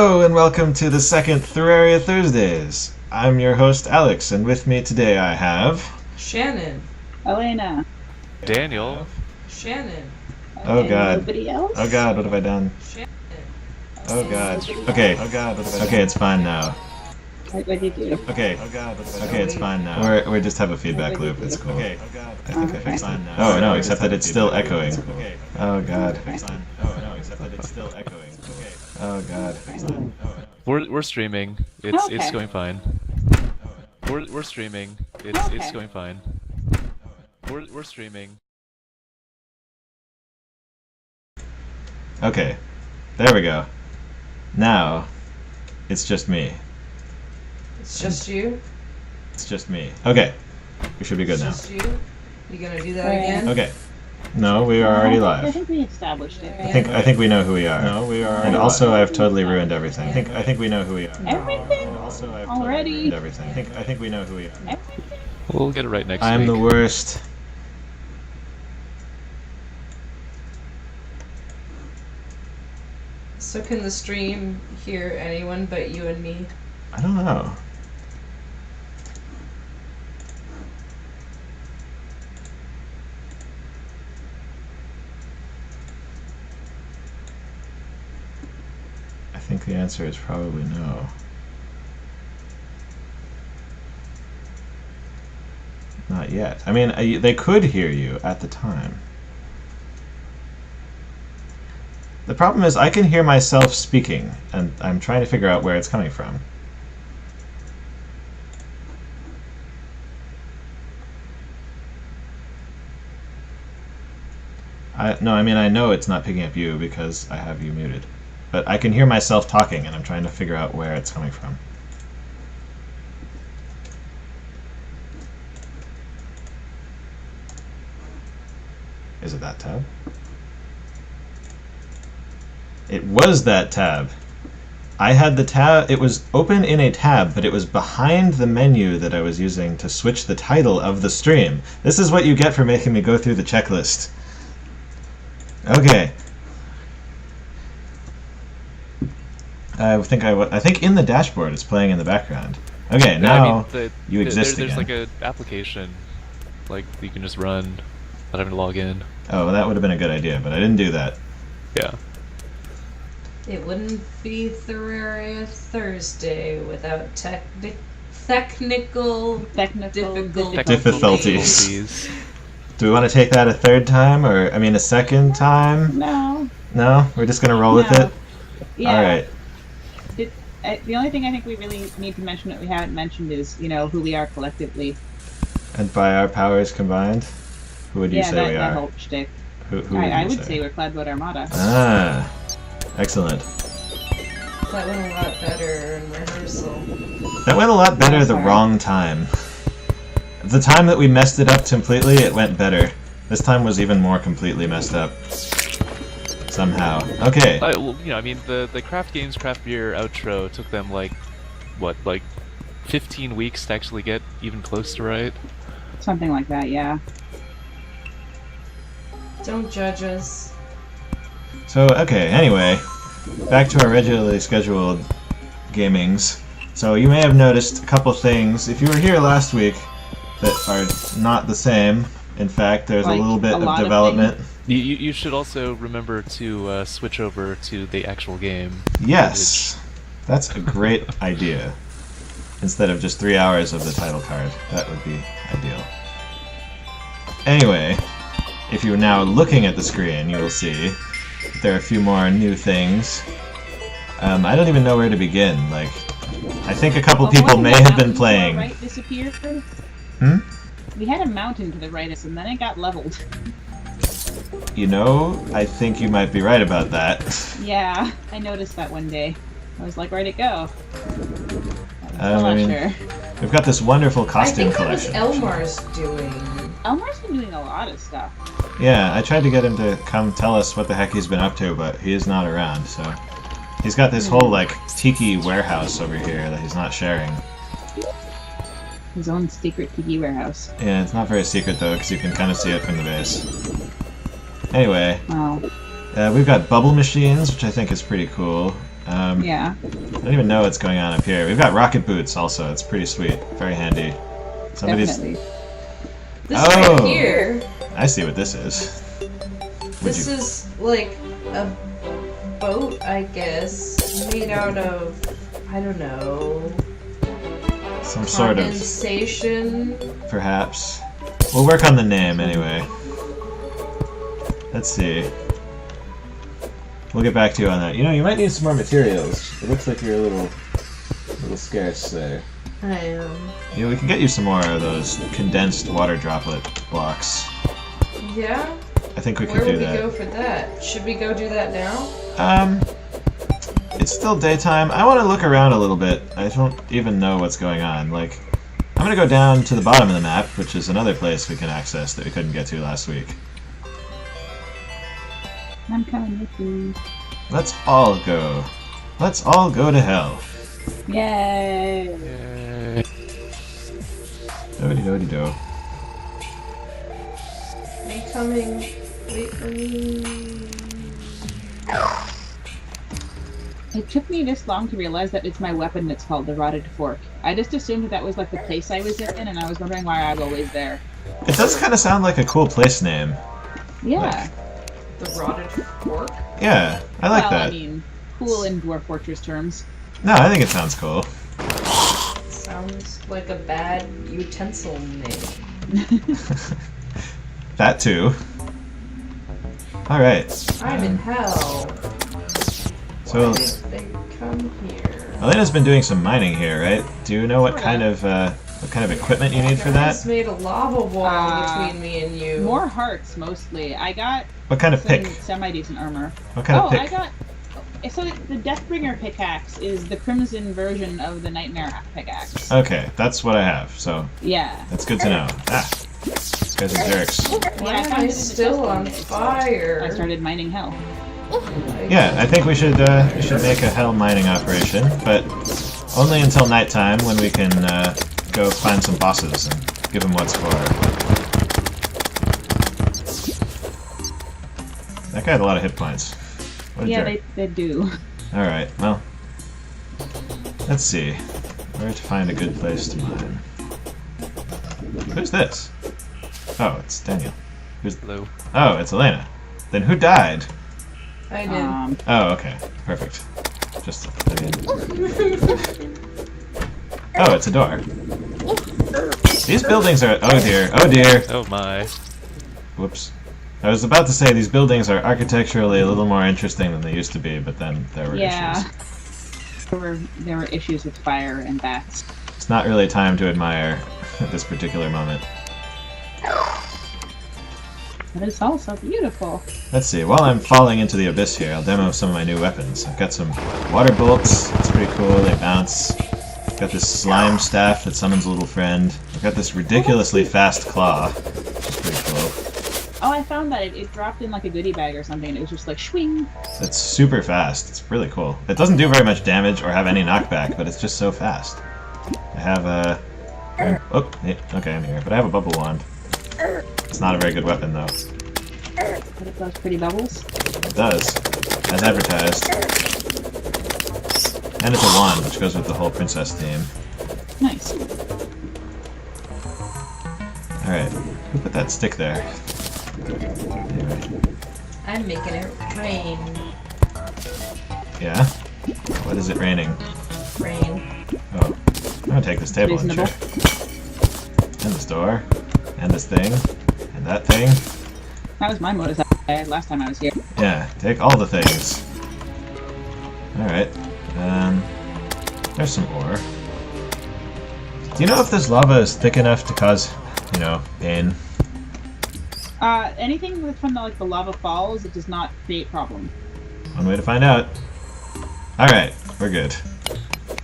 Hello and welcome to the second Theraria Thursdays. I'm your host Alex, and with me today I have Shannon. Elena. Daniel. Shannon. Oh god. Nobody else? Oh god, what have I done? Shannon. Oh god. Okay. Oh god, what have I done? Okay, it's fine now. What did you do? Okay. Oh god, what have I done? Okay, it's fine now. We just have a feedback loop. It's cool. Okay. Oh god. I think I fixed it. Oh no, except that it's still echoing. Oh god. Oh no, except that it's still echoing. Oh god. We're streaming. It's Okay. going fine. We're streaming. It's going fine. We're streaming. Okay. There we go. Now it's just me. It's just you? It's just me. Okay. We should be good It's now. just you? You gonna do that Right. again? Okay. No, we are already I live. think we established it. I think we know who we are. No, we are. And also, I've totally ruined everything. I think we know who we are. Everything? And also, I've Already? totally ruined everything. I think we know who we are. Everything? We'll get it right next I'm week. the worst. So can the stream hear anyone but you and me? I don't know. I think the answer is probably no. Not yet. I mean, they could hear you at the time. The problem is I can hear myself speaking, and I'm trying to figure out where it's coming from. No, I mean, I know it's not picking up you because I have you muted. But I can hear myself talking, and I'm trying to figure out where it's coming from. Is it that tab? It was that tab. I had the tab, it was open in a tab, but it was behind the menu that I was using to switch the title of the stream. This is what you get for making me go through the checklist. Okay. I think in the dashboard it's playing in the background. Okay, now you exist there's again. like an application, like you can just run without having to log in. Oh, well, that would have been a good idea, but I didn't do that. Yeah. It wouldn't be Theraria Thursday without technical Difficulties. Do we want to take that a third time, or, I mean, a second time? No. No? We're just going to roll with No. it? Yeah. Alright. The only thing I think we really need to mention that we haven't mentioned is, who we are collectively. And by our powers combined? Who would you say we that are? whole shtick. Who would I you would say we're Cloudboat Armada. Ah. Excellent. That went a lot better in rehearsal. That went a lot better the Sorry. wrong time. The time that we messed it up completely, it went better. This time was even more completely messed up. Somehow. Okay. Well, I mean, the Craft Games Craft Beer outro took them like 15 weeks to actually get even close to right. Something like that, yeah. Don't judge us. So, okay, anyway. Back to our regularly scheduled gamings. So you may have noticed a couple things, if you were here last week, that are not the same. In fact, there's a Like, little bit a of lot of development. You should also remember to switch over to the actual game. Yes, that's a great idea. Instead of just 3 hours of the title card, that would be ideal. Anyway, if you're now looking at the screen, you will see that there are a few more new things. I don't even know where to begin. Like, I think a couple people may have been playing. Right disappeared. Hmm? We had a mountain to the right of us, and then it got leveled. You know, I think you might be right about that. Yeah, I noticed that one day. I was like, where'd it go? I I'm not mean, sure. We've got this wonderful costume I think that was collection. Elmar's doing. Elmar's been doing a lot of stuff. Yeah, I tried to get him to come tell us what the heck he's been up to, but he is not around, so... He's got this whole, like, tiki warehouse over here that he's not sharing. His own secret tiki warehouse. Yeah, it's not very secret, though, because you can kind of see it from the base. Anyway, Wow. we've got bubble machines, which I think is pretty cool. Yeah. I don't even know what's going on up here. We've got rocket boots also. It's pretty sweet. Very handy. Definitely. This Oh. right here. I see what this is. This is like a boat, I guess, made out of, I don't know, Some sort of... condensation. Perhaps. We'll work on the name anyway. Let's see. We'll get back to you on that. You know, you might need some more materials. It looks like you're a little scarce there. I am. You know, we can get you some more of those condensed water droplet blocks. Yeah? I think we could Where do would we that. go for that? Should we go do that now? It's still daytime. I want to look around a little bit. I don't even know what's going on. Like, I'm gonna go down to the bottom of the map, which is another place we can access that we couldn't get to last week. I'm coming with you. Let's all go. Let's all go to hell. Yay! Yay. Do-de-do-de-do. Are you coming? Wait for me. It took me this long to realize that it's my weapon that's called the Rotted Fork. I just assumed that was like the place I was in, and I was wondering why I was always there. It does kind of sound like a cool place name. Yeah. The Rotted Fork? Yeah, I like well, that. I mean, cool in Dwarf Fortress terms. No, I think it sounds cool. Sounds like a bad utensil name. That too. Alright. I'm in hell. So, Why did they come here? Elena's been doing some mining here, right? Do you know what Sorta. kind of equipment you need for I that? just made a lava wall between me and you. More hearts, mostly. I got What kind of some pick? semi-decent armor. What kind of pick? I got... So the Deathbringer pickaxe is the Crimson version of the Nightmare pickaxe. Okay, that's what I have, so Yeah. that's good to know. Ah, these guys are jerks. Why I am found I it in the still chest one on day, so fire? I started mining hell. Yeah, I think we should make a hell mining operation, but only until nighttime when we can go find some bosses and give them what's for. That guy had a lot of hit points. What a Yeah, jerk. they do. Alright, well, let's see where to find a good place to mine. Who's this? Oh, it's Daniel. Hello. Oh, it's Elena. Then who died? I did. Oh, okay. Perfect. Just oh, it's a door. These buildings are... Oh dear. Oh dear. Oh my. Whoops. I was about to say these buildings are architecturally a little more interesting than they used to be, but then there were Yeah. issues. There were issues with fire and bats. It's not really time to admire at this particular moment. But it's also beautiful. Let's see, while I'm falling into the abyss here, I'll demo some of my new weapons. I've got some water bolts, it's pretty cool, they bounce. I've got this slime staff that summons a little friend. I've got this ridiculously fast claw, which is pretty cool. Oh, I found that. It dropped in like a goodie bag or something. It was just like, swing. It's super fast, it's really cool. It doesn't do very much damage or have any knockback, but it's just so fast. I have a... Oh, yeah, okay, I'm here, but I have a bubble wand. It's not a very good weapon, though. But it does pretty bubbles. It does, as advertised. And it's a wand, which goes with the whole princess theme. Nice. Alright, who put that stick there? Anyway. I'm making it rain. Yeah? What is it raining? Rain. Oh, I'm gonna take this table and Reasonable. check. And this door. And this thing. And that thing. That was my modus last time I was here. Yeah, take all the things. Alright. There's some ore. Do you know if this lava is thick enough to cause, you know, pain? Anything with from the lava falls, it does not create problem. One way to find out. Alright, we're good.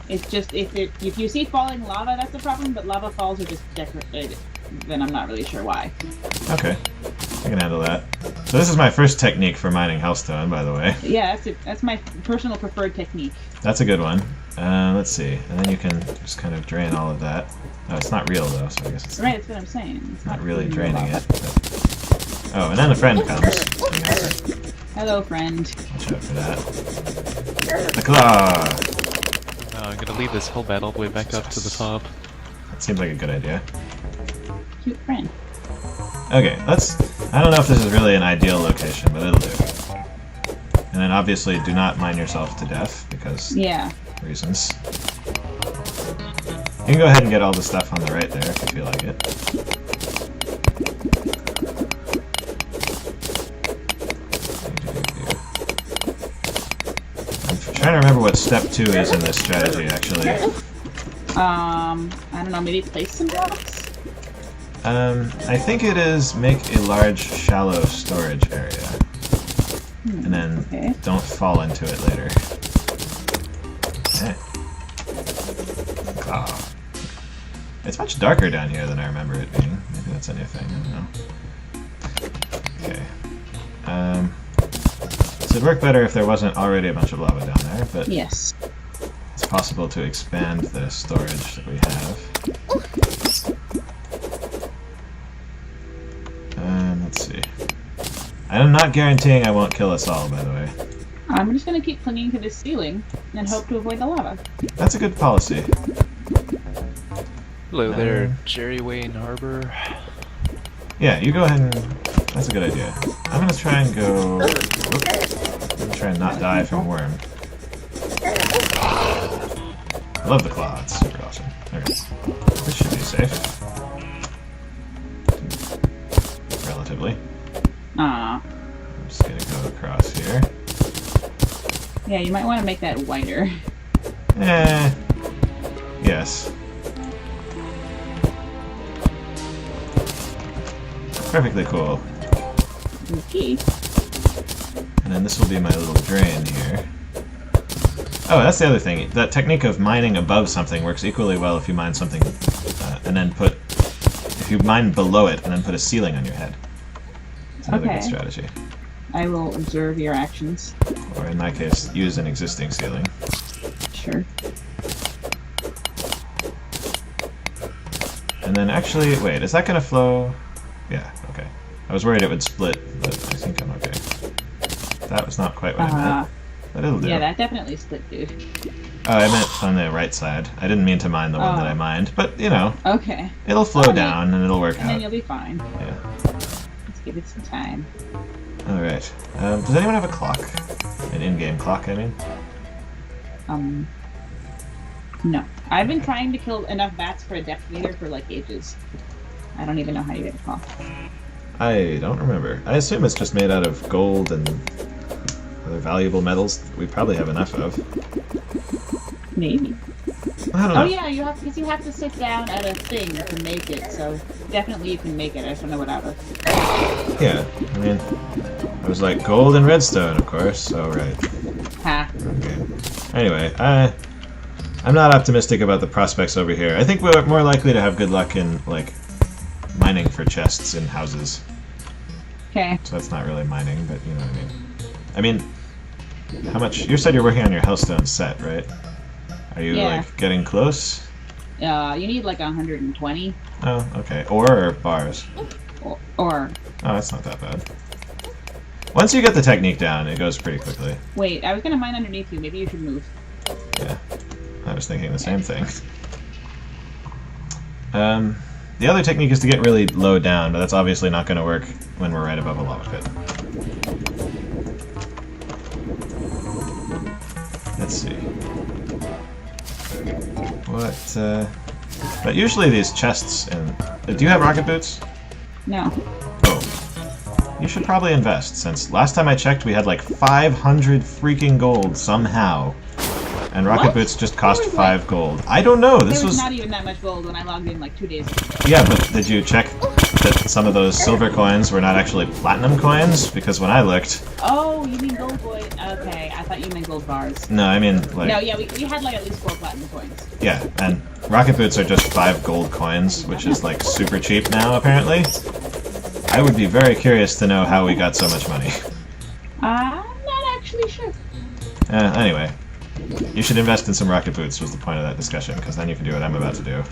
It's just if you see falling lava, that's a problem. But lava falls are just decorated. Then I'm not really sure why. Okay, I can handle that. So this is my first technique for mining hellstone, by the way. Yeah, that's my personal preferred technique. That's a good one. Let's see. And then you can just kind of drain all of that. Oh, it's not real though, so I guess it's Right, that's what I'm saying. It's not really real draining lava. it. But... Oh, and then a friend comes. Hello, friend. Watch out for that. The claw! I'm gonna lead this whole battle all the way back up to the top. That seems like a good idea. Cute friend. Okay, let's... I don't know if this is really an ideal location, but it'll do. And then obviously do not mine yourself to death, because Yeah. reasons. You can go ahead and get all the stuff on the right there if you feel like it. I'm trying to remember what step 2 is in this strategy, actually. I don't know, maybe place some blocks? I think it is make a large, shallow storage area. And then Okay. don't fall into it later. Ah. It's much darker down here than I remember it being. Maybe that's a new thing, I don't know. Okay. This would work better if there wasn't already a bunch of lava down there, but Yes. it's possible to expand the storage that we have. Let's see. I'm not guaranteeing I won't kill us all, by the way. I'm just gonna keep clinging to this ceiling and hope to avoid the lava. That's a good policy. Hello there, Jerry Wayne Harbor. Yeah, you go ahead and... That's a good idea. I'm gonna try and go... Whoop. I'm gonna try and not die from worm. I love the claw, it's super awesome. Okay. This should be safe. Relatively. Ah. I'm just gonna go across here. Yeah, you might want to make that wider. Yes. Perfectly cool. Okay. And then this will be my little drain here. Oh, that's the other thing. That technique of mining above something works equally well if you mine something and then put... If you mine below it and then put a ceiling on your head. It's another good strategy. I will observe your actions. Or in my case, use an existing ceiling. Sure. And then actually, wait, is that going to flow? Yeah, okay. I was worried it would split, but I think I'm okay. That was not quite what I meant. But it'll do. Yeah, that definitely split, dude. Oh, I meant on the right side. I didn't mean to mine the one that I mined, but, you know. Okay. It'll flow down and it'll work And then out. you'll be fine. Yeah. Let's give it some time. Alright. Does anyone have a clock? An in-game clock, I mean? No. I've been trying to kill enough bats for a depth meter for like ages. I don't even know how you get a clock. I don't remember. I assume it's just made out of gold and other valuable metals that we probably have enough of. Maybe. I don't know. Oh yeah, you have because you have to sit down at a thing to make it. So definitely you can make it. I just don't know what out of. Yeah, I mean, I was like gold and redstone, of course. Oh right. Ha. Okay. Anyway, I'm not optimistic about the prospects over here. I think we're more likely to have good luck in like mining for chests in houses. Okay. So that's not really mining, but you know what I mean. I mean, how much? You said you're working on your Hellstone set, right? Are you like getting close? You need like 120. Oh, okay. Or bars. Or. Oh, that's not that bad. Once you get the technique down, it goes pretty quickly. Wait, I was gonna mine underneath you. Maybe you should move. Yeah, I was thinking the same thing. The other technique is to get really low down, but that's obviously not going to work when we're right above a lava pit. Let's see. What, But usually these chests and... do you have rocket boots? No. Oh. You should probably invest, since last time I checked we had like 500 freaking gold somehow. And rocket boots just cost 5 gold. I don't know, this was not even that much gold when I logged in like 2 days ago. Yeah, but did you check that some of those silver coins were not actually platinum coins? Because when I looked... Oh, you mean gold coin? Okay, I thought you meant gold bars. No, I mean like... No, yeah, we had like at least 4 platinum coins. Yeah, and rocket boots are just 5 gold coins, which is like super cheap now, apparently. I would be very curious to know how we got so much money. I'm not actually sure. Anyway. You should invest in some rocket boots was the point of that discussion, because then you can do what I'm about to do.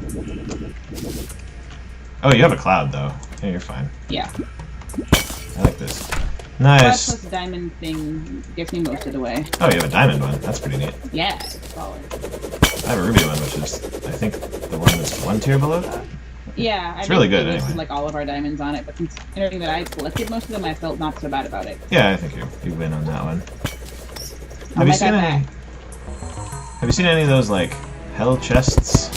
Oh, you have a cloud, though. Yeah, you're fine. Yeah. I like this. Nice. 5+ diamond thing gets me most of the way. Oh, you have a diamond one. That's pretty neat. Yeah, it's solid. I have a ruby one, which is, I think, the one that's one tier below that. Yeah, It's really good, wasted, anyway. like all of our diamonds on it, but considering that I collected most of them, I felt not so bad about it. Yeah, I think you win on that one. I'll Have you make seen that any? back. Have you seen any of those like hell chests?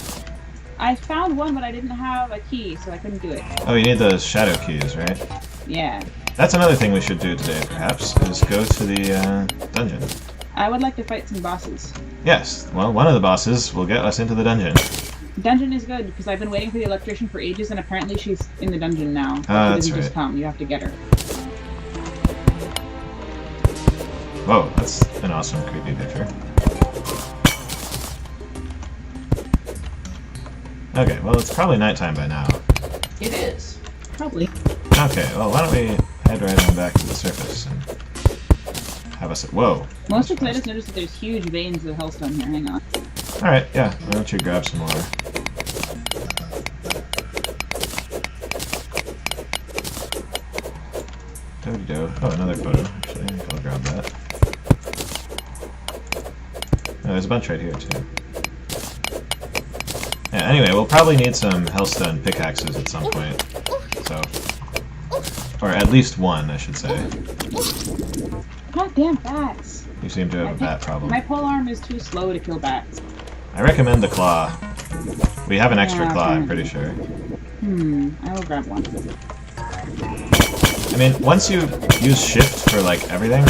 I found one, but I didn't have a key, so I couldn't do it. Oh, you need those shadow keys, right? Yeah. That's another thing we should do today, perhaps, is go to the dungeon. I would like to fight some bosses. Yes. Well, one of the bosses will get us into the dungeon. Dungeon is good, because I've been waiting for the electrician for ages, and apparently she's in the dungeon now. She That's doesn't just right. come, you have to get her. Whoa, that's an awesome creepy picture. Okay, well, it's probably nighttime by now. It is. Probably. Okay, well, why don't we head right on back to the surface and have us... Whoa. Mostly because I just noticed that there's huge veins of hellstone here. Hang on. Alright, yeah, why don't you grab some more? Do-do-do. Oh, another photo, actually. I think I'll grab that. Oh, there's a bunch right here, too. Yeah, anyway, we'll probably need some hellstone pickaxes at some point. So... Or at least one, I should say. Goddamn bats! You seem to have a bat problem. My polearm is too slow to kill bats. I recommend the claw. We have an extra Yeah, claw, I'm apparently. pretty sure. I will grab one. I mean, once you use shift for, like, everything,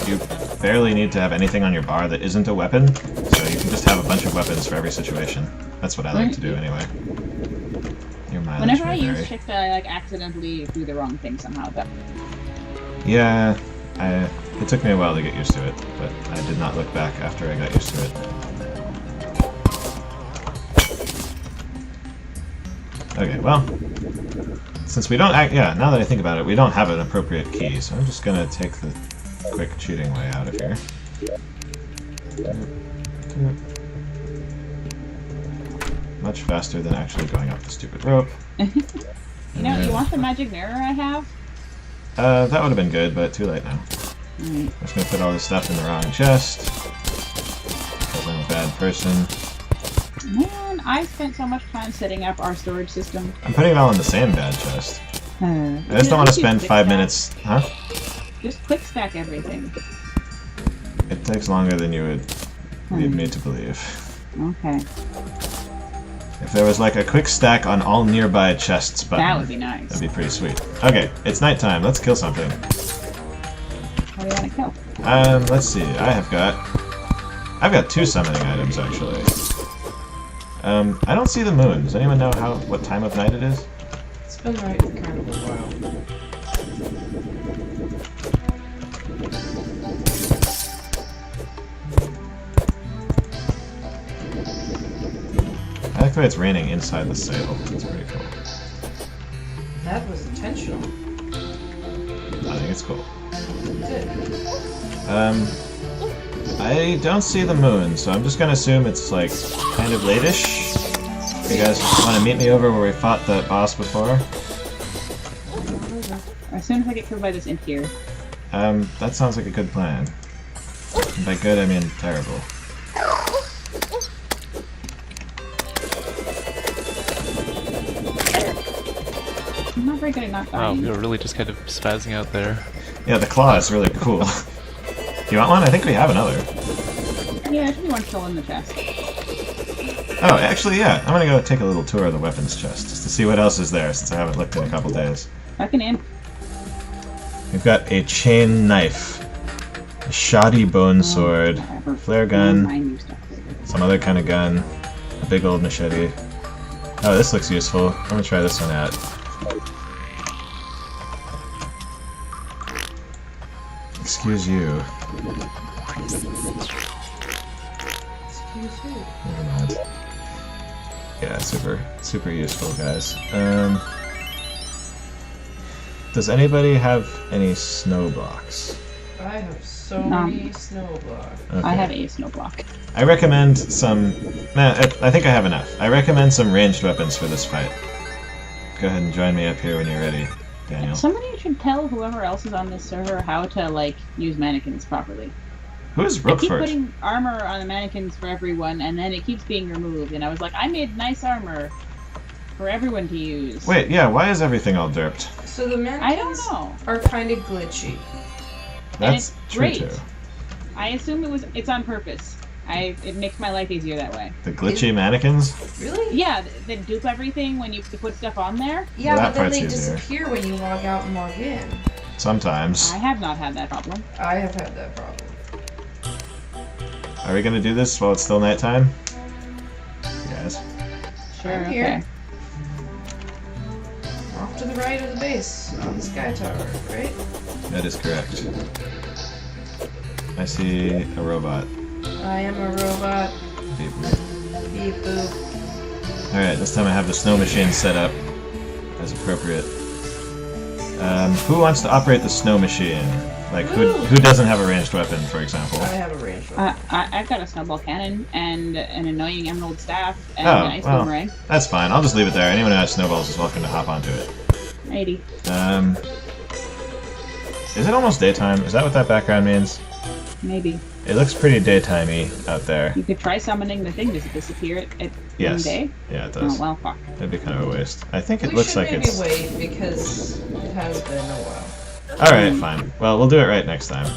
you barely need to have anything on your bar that isn't a weapon, so you can just have a bunch of weapons for every situation. That's what I like to do, anyway. Your mileage Whenever I may vary. use shift, I like accidentally do the wrong thing somehow. But Yeah, it took me a while to get used to it, but I did not look back after I got used to it. Okay, well, since we don't now that I think about it, we don't have an appropriate key, so I'm just gonna take the quick cheating way out of here. Much faster than actually going up the stupid rope. you know, you want the magic mirror I have? That would have been good, but too late now. Alright. I'm just gonna put all this stuff in the wrong chest. Because I'm a bad person. Man, I spent so much time setting up our storage system. I'm putting it all in the same bad chest. I just don't want to spend 5 minutes. Huh? Just quick stack everything. It takes longer than you would lead me to believe. Okay. If there was like a quick stack on all nearby chests button, That would be nice. that'd be pretty sweet. Okay, it's nighttime. Let's kill something. What do you want to kill? Let's see. I've got 2 summoning items actually. I don't see the moon. Does anyone know what time of night it is? It's been right for kind of a while. I like the way it's raining inside the sail. That's pretty cool. That was intentional. I think it's cool. Good. I don't see the moon, so I'm just gonna assume it's like kind of late-ish. You guys want to meet me over where we fought the boss before? As soon as I get killed by this imp here. That sounds like a good plan. And by good, I mean terrible. I'm not very good at not Wow, dying. we were really just kind of spazzing out there. Yeah, the claw is really cool. You want one? I think we have another. Yeah, there should be one still in the chest. Oh, actually, yeah. I'm gonna go take a little tour of the weapons chest, just to see what else is there, since I haven't looked in a couple days. Like an imp. We've got a chain knife, a shoddy bone sword, Whatever. flare gun, Mine new stuff later. some other kind of gun, a big old machete. Oh, this looks useful. I'm gonna try this one out. Excuse you. Excuse me. Never mind. Yeah, super useful, guys. Does anybody have any snow blocks? I have so None. many snow blocks. Okay. I have a snow block. I recommend some... I think I have enough. I recommend some ranged weapons for this fight. Go ahead and join me up here when you're ready. Daniel. Somebody should tell whoever else is on this server how to, like, use mannequins properly. Who is I keep Rookford? putting armor on the mannequins for everyone, and then it keeps being removed. And I was like, I made nice armor for everyone to use. Wait, yeah, why is everything all derped? So the I don't mannequins know. are kind of glitchy. That's it's true great. too. I assume it's on purpose. It makes my life easier that way. The glitchy mannequins? Really? Yeah, they dupe everything when you put stuff on there. Yeah, Well, that but then part's they easier. disappear when you log out and log in. Sometimes. I have not had that problem. I have had that problem. Are we gonna do this while it's still nighttime? Yes. Sure, I'm here. okay. Off to the right of the base on the sky tower, right? That is correct. I see a robot. I am a robot. Beep, boop. Beep boop. Alright, this time I have the snow machine set up as appropriate. Who wants to operate the snow machine? Like, who doesn't have a ranged weapon, for example? I have a range weapon. I've got a snowball cannon and an annoying emerald staff and Oh, an ice well. boomerang. That's fine, I'll just leave it there. Anyone who has snowballs is welcome to hop onto it. 80. Is it almost daytime? Is that what that background means? Maybe. It looks pretty daytimey out there. You could try summoning the thing. Does it disappear at Yes. noonday? Yeah, it Oh, does. well, fuck. That'd be kind of a waste. I think it We looks should like maybe it's... wait because it has been a while. Alright, fine. Well, we'll do it right next time.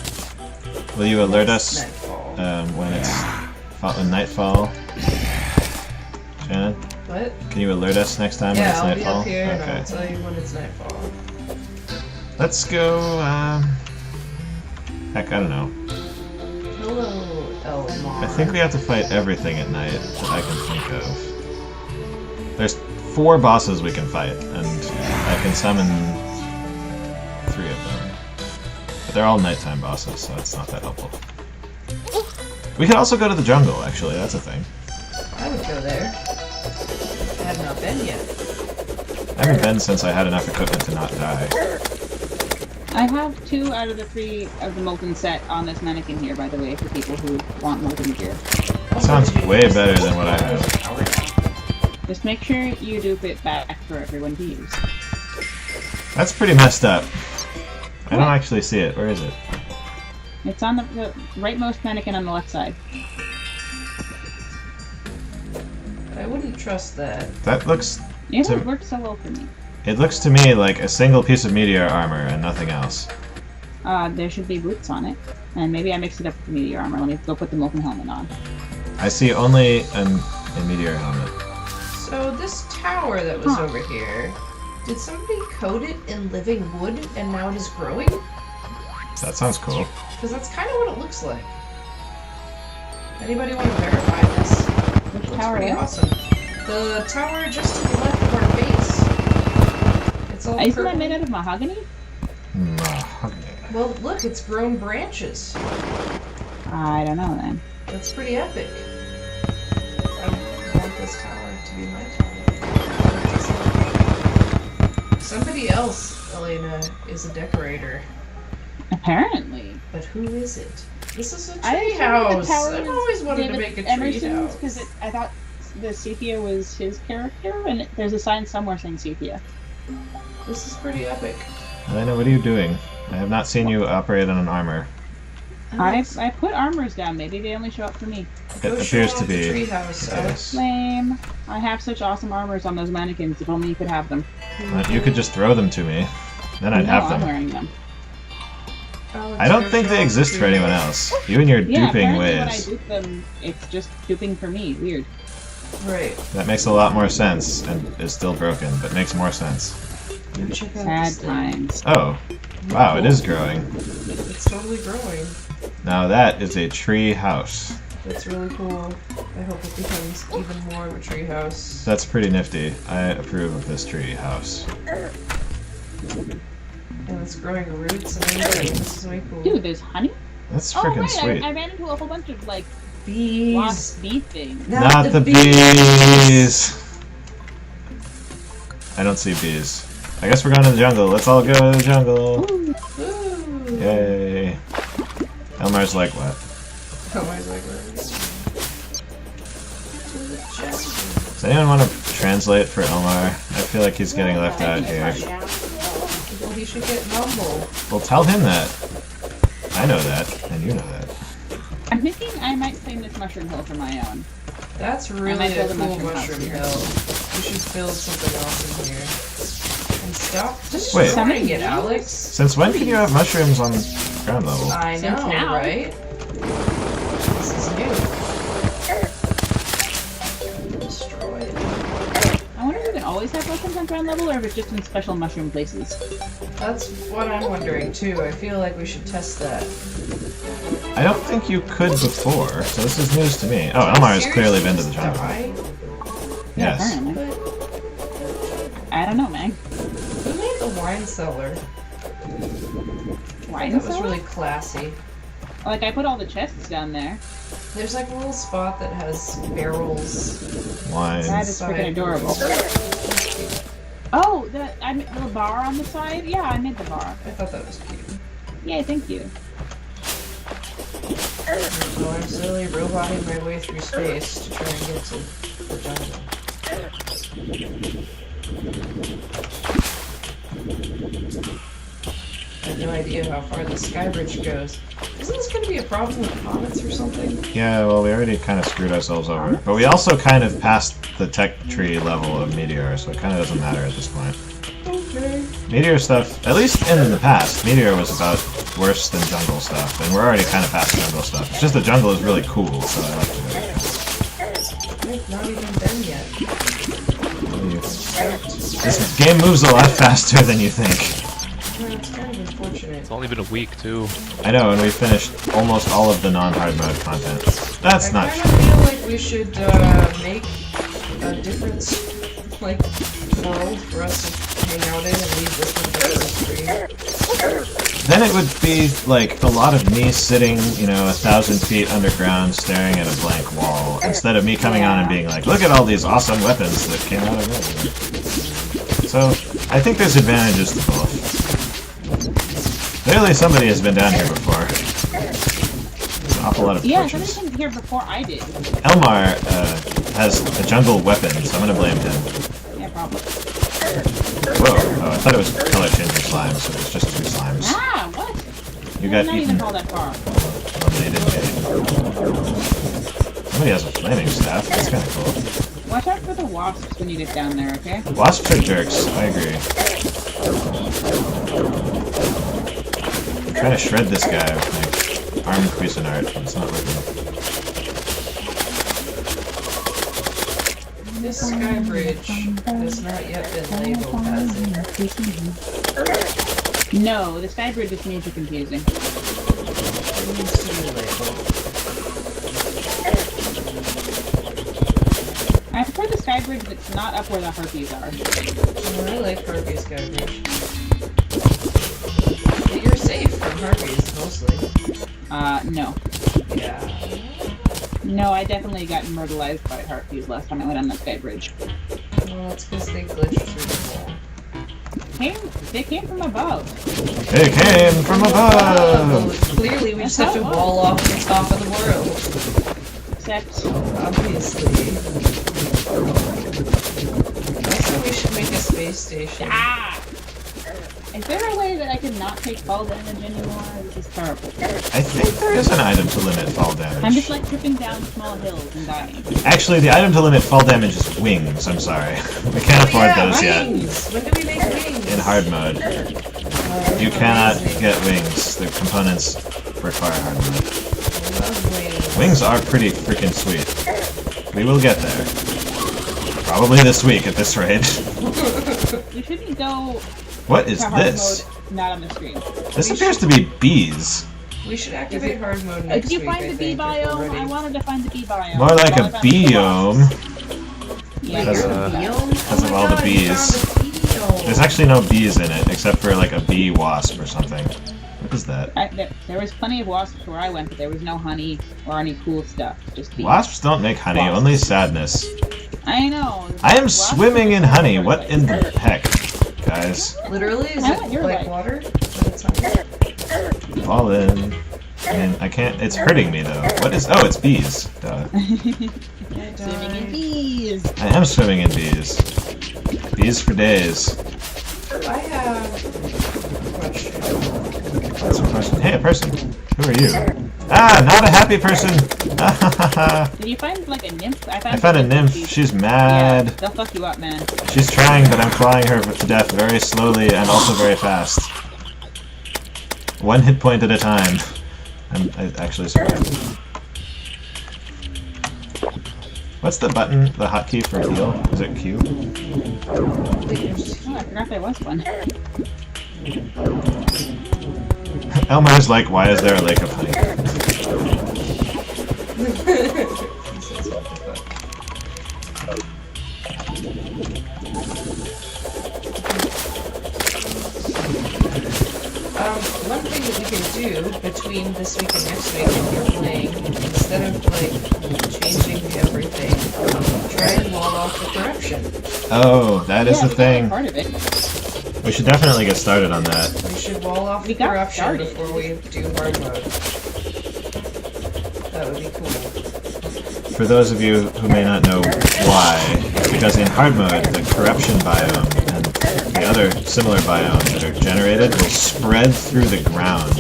Will you alert us Nightfall. when it's nightfall? Shannon? What? Can you alert us next time when Yeah, it's I'll nightfall? be up here and Okay. I'll tell you when it's nightfall. Let's go, heck, I don't know. Hello, Elmar. I think we have to fight everything at night that I can think of. There's 4 bosses we can fight, and I can summon 3 of them. But they're all nighttime bosses, so it's not that helpful. We could also go to the jungle, actually, that's a thing. I would go there. I have not been yet. I haven't been since I had enough equipment to not die. I have 2 out of the 3 of the molten set on this mannequin here, by the way, for people who want molten gear. That sounds way better than what I have. Just make sure you dupe it back for everyone to use. That's pretty messed up. I don't actually see it. Where is it? It's on the rightmost mannequin on the left side. I wouldn't trust that. That looks... It So- would work so well for me. It looks to me like a single piece of meteor armor and nothing else. There should be boots on it. And maybe I mixed it up with the meteor armor. Let me go put the molten helmet on. I see only a meteor helmet. So this tower that was Huh. over here, did somebody coat it in living wood and now it is growing? That sounds cool. Because that's kind of what it looks like. Anybody want to verify this? Which Looks tower pretty is? awesome. The tower just to the left of our base. It's all Isn't purple. that made out of mahogany? Mahogany. Well, look, it's grown branches. I don't know then. That's pretty epic. I want this tower to be my tower. Somebody else, Elena, is a decorator. Apparently. But who is it? This is a I tree assumed the house. tower I've was always wanted to David make a tree Emerson's, house. because I thought the sepia was his character, and there's a sign somewhere saying sepia. This is pretty epic. Elena, what are you doing? I have not seen you operate on an armor. I put armors down. Maybe they only show up for me. It Go show appears off to the be. tree house, Alex. Lame. I have such awesome armors on those mannequins. If only you could have them. You could just throw them to me. Then I'd No, have I'm them. wearing them. Alex, I don't go think show they off exist the for tree anyone house. else. You and your Yeah, duping apparently when I ways. dupe them, it's just duping for me. Weird. Right. That makes a lot more sense and is still broken, but makes more sense. Go check out Sad this thing. times. Oh, wow, it is growing. It's totally growing. Now that is a tree house. That's really cool. I hope it becomes even more of a tree house. That's pretty nifty. I approve of this tree house. And it's growing roots and everything. This is way cool. Dude, there's honey? That's Oh, freaking right. sweet. I ran into a whole bunch of, like, Bees. lost bee things. Not the bees! I don't see bees. I guess we're going to the jungle. Let's all go to the jungle. Ooh. Ooh. Yay. Elmar's like, what? Elmar's like, what? To the jungle. Does anyone want to translate for Elmar? I feel like he's getting left out here. should get Mumble. Well, tell him that. I know that, and you know that. I'm thinking I might claim this mushroom hill for my own. That's might really a build a cool mushroom house mushroom here. hill. We should build something else in here. And stop Wait. destroying it, Alex. Since when can you have mushrooms on ground level? I Since know, now. right? This is new. Destroy it. I wonder if we can always have mushrooms on ground level, or if it's just in special mushroom places. That's what I'm wondering too. I feel like we should test that. I don't think you could before, so this is news to me. Oh, Elmar has clearly been to the jungle. Die? Yes. Apparently. But I don't know, man. who made the wine cellar? Why That was really classy. Like, I put all the chests down there. There's like a little spot that has barrels. Wines. That is freaking adorable. Oh, the bar on the side? Yeah, I made the bar. I thought that was cute. Yay, thank you. So I'm slowly roboting my way through space to try and get to the jungle. I have no idea how far the sky bridge goes. Isn't this going to be a problem with comets or something? Yeah, well, we already kind of screwed ourselves over. But we also kind of passed the tech tree level of Meteor, so it kind of doesn't matter at this point. Okay. Meteor stuff, at least in the past, Meteor was about worse than jungle stuff, and we're already kind of past jungle stuff. It's just the jungle is really cool, so I like to do it. I've not even been yet. This game moves a lot faster than you think. Well, it's kind of unfortunate. It's only been a week too. I know, and we finished almost all of the non-hard mode content. That's I not kind true. of feel like we should make a different, like, world for us to hang out in and leave this one for the stream. Then it would be like a lot of me sitting, 1,000 feet underground staring at a blank wall, instead of me coming on and being like, look at all these awesome weapons that came out of it. So, I think there's advantages to both. Clearly somebody has been down here before. There's an awful lot of Yeah, torches. somebody came here before I did. Elmar has a jungle weapon, so I'm gonna blame him. Yeah, probably. Whoa, oh, I thought it was color changing slimes, so there's just 2 slimes. Ah, what? You I got did not eaten. even fall that far. Well, they did get eaten. Somebody has a flaming staff, that's kinda cool. Watch out for the wasps when you get down there, okay? Wasps are jerks, I agree. I'm trying to shred this guy with my armed Cuisinart, but it's not working. This sky bridge has not yet been labeled, has it? No, the sky bridge is major confusing. It needs to be labeled. I prefer the sky bridge that's not up where the harpies are. Oh, I like Harpy's sky bridge. But you're safe from Harpies, mostly. No. Yeah. No, I definitely got immortalized by harpies last time I went on that sky bridge. Well, it's because they glitched through the wall. They came from above. It came from above! Clearly, we just have to wall off the top of the world. Except, Obviously. Also, we should make a space station. is there a way that I can not take fall damage anymore? This is terrible. I think there is an item to limit fall damage. I'm just like tripping down small hills and dying. Actually, the item to limit fall damage is wings, I'm sorry. We can't afford those yet. Wings! When do we make wings? In hard mode. You cannot get wings. The components require hard mode. I love wings. Wings are pretty freaking sweet. We will get there. Probably this week at this rate. You shouldn't go What is to hard this? mode not on the screen. This appears to be bees. We should activate hard mode next Did you week, find the bee if we're biome? ready. I wanted to find the bee biome. More like All I a found was the biome. wasps. Yeah, Wait, Because you're of- the biome? because Oh of my all the God, you bees. found a biome. There's actually no bees in it, except for like a bee wasp or something. What is that? There was plenty of wasps where I went, but there was no honey or any cool stuff. Just bees. Wasps don't make honey, Wasps. only sadness. I know. I am Wasps swimming in are honey. just What in the heck, guys? Literally, is I it want your like life. water? But it's honey? Fall in. I mean, I can't. It's hurting me though. What is? Oh, it's bees. Duh. Swimming in bees. I am swimming in bees. Bees for days. I have That's a person. Hey, a person. Who are you? Ah, not a happy person. Did you find like a nymph? I found a nymph. She's mad. Yeah, they'll fuck you up, man. She's trying, but I'm clawing her to death very slowly and also very fast. 1 hit point at a time. I actually survived. What's the button, the hotkey for heal? Is it Q? Oh, I forgot there was one. Elmar's like, why is there a lake of honey? One thing that we can do between this week and next week when you're playing, instead of like changing everything, try and wall off the corruption. Oh, that is the we got thing. part of it. We should definitely get started on that. We should wall off the got corruption started. before we do hard mode. That would be cool. For those of you who may not know why, because in hard mode, the corruption biome and the other similar biomes that are generated will spread through the ground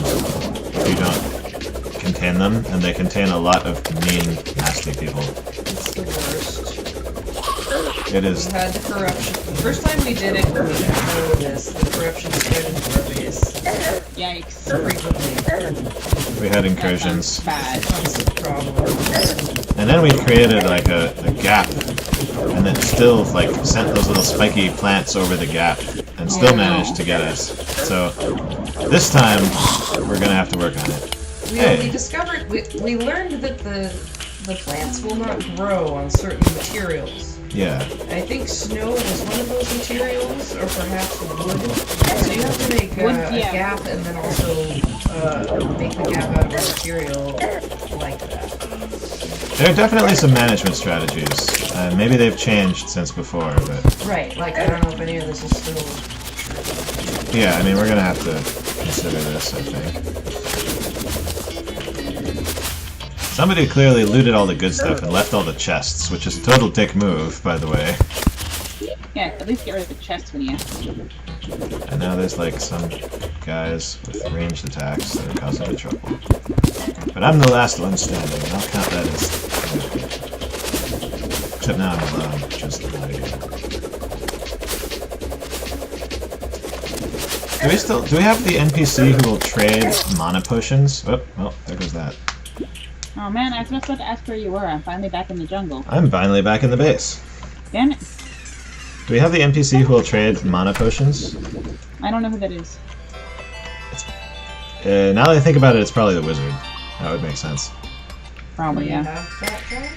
if you don't contain them, and they contain a lot of mean, nasty people. It's the worst. It is. We had the corruption. The first time we did it, when we didn't know this, the corruption spread into our base Yikes. frequently. We had incursions. Bad. Constant problem. And then we created like a gap, and it still like sent those little spiky plants over the gap, and still managed to get us. So this time we're gonna have to work on it. We discovered, we learned that the plants will not grow on certain materials. Yeah. I think snow is one of those materials, or perhaps wood. So you have to make Wood, a yeah. gap and then also make the gap out of a material like that. There are definitely some management strategies. Maybe they've changed since before, but Right, like I don't know if any of this is still true. yeah, I mean we're gonna have to consider this, I think. Somebody clearly looted all the good stuff and left all the chests, which is a total dick move, by the way. Yeah, at least get rid of the chest when you have to. And now there's like some guys with ranged attacks that are causing me trouble. But I'm the last one standing, and I'll count that as... Except now I'm alone, which is not ideal. Do we have the NPC who will trade mana potions? Oh, well, there goes that. Oh man, I was just about to ask where you were. I'm finally back in the jungle. I'm finally back in the base. Damn it. Do we have the NPC who will trade mana potions? I don't know who that is. Now that I think about it, it's probably the wizard. That would make sense. Probably, You yeah. have that guy?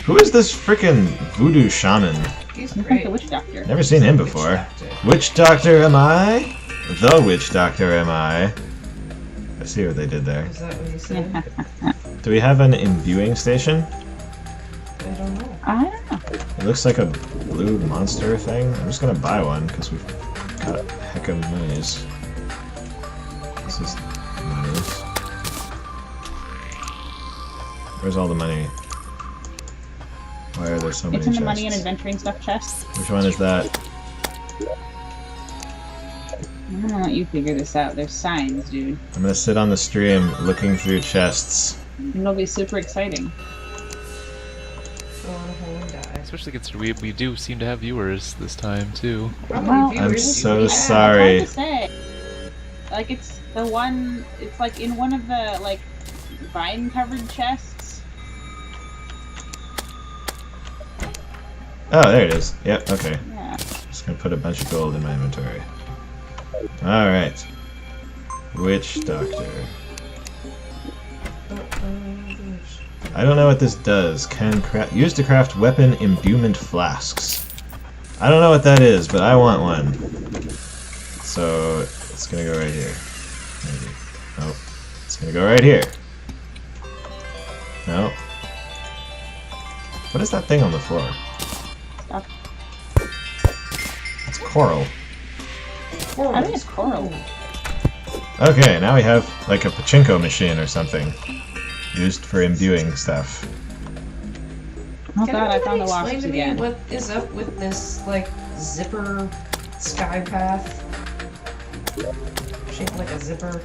Who is this frickin' voodoo shaman? He's Looks like great. the witch doctor. Never seen him before. Witch doctor am I? The witch doctor am I? I see what they did there. Is that what he said? Do we have an imbuing station? I don't know. I don't know. It looks like a blue monster thing. I'm just gonna buy one because we've got a heck of monies. This is monies. Where's all the money? Why are there so many It's in the chests? money and adventuring stuff chest. Which one is that? I'm gonna let you figure this out. There's signs, dude. I'm gonna sit on the stream looking through chests. It'll be super exciting. Go on home and die. Especially considering we do seem to have viewers this time too. How Well, many I'm viewers do so we have? sorry. It's hard to say. Like, it's the one... It's, like, in one of the, like, vine-covered chests. Oh, there it is. Yep, okay. Yeah. Just gonna put a bunch of gold in my inventory. Alright. Witch Doctor. I don't know what this does. Used to craft weapon imbuement flasks. I don't know what that is, but I want one. So, it's gonna go right here. Maybe. Nope. It's gonna go right here. No. What is that thing on the floor? Stop. It's coral. I think it's coral. Okay, now we have like a pachinko machine or something. Used for imbuing stuff. Oh Can god, I found anybody the wasps explain to me again. what is up with this, like, zipper sky path? shaped like a zipper.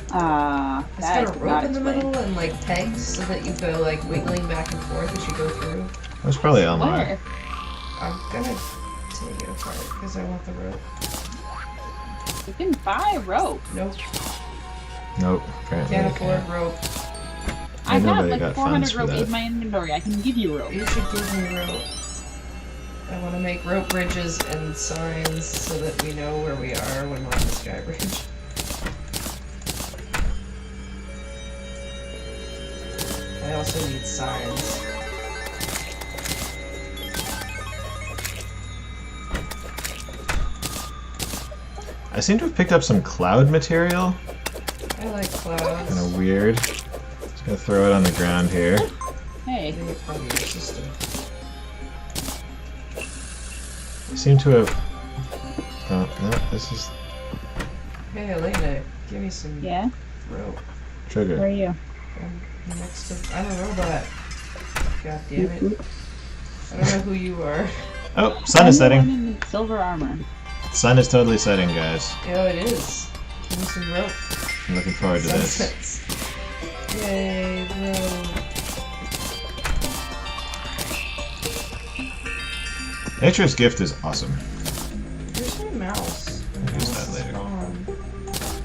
It's that got a is rope not in the explained. middle and like pegs so that you go like wiggling back and forth as you go through. There's probably Elmore. Where? I'm gonna take it apart because I want the rope. You can buy rope. Nope, Nope, apparently can't you afford can't. rope. I have nobody like got 400 funds for rope that. in my inventory. I can give you rope. You should give me rope. I want to make rope bridges and signs so that we know where we are when we're on the sky bridge. I also need signs. I seem to have picked up some cloud material. I like Kind clouds. of weird. Just gonna throw it on the ground here. I Hey, think it's part of your system. I seem to have. Oh, no, this is Hey Elena, give me some yeah? rope. Where are sugar. you? I'm next to. I'm a robot. God damn it. I don't know who you are. Oh, sun is I'm the one setting. in the silver armor. Sun is totally setting, guys. Oh, it is. Give me some rope. I'm looking forward to this. Sunsets. Yay, rope. Nature's Gift is awesome. Where's my mouse? My I'll use mouse that is later. gone.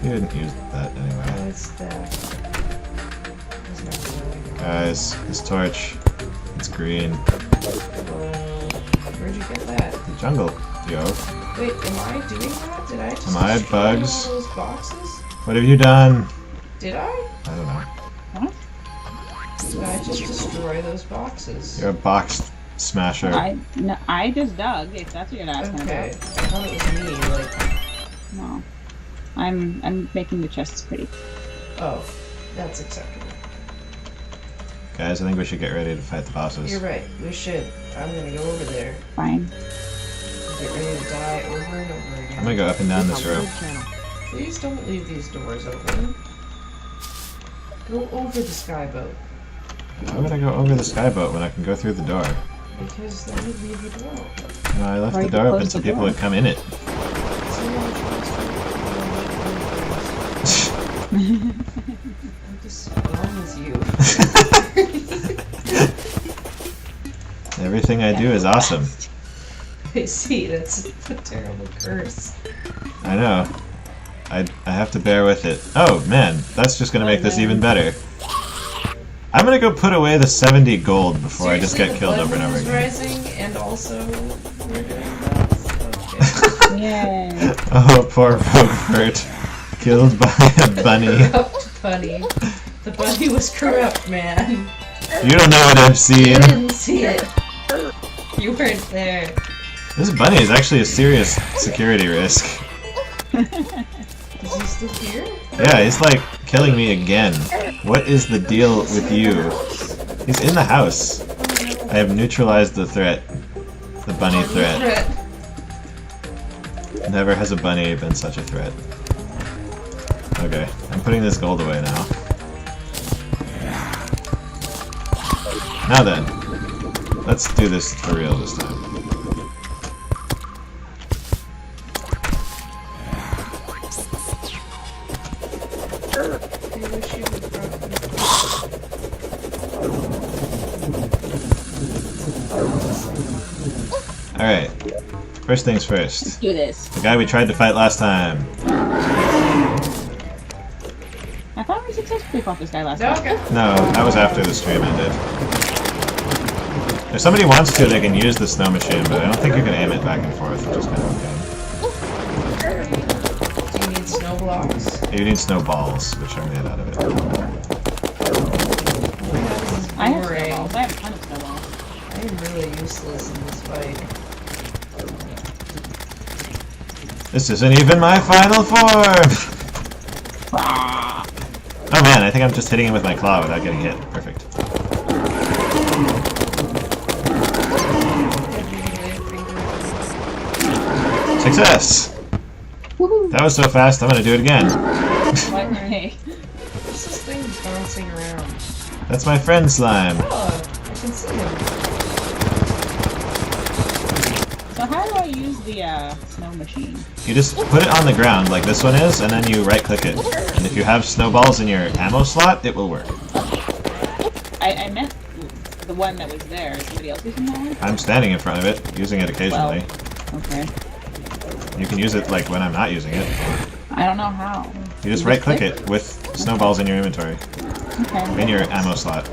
You didn't use that Oh, anyway. it's that. Where's my phone? Guys, this torch, it's green. Whoa. Where'd you get that? The jungle, yo. Wait, am I doing that? Did I just Am I destroy bugs? all those boxes? What have you done? Did I? I don't know. What? Did I just destroy those boxes? You're a box smasher. I just dug, if that's what you're asking Okay. I about. thought it was me, like, No. I'm making the chests pretty. oh, that's acceptable. Guys, I think we should get ready to fight the bosses. You're right, we should. I'm gonna go over there Fine. and get ready to die over and over again. I'm gonna go up and down this rope. Please don't leave these doors open. Go over the skyboat. Why would I go over the skyboat when I can go through the door? Because then you'd leave the door open. No, I left Or the you door could open close so the people door. would come in it. See how much I'm just wrong as you. Everything I do is awesome. I see, that's a terrible curse. I know. I have to bear with it. Oh man, that's just gonna make this even better. I'm gonna go put away the 70 gold before I just get Seriously, killed the over and blood over is again. rising, and also we're doing that. Okay. Yay. Oh, poor Robert. Killed by a bunny. Corrupt bunny. The bunny was corrupt, man. You don't know what I've You seen. didn't see it. You weren't there. This bunny is actually a serious security risk. Is he still here? Yeah, he's like killing me again. What is the deal with you? He's in the house. I have neutralized the threat. The bunny threat. Never has a bunny been such a threat. Okay, I'm putting this gold away now. Now then, let's do this for real this time. I wish you would brought me. Alright, first things Let's first. do this. The guy we tried to fight last time. I thought we successfully fought this guy last time. Okay. No, that was after the stream ended. If somebody wants to, they can use the snow machine, but I don't think you can aim it back and forth, which is kind of okay. Do you need snow blocks? You need snowballs, which are made out of it. I have Boomerang. snowballs. I have a ton of snowballs. I am really useless in this fight. This isn't even my final form! Oh man, I think I'm just hitting him with my claw without getting hit. Perfect. Success! Woohoo! That was so fast, I'm gonna do it again. What? Hey. What's this thing bouncing around? That's my friend Slime. Oh, I can see him. So how do I use the snow machine? You just put it on the ground like this one is, and then you right-click it. And if you have snowballs in your ammo slot, it will work. I meant the one that was there. Is somebody else using that one? I'm standing in front of it, using it occasionally. Well, okay. You can use it like when I'm not using it. I don't know how. You just right-click it with snowballs in your inventory, Okay. in your ammo slot.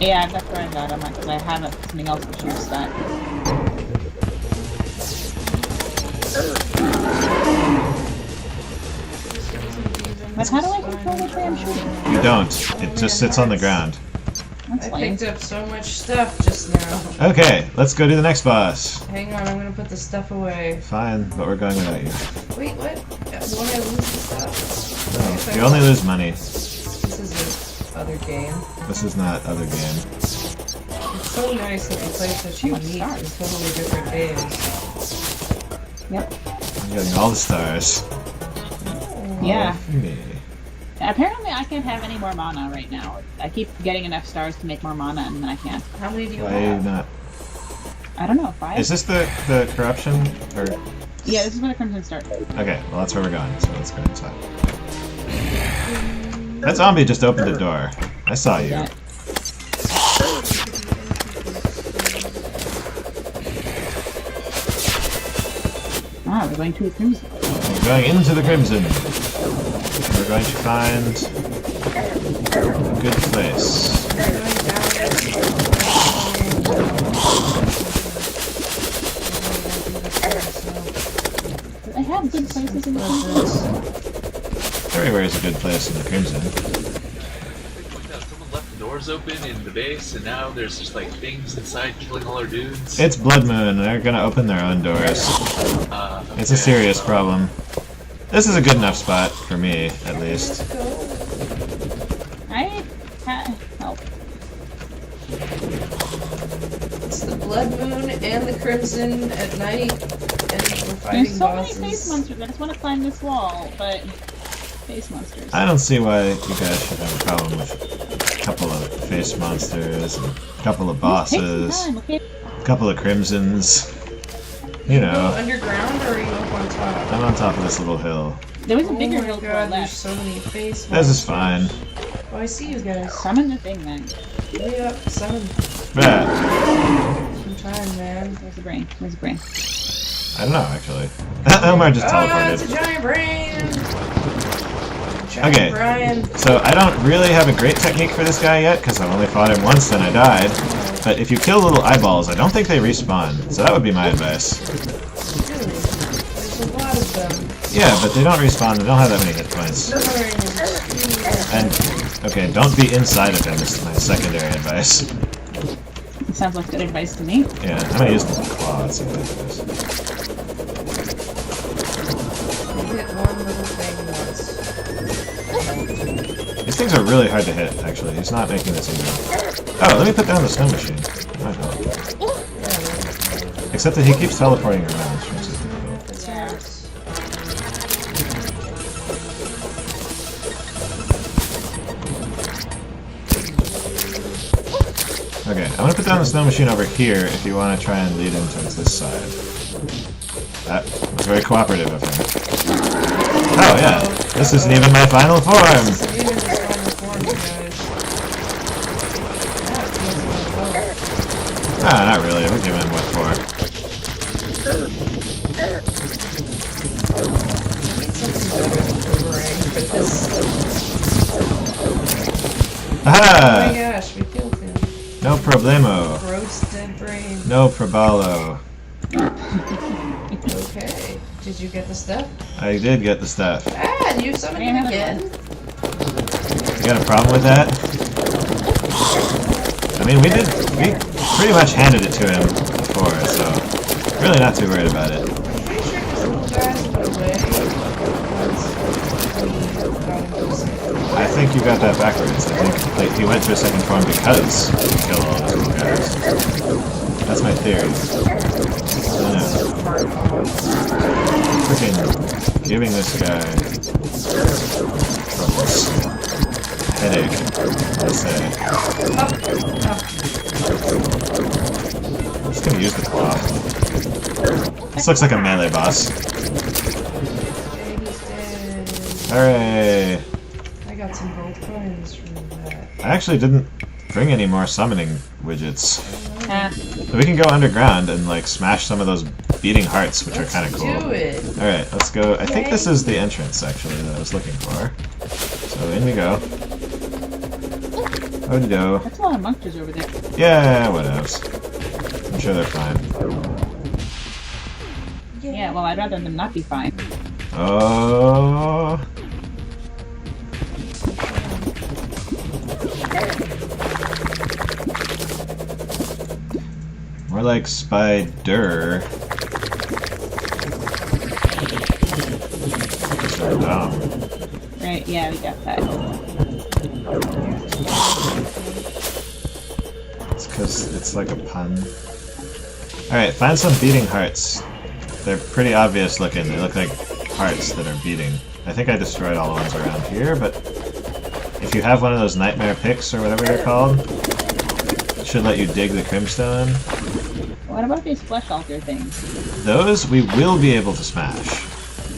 Yeah, that's where I got them, because I have something else to use that. But how do I control which way I'm shooting? You don't. It just sits on the ground. That's I lame. picked up so much stuff just now. Okay, let's go to the next boss. Hang on, I'm gonna put the stuff away. Fine, but we're going without you. Wait, what? Won't I lose the stuff? No, you only lose money. This is the other game. This is not other game. It's so nice that we play such unique and totally different games. Yep. I'm getting all the stars. Yeah. All for me. Apparently I can't have any more mana right now. I keep getting enough stars to make more mana, and then I can't. How many do you Why have? not? I don't know, 5? Is this the corruption? Or Yeah, this is where the Crimson starts. okay, well that's where we're going, so let's go inside. That zombie just opened the door. I saw you. Yeah. Ah, we're going to the Crimson. We're going into the Crimson. We're going to find a good place. Do they have good places in the Crimson? Everywhere is a good place in the Crimson. Someone left the doors open in the base, and now there's just like things inside killing all our dudes. It's Blood Moon. They're gonna open their own doors. It's a serious problem. This is a good enough spot for me, at least. Help. It's the Blood Moon and the Crimson at night, and we're fighting There's so bosses. many face monsters. I just want to climb this wall, but face monsters. I don't see why you guys should have a problem with a couple of face monsters, and a couple of Take some bosses, time, okay? a couple of crimsons. You Go know, underground, or are you up on top? I'm on top of this little hill. There was a Oh bigger my hill to our god, there's left. so many face This is monsters. fine. Oh, I see you guys. Summon the thing then. Way up, summon. But I'm trying, man. Where's the brain? Where's the brain? I don't know, actually. Omar just Ah, it's a teleported. giant brain! Giant Okay. Brian. So I don't really have a great technique for this guy yet, because I've only fought him once and I died. But if you kill little eyeballs, I don't think they respawn. So that would be my advice. Really? There's a lot of them. Yeah, but they don't respawn. They don't have that many hit points. And, okay, don't be inside of him is my secondary advice. It sounds like good advice to me. Yeah, I'm gonna use the claw. Let's see what that does. You hit one little thing once. These things are really hard to hit, actually. He's not making this easy. Oh, let me put down the snow machine. Might help. Except that he keeps teleporting around, which makes it difficult. Yeah. Okay, I'm gonna put down the snow machine over here if you want to try and lead him towards this side. That was very cooperative of him. Oh yeah, this isn't even my final form! This isn't even his final form, you guys. That feels like a Ah, not really. We're giving him what for. Oh my Aha! gosh, we killed him. No problemo. Gross dead brain. No probalo. Okay. Did you get the stuff? I did get the stuff. Ah, you summoned him again? You got a problem with that? I mean, we pretty much handed it to him before, so really not too worried about it. I'm pretty sure this little guy's away once we got him to the second. I think you got that backwards. I think like, he went to a second form because he killed all those little guys. That's my theory. I don't know. Freaking giving this guy troubles. Headache, let's say. I'm just gonna use the claw. This looks like a melee boss. Okay, he's dead. Hooray! I got some gold coins from that. I actually didn't bring any more summoning widgets. Ah, So we can go underground and like smash some of those beating hearts, which are kind of cool. Do it. Alright, let's go. I think this is the entrance, actually, that I was looking for. So in we go. Oh-do. that's a lot of monsters over there. Yeah, whatevs. I'm sure they're fine. Yeah, well, I'd rather them not be fine. Oh. More like spider. So dumb. Right, yeah, we got that. It's because it's like a pun. Alright, find some beating hearts. They're pretty obvious looking. They look like hearts that are beating. I think I destroyed all the ones around here, but if you have one of those nightmare picks or whatever they're called, it should let you dig the crimstone. What about these flesh altar things? Those we will be able to smash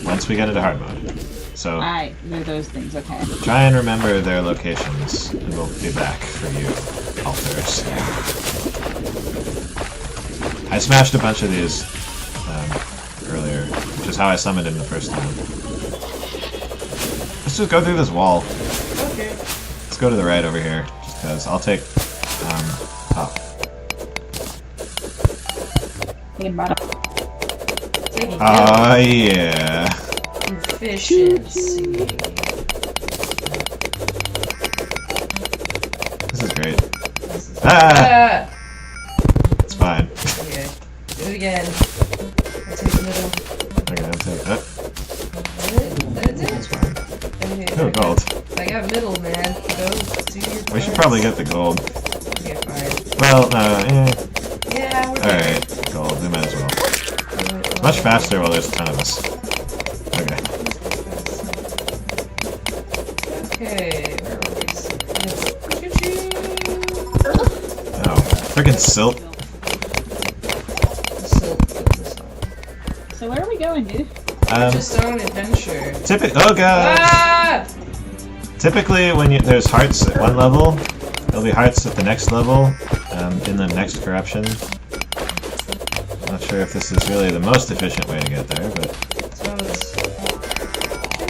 once we get into hard mode. So Aye, they're those things, okay. try and remember their locations, and we'll be back for you, altars. I smashed a bunch of these earlier, which is how I summoned him the first time. Let's just go through this wall. Okay. Let's go to the right over here, just because I'll take top. Taking bottom. Taking Oh yeah. efficiency. This is great. This is- Ah! It's fine. Okay. Do it again. I'll take the middle. Okay, I'll take that. That's it. It's fine. Okay. Oh, gold. I got middle, man. Go do your We should parts. probably get the gold. Okay, fine. Well, Yeah, we're Alright, gold. We might as well. It's much faster while there's a ton of us. Okay. Okay, where are we? Choo-choo. Oh, freaking silt. So where are we going, dude? Just on an adventure. Oh god! Ah! Typically, when there's hearts at one level, there'll be hearts at the next level, in the next corruption. I'm not sure if this is really the most efficient way to get there, but... So it's...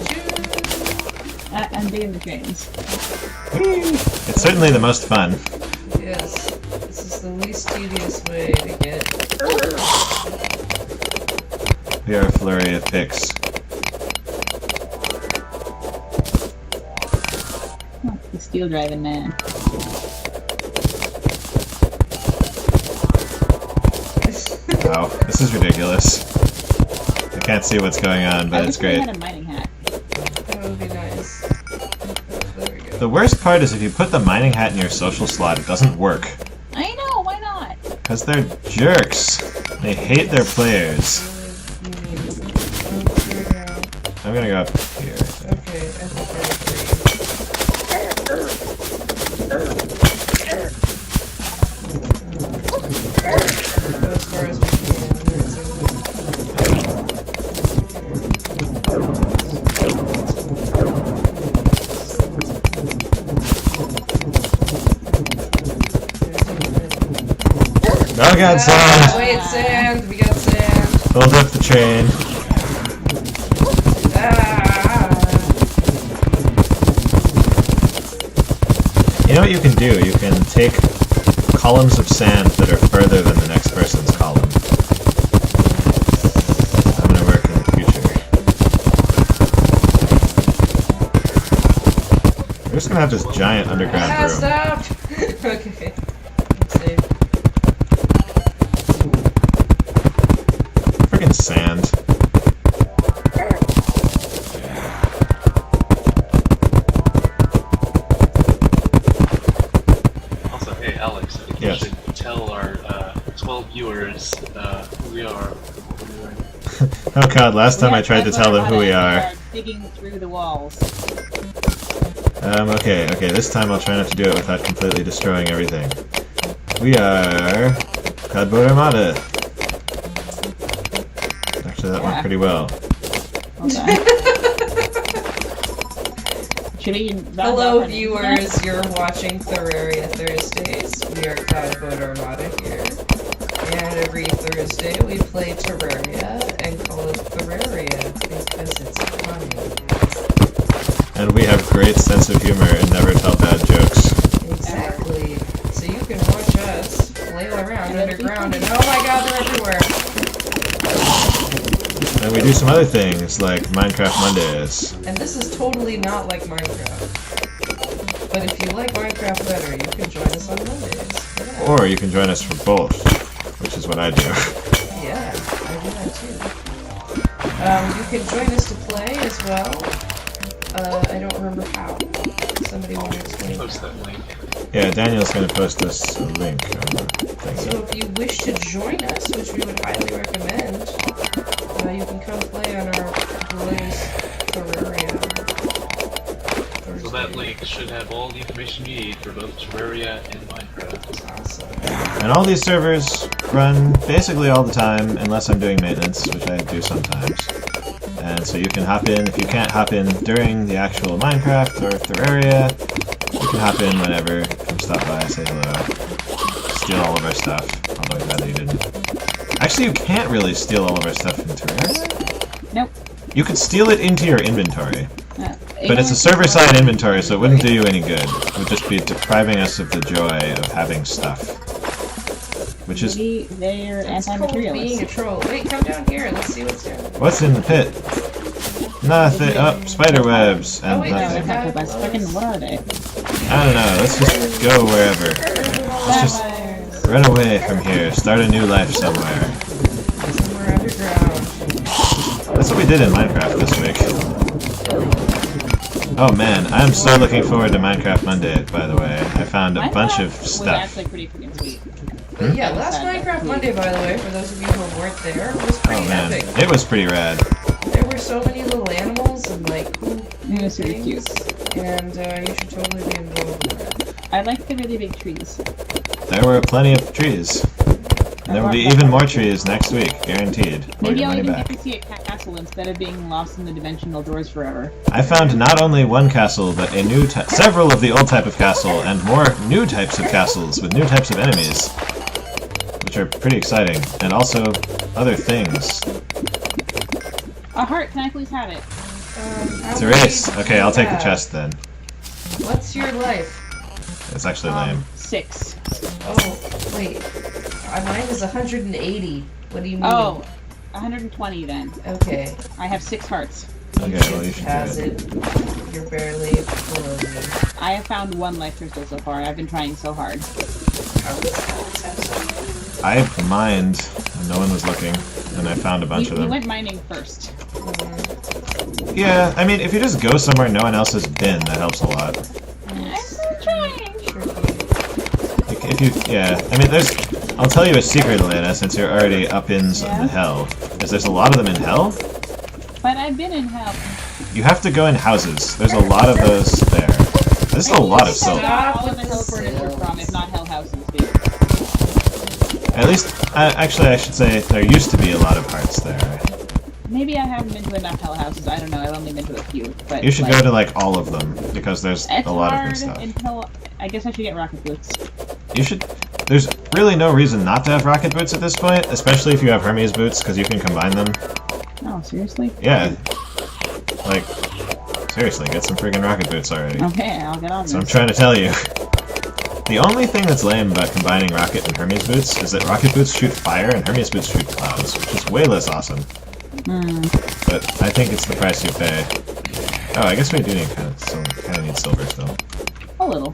Choo-choo. I'm digging the trains. It's certainly the most fun. Yes, this is the least tedious way to get... We are a flurry of picks. Oh, the steel driving man. Wow, this is ridiculous. I can't see what's going on, but it's I great. had a mining hat. That would be nice. There we go. The worst part is if you put the mining hat in your social slot, it doesn't work. I know, why not? Because they're jerks. They hate their players. I'm gonna go up here. Okay, I think I agree. Go as far as we can. Oh god, Ah, sand! wait, sand! We got sand! Hold up the train. Ah! You know what you can do? You can take columns of sand that are further than the next person's column. I'm gonna work in the future. We're just gonna have this giant underground Ah, room. stop! Okay. Safe. Friggin' sand. Also, hey Alex, I think Yes. you should tell our 12 viewers who we are. Oh god, last time I Yeah, tried to that's tell what them who we are. start digging through the walls. Okay, this time I'll try not to do it without completely destroying everything. We are... Cloudboat Armada. Actually, that went Yeah. pretty well. Well done. Should we? Hello, viewers. You're watching Theraria Thursdays. We are Cloudboat Armada here. And every Thursday we play Terraria and call it Theraria because it's funny. And we have great sense of humor and never tell bad jokes. Exactly. So you can watch us flail around underground and oh my god, they're everywhere! And we do some other things like Minecraft Mondays. And this is totally not like Minecraft. But if you like Minecraft better, you can join us on Mondays. Yeah. Or you can join us for both, which is what I do. Yeah, I do that too. You can join us to play as well. I don't remember how. Somebody want to explain Post that link. Yeah, Daniel's going to post us a link on the thing. So if you wish to join us, which we would highly recommend, you can come play on our glorious Theraria. So that link should have all the information you need for both Terraria and Minecraft. Awesome. And all these servers run basically all the time, unless I'm doing maintenance, which I do sometimes. And so you can hop in. If you can't hop in during the actual Minecraft or Theraria, you can hop in whenever. Come stop by, say hello. Steal all of our stuff, although I'd rather you didn't. Actually, you can't really steal all of our stuff in Terraria. Nope. You could steal it into your inventory. But it's a Ignore- server-side inventory, so it wouldn't do you any good. It would just be depriving us of the joy of having stuff. Which is... Maybe they're It's called anti-materialist. being a troll. Wait, come down here. Let's see what's down. What's in the pit? Nothing. Oh, spider webs and Oh, wait, there's a nothing. guy. By fucking, what are they? I don't know. Let's just go wherever. Let's just run away from here. Start a new life somewhere. Somewhere underground. That's what we did in Minecraft this week. Oh man, I'm so looking forward to Minecraft Monday, by the way. I found a bunch of Was stuff. actually pretty freaking sweet. But yeah, last Minecraft Monday, by the way, for those of you who weren't there, was Oh pretty man, epic. it was pretty rad. There were so many little animals and like cool It was really things, cute. and you should totally be involved in that. I like the really big trees. There were plenty of trees. And there will be even more trees next week, guaranteed. Or Maybe your I'll money even back. get to see a castle instead of being lost in the dimensional doors forever. I found not only one castle, but a new several of the old type of castle, and more new types of castles with new types of enemies, which are pretty exciting, and also other things. A heart, can I please have it? How It's a many race. do Okay, you I'll take the have? chest then. What's your life? It's actually lame. 6. Oh, wait. Mine is 180. What do you mean? Oh, 120 then. Okay. I have 6 hearts. Okay, well you should has do it. it. You're barely below me. I have found 1 life crystal so far. I've been trying so hard. Are we supposed to have some? I mined, and no one was looking, and I found a bunch of We them. went mining first. Yeah, I mean, if you just go somewhere no one else has been, that helps a lot. I'm still trying. If you, yeah, I mean, I'll tell you a secret, Elena, since you're already up in the hell, is there's a lot of them in hell. But I've been in hell. You have to go in houses. There's a lot of those there. There's a lot of silver. All of the hell furniture from, if not hell houses, dude. At least, actually, I should say there used to be a lot of hearts there. Maybe I haven't been to enough hell houses. I don't know. I've only been to a few. But You should like, go to like all of them because there's It's a lot of hard good stuff. until I guess I should get rocket boots. You should. There's really no reason not to have rocket boots at this point, especially if you have Hermes boots because you can combine them. Oh, seriously? Yeah. Like, seriously, get some freaking rocket boots already. Okay, I'll get on So I'm this. trying to tell you. The only thing that's lame about combining rocket and Hermes boots is that rocket boots shoot fire and Hermes boots shoot clouds, which is way less awesome. But I think it's the price you pay. Oh, I guess we do need kind of need silver still. A little.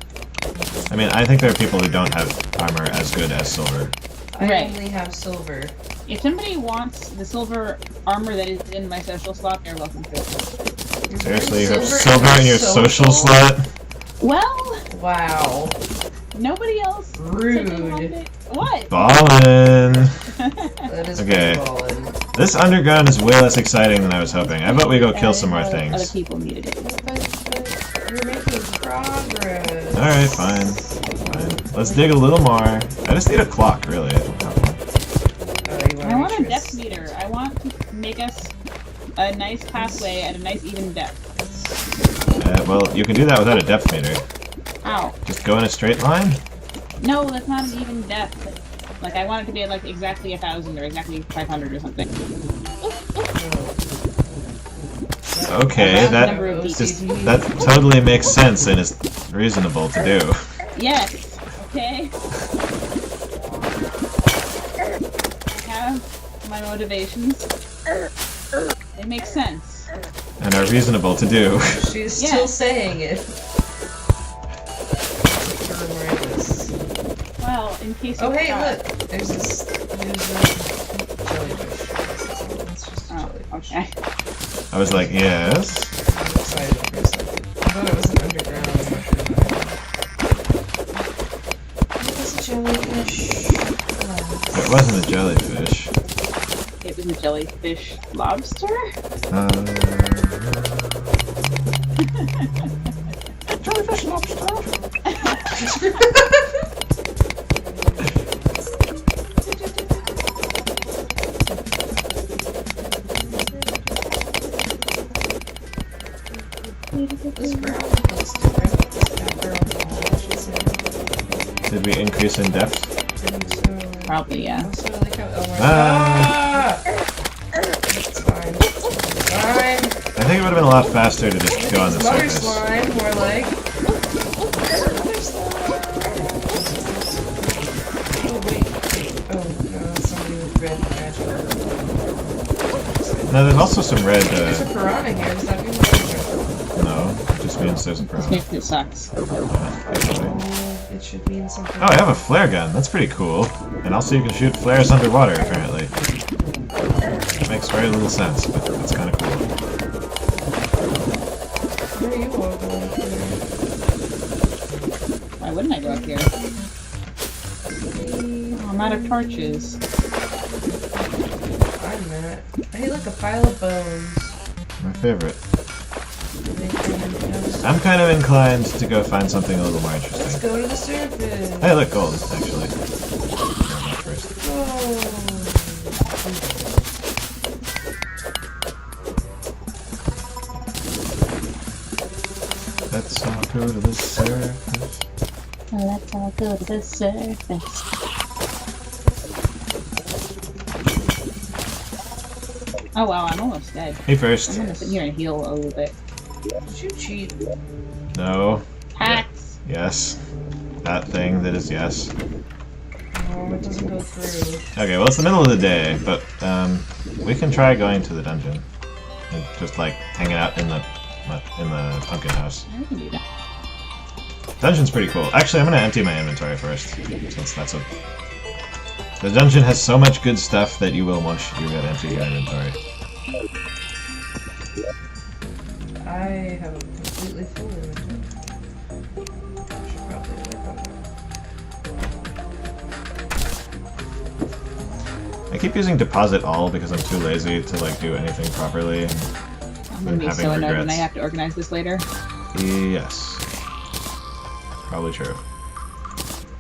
I mean, I think there are people who don't have armor as good as silver. I Right. only have silver. If somebody wants the silver armor that is in my social slot, they're welcome to it. You're Seriously, you wearing have silver in your social slot? Well, Wow. nobody else. said they Rude. wanted it. What? Ballin'! That is Okay. ballin'. This underground is way less exciting than I was hoping. I bet we go kill some more Other things. people needed it. But you're making progress. Alright, fine. Let's dig a little more. I just need a clock, really. I don't have one. you I want a reach depth this? meter. I want to make us a nice pathway at a nice even depth. Well, you can do that without a depth meter. Ow. Just go in a straight line? No, that's not an even depth. Like, I want it to be like exactly 1,000 or exactly 500 or something. Okay, Around the number of that totally makes sense and is reasonable to do. Yes. Okay. I have my motivations. They make sense. And are reasonable to do. She's Yeah. still saying it. Well, in case you Oh, hey, forgot. look! There's a jellyfish. It's just a Oh, jellyfish. okay. I was like, yes. I'm excited for a second. I thought it was an underground mushroom. It was a jellyfish. It wasn't a jellyfish. It was a jellyfish lobster? Jellyfish lobster. This ground looks different. After all, I should say. Did we increase in depth? Probably, yeah. Also, like how, oh my Ah. It's fine. It's fine. I think it would have been a lot faster to just go on the Mother surface. slime, more like. Oh, wait. Oh, no, that's somebody with red magic. No, there's also some red, There's a piranha here. Does that mean no, it just means there's a This problem. makes it sucks. it should mean something? Oh, I have a flare gun. That's pretty cool. And also you can shoot flares underwater, apparently. It makes very little sense, but it's kind of cool. Where are you all going through? Why wouldn't I go up here? Oh, I'm out of torches. I'm not. Hey, look, a pile of bones. My favorite. They can have- I'm kind of inclined to go find something a little more Let's interesting. go to the surface. Hey, look, gold, actually. Grab that first. Let's all go to the surface. Let's all go to the surface. Oh wow, I'm almost dead. Hey, first. I'm gonna sit here and heal a little bit. Did you cheat? No. Hacks! Yes. That thing that is yes. Oh, it doesn't go through. Okay, well, it's the middle of the day, but we can try going to the dungeon and just like hanging out in the pumpkin house. I can do that. Dungeon's pretty cool. Actually, I'm gonna empty my inventory first, since that's a. The dungeon has so much good stuff that you will once you get empty your inventory. I have a completely full inventory. I should probably work on that. I keep using deposit all because I'm too lazy to like do anything properly. And I'm gonna be having so annoyed when I regrets. have to organize this later. Yes. Probably true.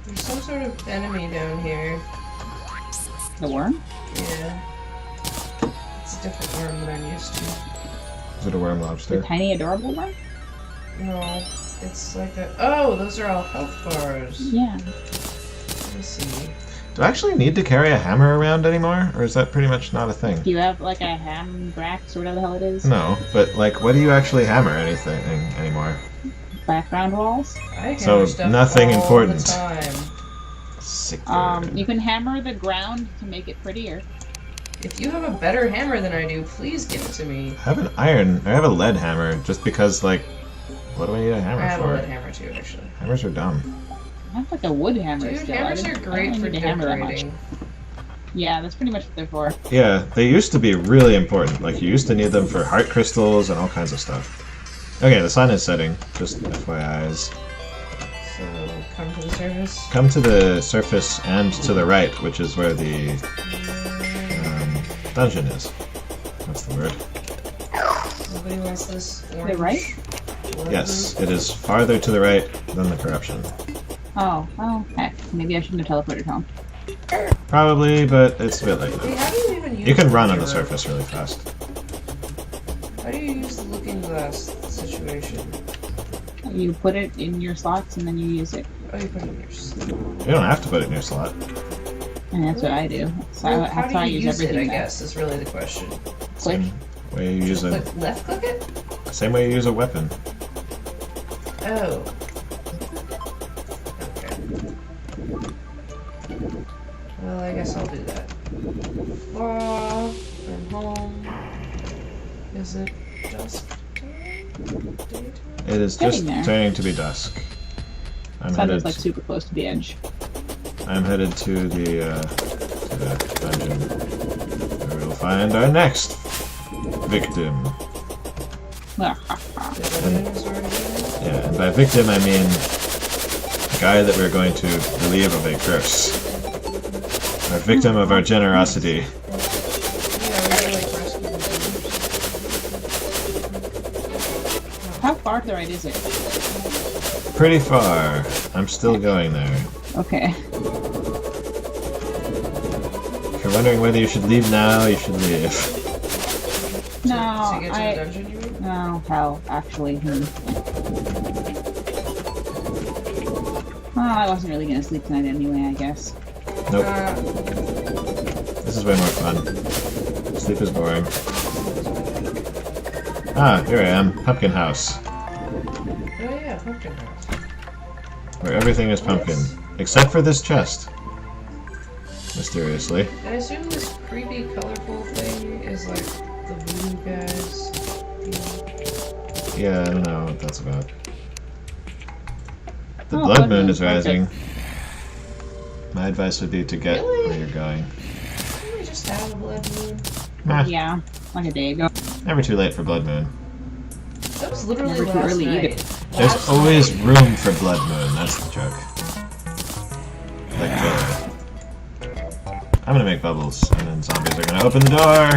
There's some sort of enemy down here. The worm? Yeah. It's a different worm than I'm used to. Is it a worm The lobster? tiny adorable worm? No, it's like a. Oh, those are all health bars. Yeah. Let me see. Do I actually need to carry a hammer around anymore, or is that pretty much not a thing? Do you have like a ham brax or whatever the hell it is? No, but like, what do you actually hammer anything anymore? Background walls? I So, hammer stuff nothing all important. The time. Sick. You can hammer the ground to make it prettier. If you have a better hammer than I do, please give it to me. I have an iron. I have a lead hammer, just because like, what do I need a hammer I have for? a lead hammer too, actually. Hammers are dumb. I have like a wood hammer Dude, still. hammers I are don't great for need to hammer that much. decorating. Yeah, that's pretty much what they're for. Yeah, they used to be really important. Like, you used to need them for heart crystals and all kinds of stuff. Okay, the sun is setting. Just FYI's. So, come to the surface. Come to the surface and to the right, which is where the dungeon is. That's the word. Nobody wants this orange. The right? Yes, it is farther to the right than the corruption. Oh, well, heck. Maybe I shouldn't have teleported home. Probably, but it's a bit late Hey, now. how do you even use You can run on the mirror? surface really fast. How do you use the looking glass situation? You put it in your slots and then you use it. Oh, you put it in your slot. You don't have to put it in your slot. And that's what I do. So Well, that's how how do I you use use it, everything. I guess, is really the question. Click. Same way you use a Click, left click it? same way you use a weapon. Oh. Okay. Well, I guess I'll do that. I'm home. Is it dusk time? Daytime? It is Getting just there. turning to be dusk. I'm Sun headed. is like super close to the edge. I'm headed to the dungeon, where we'll find our next victim. The dungeon is already there? Yeah, and by victim I mean the guy that we're going to relieve of a curse. Our victim of our generosity. Yeah, we're like rescuing How far to the right is it? Pretty far. I'm still going there. Okay. If you're wondering whether you should leave now, you should leave. No, to get to the dungeon, you mean? No, hell, actually. Well, I wasn't really gonna sleep tonight anyway, I guess. Nope. This is way more fun. Sleep is boring. Ah, here I am. Pumpkin House. Oh yeah, pumpkin house. Where everything is pumpkin. Except for this chest. Mysteriously. I assume this creepy, colorful thing is like the voodoo guys. Yeah, I don't know what that's about. The Oh, blood blood moon moon, is rising. perfect. My advice would be to get Really? where you're going. Didn't we just have a blood moon? Meh, Yeah, like a day ago. never too late for blood moon. That was literally Never too last early night. either. There's Last always night. room for blood moon, that's the joke. Like I'm gonna make bubbles, and then zombies are gonna open the door!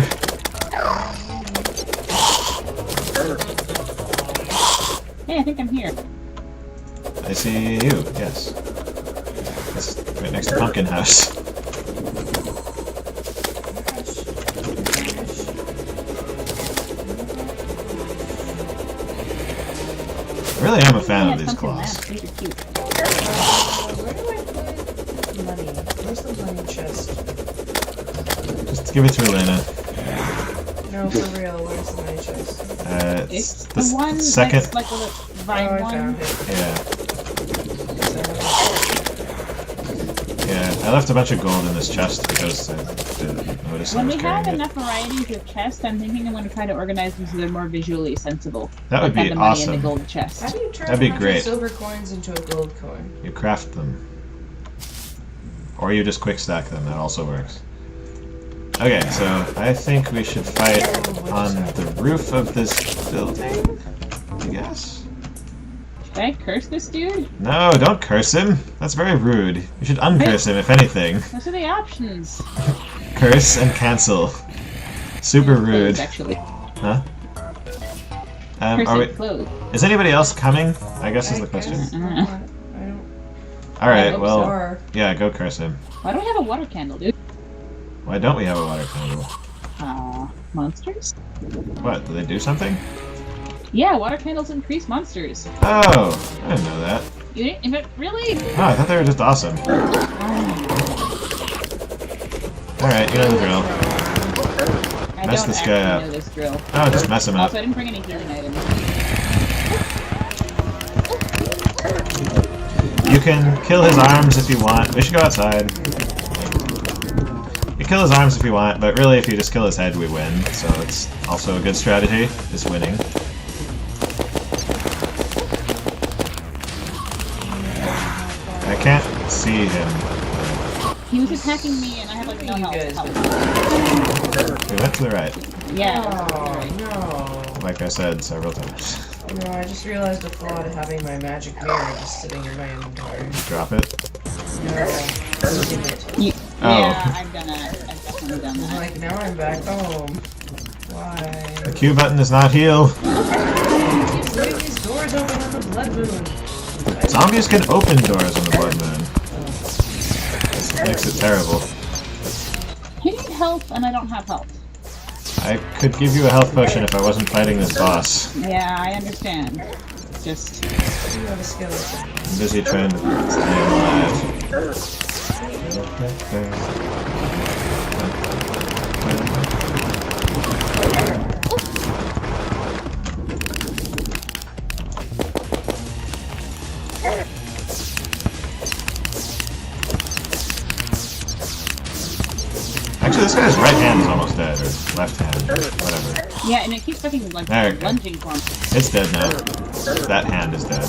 Hey, I think I'm here. I see you, yes. It's right next to Pumpkin House. I really am a fan Yeah, of these pumpkin claws. lamps, these are cute. Where do I put money? Where's the money chest? Just give it to Elena. No, for real, where's the money chest? It's It's the the one second. that's like a Oh, vine I one. found it. Yeah, So, yeah. I left a bunch of gold in this chest because I didn't notice I When was we carrying have it. enough varieties of chests, I'm thinking I'm going to try to organize them so they're more visually sensible. That would Like have be the money in awesome. the gold chest. how do you turn That'd be 100 great. silver coins into a gold coin? You craft them. Or you just quick stack them, that also works. Okay, so I think we should fight on the roof of this building, I guess? Should I curse this dude? No, don't curse him. That's very rude. You should uncurse him, if anything. Those are the options. Curse and cancel. Super Closed, rude. actually. Huh? Curse Are we, and closed. is anybody else coming? I guess is the question. guess not. I don't. I Alright, hope well, so. yeah, go curse him. Why don't we have a water candle, dude? Why don't we have a water candle? Monsters? What, do they do something? Yeah, water candles increase monsters. Oh, I didn't know that. You didn't, but really? Oh, I thought they were just awesome. Alright, you know the drill. I Mess don't this actually guy up. know this drill. Oh, just mess him up. Also, I didn't bring any healing items. You can kill his arms if you want. We should go outside. You kill his arms if you want, but really if you just kill his head, we win. So it's also a good strategy, is winning. I can't see him. He was attacking me, and I have like no You health. guys We went to the right, Yeah. Oh, no. like I said several times. No, I just realized the flaw to having my magic mirror just sitting in my inventory. Drop it. No, losing it. Oh. Yeah, I've done that. I've definitely done I'm that. like, now I'm back home. Why? The Q button does not heal. Keep leaving these doors open on the blood moon. Zombies can open doors on the blood moon. makes it terrible. You need health, and I don't have health. I could give you a health potion if I wasn't fighting this boss. Yeah, I understand. Just... You have a skeleton. I'm busy trying to stay alive. Actually, this guy's right hand is almost dead, or left hand, whatever. Yeah, and it keeps fucking like There we go. lunging for him. It's dead now. That hand is dead.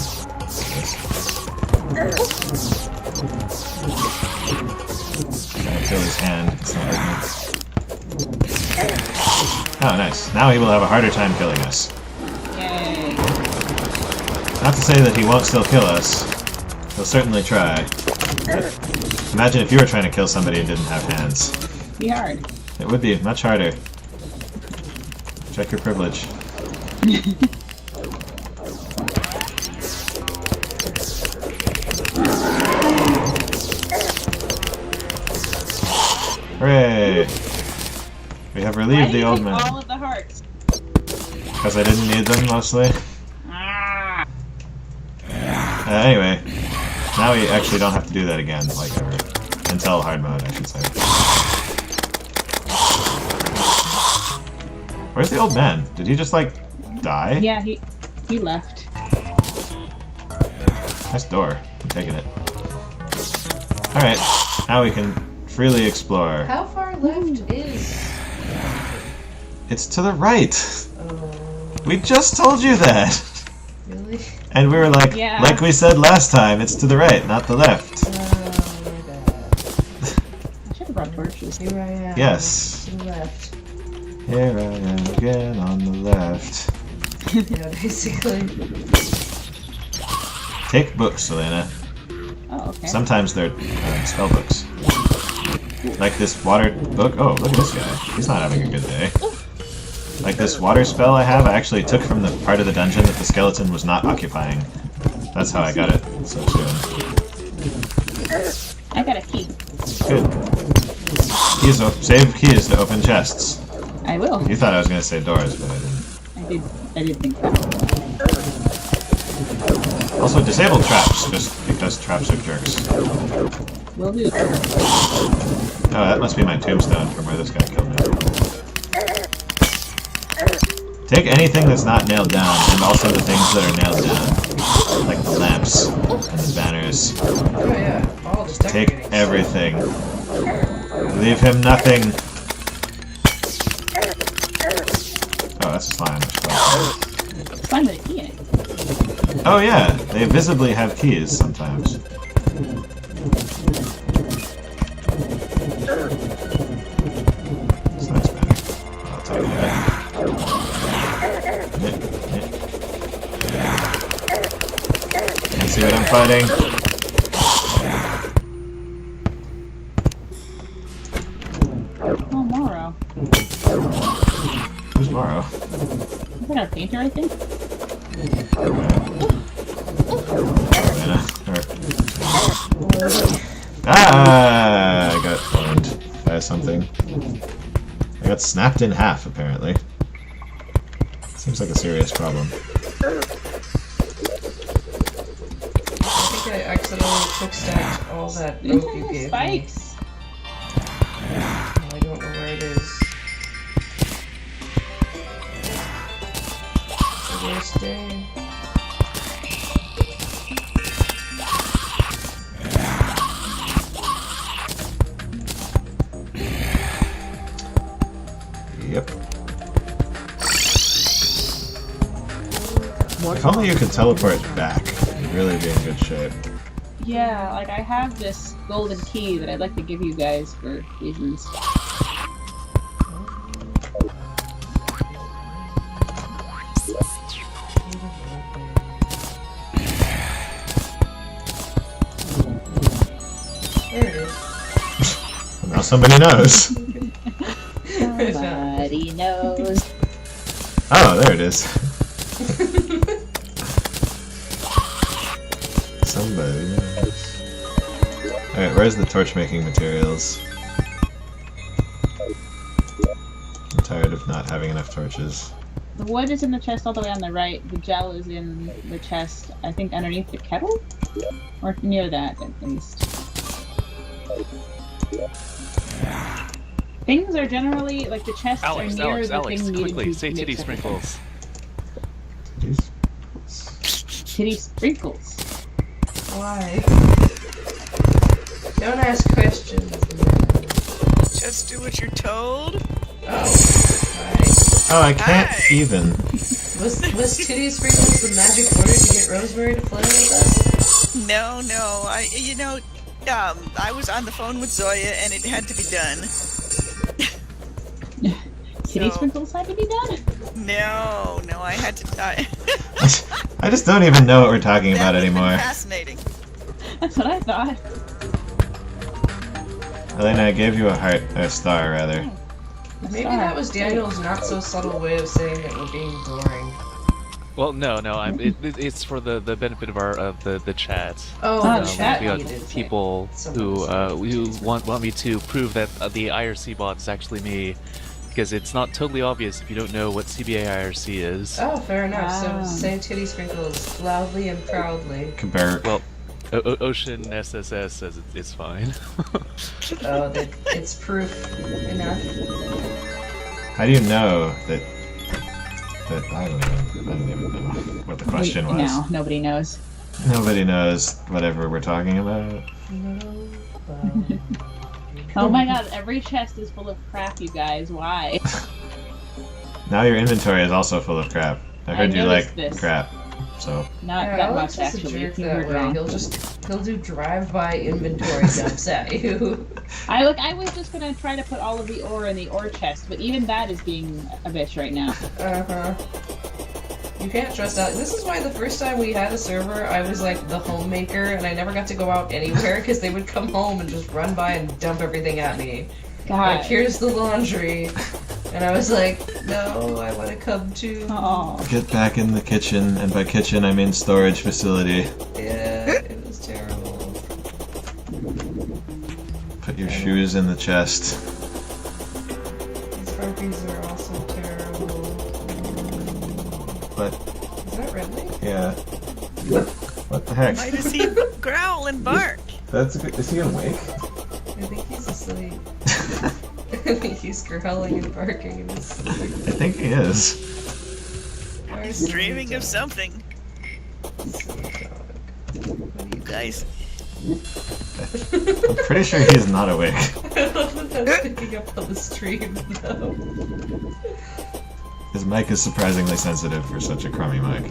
Gotta kill his hand. It's not like me. Oh, nice. Now he will have a harder time killing us. Yay. Not to say that he won't still kill us. He'll certainly try. But imagine if you were trying to kill somebody and didn't have hands. Be hard. It would be much harder. Check your privilege. Hooray! We have relieved the old man. All of the hearts. Because I didn't need them, mostly. Ah. Anyway, now we actually don't have to do that again, like ever. Until hard mode, I should say. Where's the old man? Did he just, like, die? Yeah, he left. Nice door. I'm taking it. Alright, now we can freely explore. How far left is... It's to the right! Oh, We just told you that! really? And we were like, Yeah. like we said last time, it's to the right, not the left. Oh, my bad. I should have brought torches. Here I am. Yes. To the left. Here I am again on the left. Yeah, basically. Take books, Elena. Oh, okay. Sometimes they're spell books. Like this water book. Oh, look at this guy. He's not having a good day. Like this water spell I have, I actually took from the part of the dungeon that the skeleton was not occupying. That's how I got it so soon. I got a key. Good. Save keys to open chests. I will. You thought I was going to say doors, but I didn't. I did think that. Also, disable traps, just because traps are jerks. Will do. Oh, that must be my tombstone from where this guy killed me. Take anything that's not nailed down, and also the things that are nailed down. Like the lamps, and the banners. Oh yeah, all just Take decorating. everything. Leave him nothing. Oh, that's a slime. It's fine with a key in it. Oh yeah, they visibly have keys sometimes. So that's better. I'll take that. Can't see what I'm fighting. Oh, Morrow. Who's Morrow? Is that our painter, I think? Ah! I got burned by something. I got snapped in half, apparently. Seems like a serious problem. I think I accidentally quick-stacked all that oak you gave me. Spikes. I don't know where it is. The worst day. Yep. If only you could teleport back, you'd really be in good shape. Yeah, like I have this golden key that I'd like to give you guys for reasons. There it is. Now somebody knows. Somebody knows. Oh, there it is. Somebody knows. Alright, where's the torch making materials? I'm tired of not having enough torches. The wood is in the chest all the way on the right. The gel is in the chest, I think, underneath the kettle? Or near that, at least. Things are generally, like, the chests are near the thing needed quickly, to say mix titty everything. sprinkles. Titty sprinkles. Why? Don't ask questions. Just do what you're told. Oh, hi. Oh, I can't Hi. even. Was Titty Sprinkles the magic order to get Rosemary to play with us? No, I was on the phone with Zoya and it had to be done. Titty So- sprinkles had to be done? No, I had to. I just don't even know what we're talking about that would've been anymore. Fascinating. That's what I thought. Elena, I gave you a star, rather. Maybe that was Daniel's not so subtle way of saying that we're being boring. Well, no, it's for the benefit of the chat. Oh, Oh, the chat chat We got needed. people who want me to prove that the IRC bot is actually me, because it's not totally obvious if you don't know what CBA IRC is. Oh, fair enough. Wow. So say Titty Sprinkles loudly and proudly. Kaberk. Well, Ocean SSS says it's fine. Oh, that it's proof enough. How do you know that I don't even know what the question was. No, nobody knows. Nobody knows whatever we're talking about. Oh my god, every chest is full of crap, you guys. Why? Now your inventory is also full of crap. I heard you like noticed this. crap, so Not Yeah, that Alex much, is a actually. jerk You that were way. wrong. He'll do drive-by inventory dumps at you. I was just gonna try to put all of the ore in the ore chest, but even that is being a bitch right now. Uh-huh. You can't trust Alex. This is why the first time we had a server, I was like the homemaker, and I never got to go out anywhere because they would come home and just run by and dump everything at me. God. Like, here's the laundry. And I was like, no, I want to come too. Oh. get back in the kitchen, and by kitchen I mean storage facility. Yeah, it was terrible. Put your shoes in the chest. These harpies are also terrible. But Is that Redley? yeah. What the heck? Why does he growl and bark? That's good. Is he awake? I think he's asleep. I think he's growling and barking in his sleep. I think he is. He's dreaming of something. What do you guys? I'm pretty sure he's not awake. I don't know if that's picking up on the stream, though. His mic is surprisingly sensitive for such a crummy mic.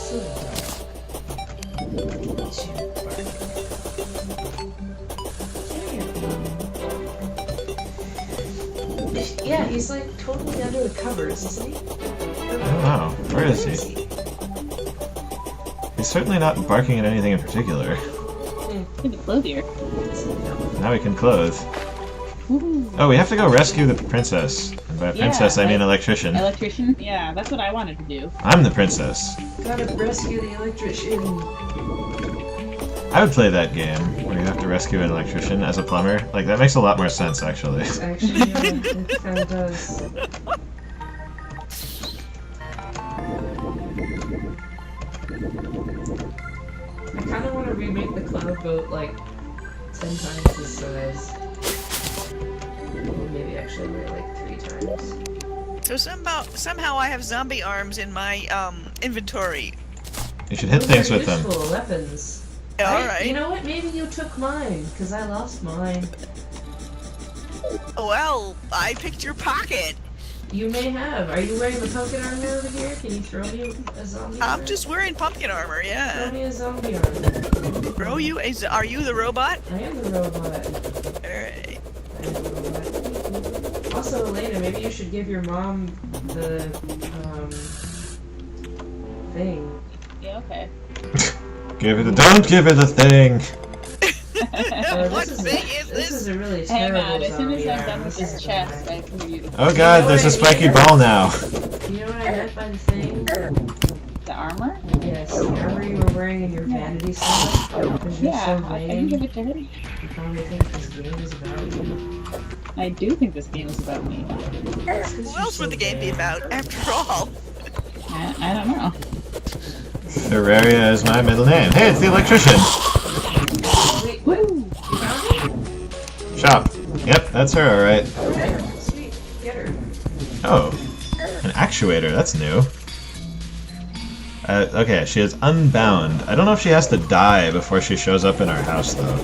So dark. Yeah, he's like totally under the covers, isn't he? I don't know. Where is he? He's certainly not barking at anything in particular. Look at the clothier. Now we can clothe. Oh, we have to go rescue the princess. And by princess, I mean electrician. Electrician? Yeah, that's what I wanted to do. I'm the princess. Gotta rescue the electrician. I would play that game where you have to rescue an electrician as a plumber. Like, that makes a lot more sense, actually. Actually, yeah, it kind of does. I kind of want to remake the Cloudboat like 10 times this size. Or maybe actually we're like 3 times. So somehow I have zombie arms in my inventory. You should hit Those things are with them. useful weapons. All right. You know what? Maybe you took mine, because I lost mine. Well, I picked your pocket. You may have. Are you wearing the pumpkin armor over here? Can you throw me a zombie armor? I'm just wearing pumpkin armor. Throw Yeah. me a zombie armor. Bro, are you the robot? I am the robot. All right. I am the robot. Also, Elena, maybe you should give your mom the, thing. Yeah, okay. Don't give it a thing! Oh, What this thing is This this? is a really Hang terrible on, as soon as zombie I'm armor. done with This this is chest, bad. I can give you the Oh god, there's a spiky ball now! You know what I meant by the thing? the armor? Yes, the armor you were wearing in your vanity slot. Because you're Yeah, so I can vain. give it to her. You probably think this game is about you. I do think this game is about me. Who else would the game be about, after all? I don't know. Theraria is my middle name. Hey, it's the electrician! Wait, Woo! you found Shop. Yep, that's her, alright. her? Sweet, get her. Oh, an actuator, that's new. Okay, she is unbound. I don't know if she has to die before she shows up in our house, though.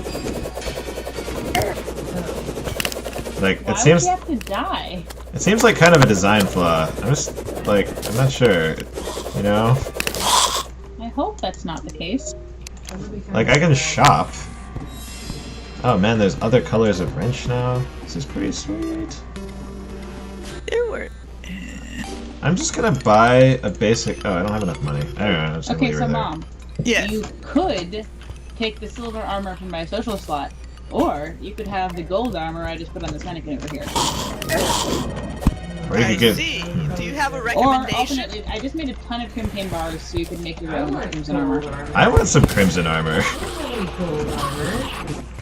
Like, Why it seems... would you have to die? It seems like kind of a design flaw. I'm just, like, I'm not sure. You know? I hope that's not the case. Like, I can shop. Oh man, there's other colors of wrench now. This is pretty sweet. There were. I'm just gonna buy a basic... Oh, I don't have enough money. I don't know, I'm just gonna Okay, leave so her there. Mom, Yes. you could take the silver armor from my social slot, or you could have the gold armor I just put on this mannequin over here. Or you I could get... see. Do you have a Or recommendation? alternately, I just made a ton of crimson bars so you could make your I own want crimson gold armor. armor. I want some crimson armor. I don't want gold armor.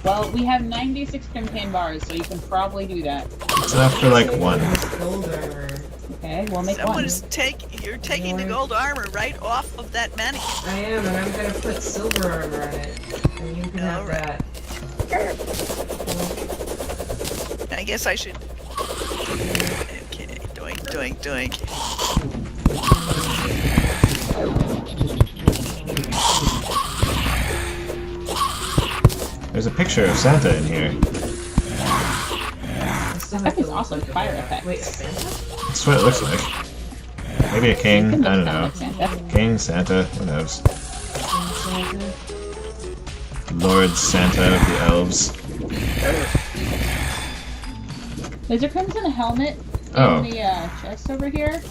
Well, we have 96 crimson bars, so you can probably do that. It's enough for like one. Gold armor. Okay, we'll make Someone one. is you're taking the gold armor right off of that mannequin. I am, and I'm gonna put silver armor on it. And you can have Alright. that. I guess I should. Okay, doink, doink. There's a picture of Santa in here. I still That have is to awesome look fire at that. effects. Wait, Santa? That's what it looks like. Maybe a king? I don't know. King, Santa, who knows? Santa? Lord Santa of the elves. There's a crimson helmet Oh. in the chest over here.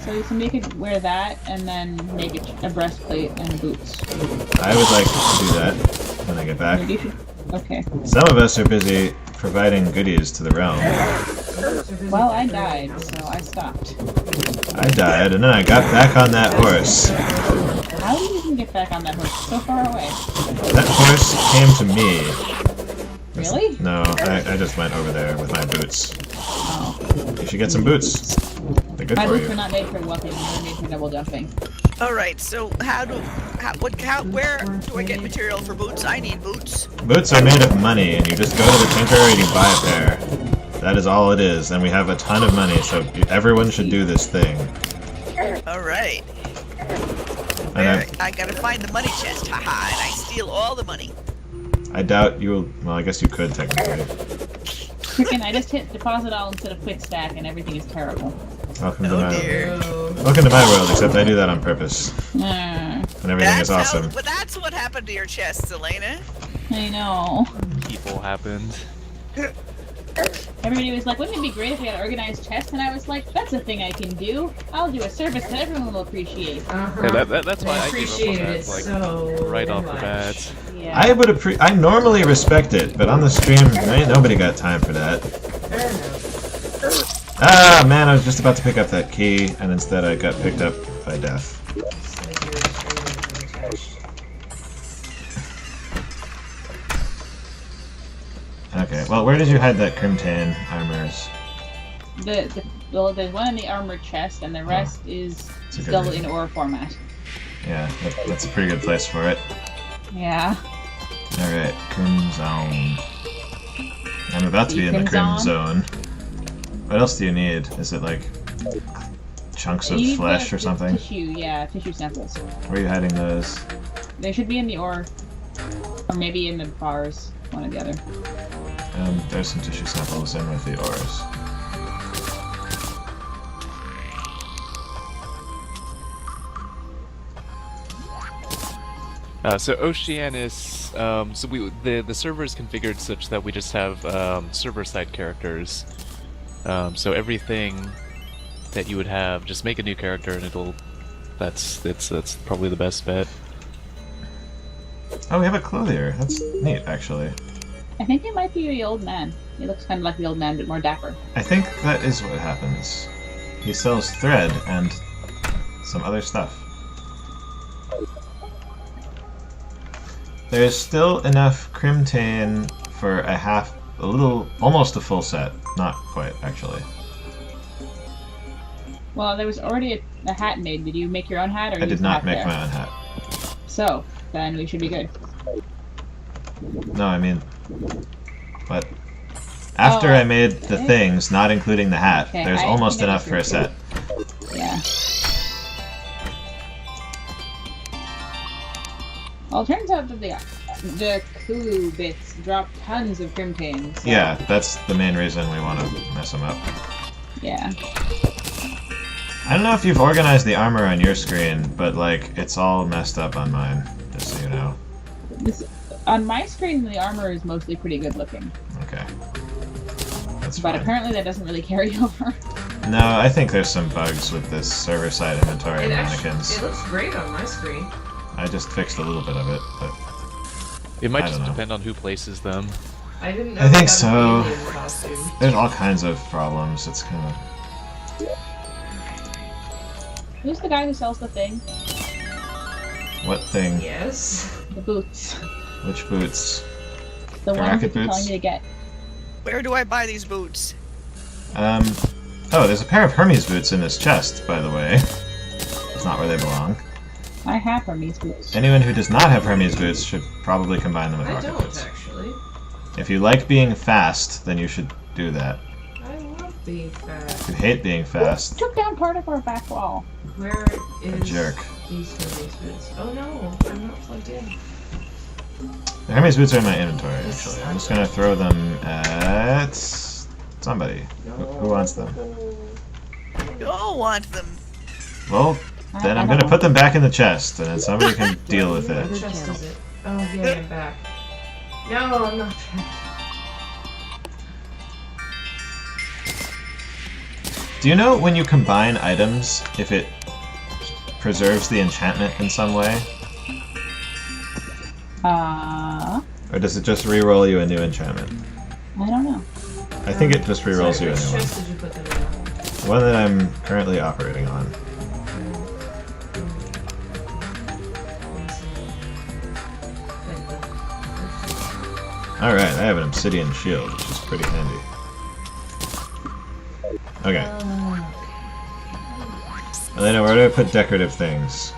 So somebody could wear that and then make a breastplate and boots. I would like to do that when I get back. Maybe you should. Okay. Some of us are busy providing goodies to the realm. Well, I died, so I stopped. I died, and then I got back on that horse. How did you even get back on that horse so far away? That horse came to me. Really? No, I just went over there with my boots. Oh. You should get some boots. They're good My for boots are you. not made for walking, they're made for double jumping. Alright, so where do I get material for boots? I need boots. Boots are made of money, and you just go to the tinker and you buy a pair. That is all it is, and we have a ton of money, so everyone should do this thing. Alright. And I gotta find the money chest, haha, and I steal all the money. I doubt you will... Well, I guess you could, technically. Freaking, I just hit deposit all instead of quick stack and everything is terrible. Welcome to Oh my... dear. Welcome to my world, except I do that on purpose. Ah, And everything is awesome. Well, that's what happened to your chests, Elena. I know. People happened. Everybody was like, wouldn't it be great if we had organized chests? And I was like, that's a thing I can do. I'll do a service that everyone will appreciate. Yeah, that's why I gave up on appreciated that, it like, so right off the much. bat. Yeah. I normally respect it, but on the stream, ain't nobody got time for that. Fair enough. Ah, man, I was just about to pick up that key, and instead I got picked up by death. It's like you're extremely untouched. Okay, well, where did you hide that crimson armors? Well, there's one in the armored chest, and the rest is That's a good still reason. in ore format. Yeah, that's a pretty good place for it. Yeah. Alright, crimson. I'm about to be in the crim Crimson? zone. What else do you need? Is it like chunks of You need flesh or the something? Tissue, yeah, tissue samples. Where are you hiding those? They should be in the ore, or maybe in the bars, one or the other. There's some tissue samples in with the ores. So Oceanus, so the server is configured such that we just have server-side characters. So everything that you would have, just make a new character and that's probably the best bet. Oh, we have a clothier. That's neat, actually. I think it might be the old man. He looks kind of like the old man, but more dapper. I think that is what happens. He sells thread and some other stuff. there's still enough Crimtane for almost a full set. Not quite, actually. Well, there was already a hat made. Did you make your own hat, or I use did the not hat make there? my own hat. So then we should be good. No, I mean, but after I made the okay. things, not including the hat, Okay, there's I almost think I enough for a set. Yeah. Well, it turns out that the Kulu bits drop tons of Crimtane. So, Yeah, that's the main reason we want to mess them up. Yeah. I don't know if you've organized the armor on your screen, but like it's all messed up on mine, just so you know. On my screen, the armor is mostly pretty good looking. Okay. That's But fine. apparently that doesn't really carry over. No, I think there's some bugs with this server-side inventory It mannequins. looks great on my screen. I just fixed a little bit of it, but It might I just don't know. depend on who places them. I didn't know I think had so. an alien costume. there's all kinds of problems. It's kind of... Who's the guy who sells the thing? What thing? Yes. The boots. Which boots? The The ones racket that you're boots? telling me to get. Where do I buy these boots? Oh, there's a pair of Hermes boots in this chest, by the way. It's not where they belong. I have Hermes boots. Anyone who does not have Hermes boots should probably combine them with I rocket don't boots. actually. If you like being fast, then you should do that. I love being fast. If you hate being fast, Took down part of our back wall. Where is jerk. these Hermes boots? Oh no, I'm not plugged in. The Hermes boots are in my inventory, actually. I'm just gonna throw them at somebody. Who wants them? You all want them. Well, then I'm gonna put them back in the chest, and then somebody can deal with What it. chest is it? Oh yeah, I'm back. No, I'm not back. Do you know when you combine items, if it preserves the enchantment in some way? Or does it just re-roll you a new enchantment? I don't know. I think it just re-rolls Sorry, you a which new one. chest did you put them in? The one that I'm currently operating on. Alright, I have an obsidian shield, which is pretty handy. Okay. Elena, where do I put decorative things?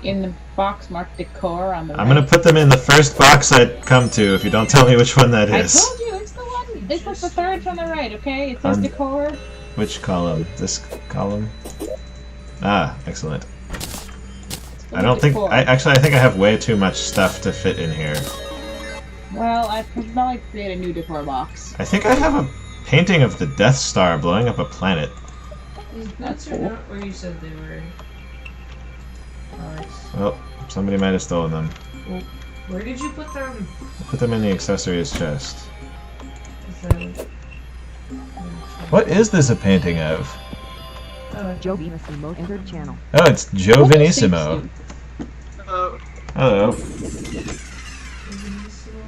In the box marked decor on the I'm gonna put them in the first box I come to if you don't tell me which one that I is. told you, it's the one. It's like the third from the right, okay? It says On- decor. Which column? This column? Ah, excellent. I don't think... I think I have way too much stuff to fit in here. Well, I could probably create a new decor box. I think I have a painting of the Death Star blowing up a planet. These That's boots are cool. not where you said they were. Alex. Oh, somebody might have stolen them. Where did you put them? I put them in the accessories chest. Is that... What is this a painting of? Oh, Joe Venissimo entered channel. Oh, it's Joe What is Venissimo. Hello. Hello.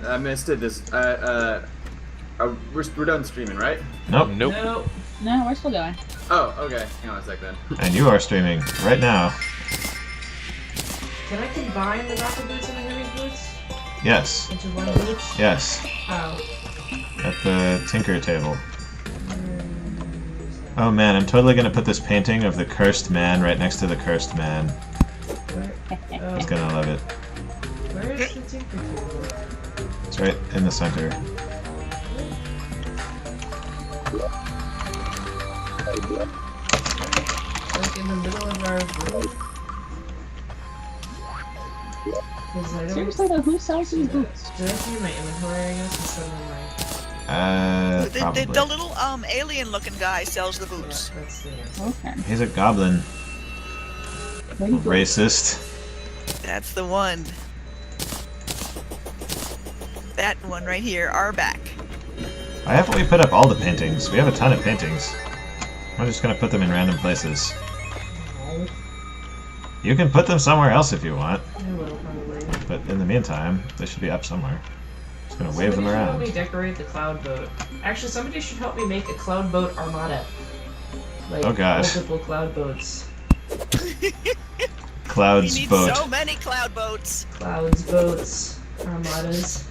I missed it. We're done streaming, right? Nope. Nope. No. No, we're still going. Oh, okay. Hang on a sec then. And you are streaming right now. Can I combine the rocket boots and the Hermes boots Yes. into one boot? Yes. How? At the Tinker table. Oh man, I'm totally gonna put this painting of the cursed man right next to the cursed man. Where? He's gonna love it. Where is the tinker table? It's right in the center. Like in the middle of our room? 'Cause I don't... Seriously though, who sells these boots? Did I see my inventory, I guess, instead of my... Probably. The little alien-looking guy sells the boots. Yeah, that's the answer. Okay. He's a goblin. Where do you go? Racist. That's the one. That one right here, our back. Why haven't we put up all the paintings? We have a ton of paintings. I'm just gonna put them in random places. No. You can put them somewhere else if you want, I will, probably. but in the meantime, they should be up somewhere. Just gonna wave them Somebody should help around. me decorate the Cloudboat. Actually, somebody should help me make a Cloudboat Armada. Like, Oh, God. multiple Cloudboats. We Cloud's need boat. so many cloud boats. Clouds boats. Armadas.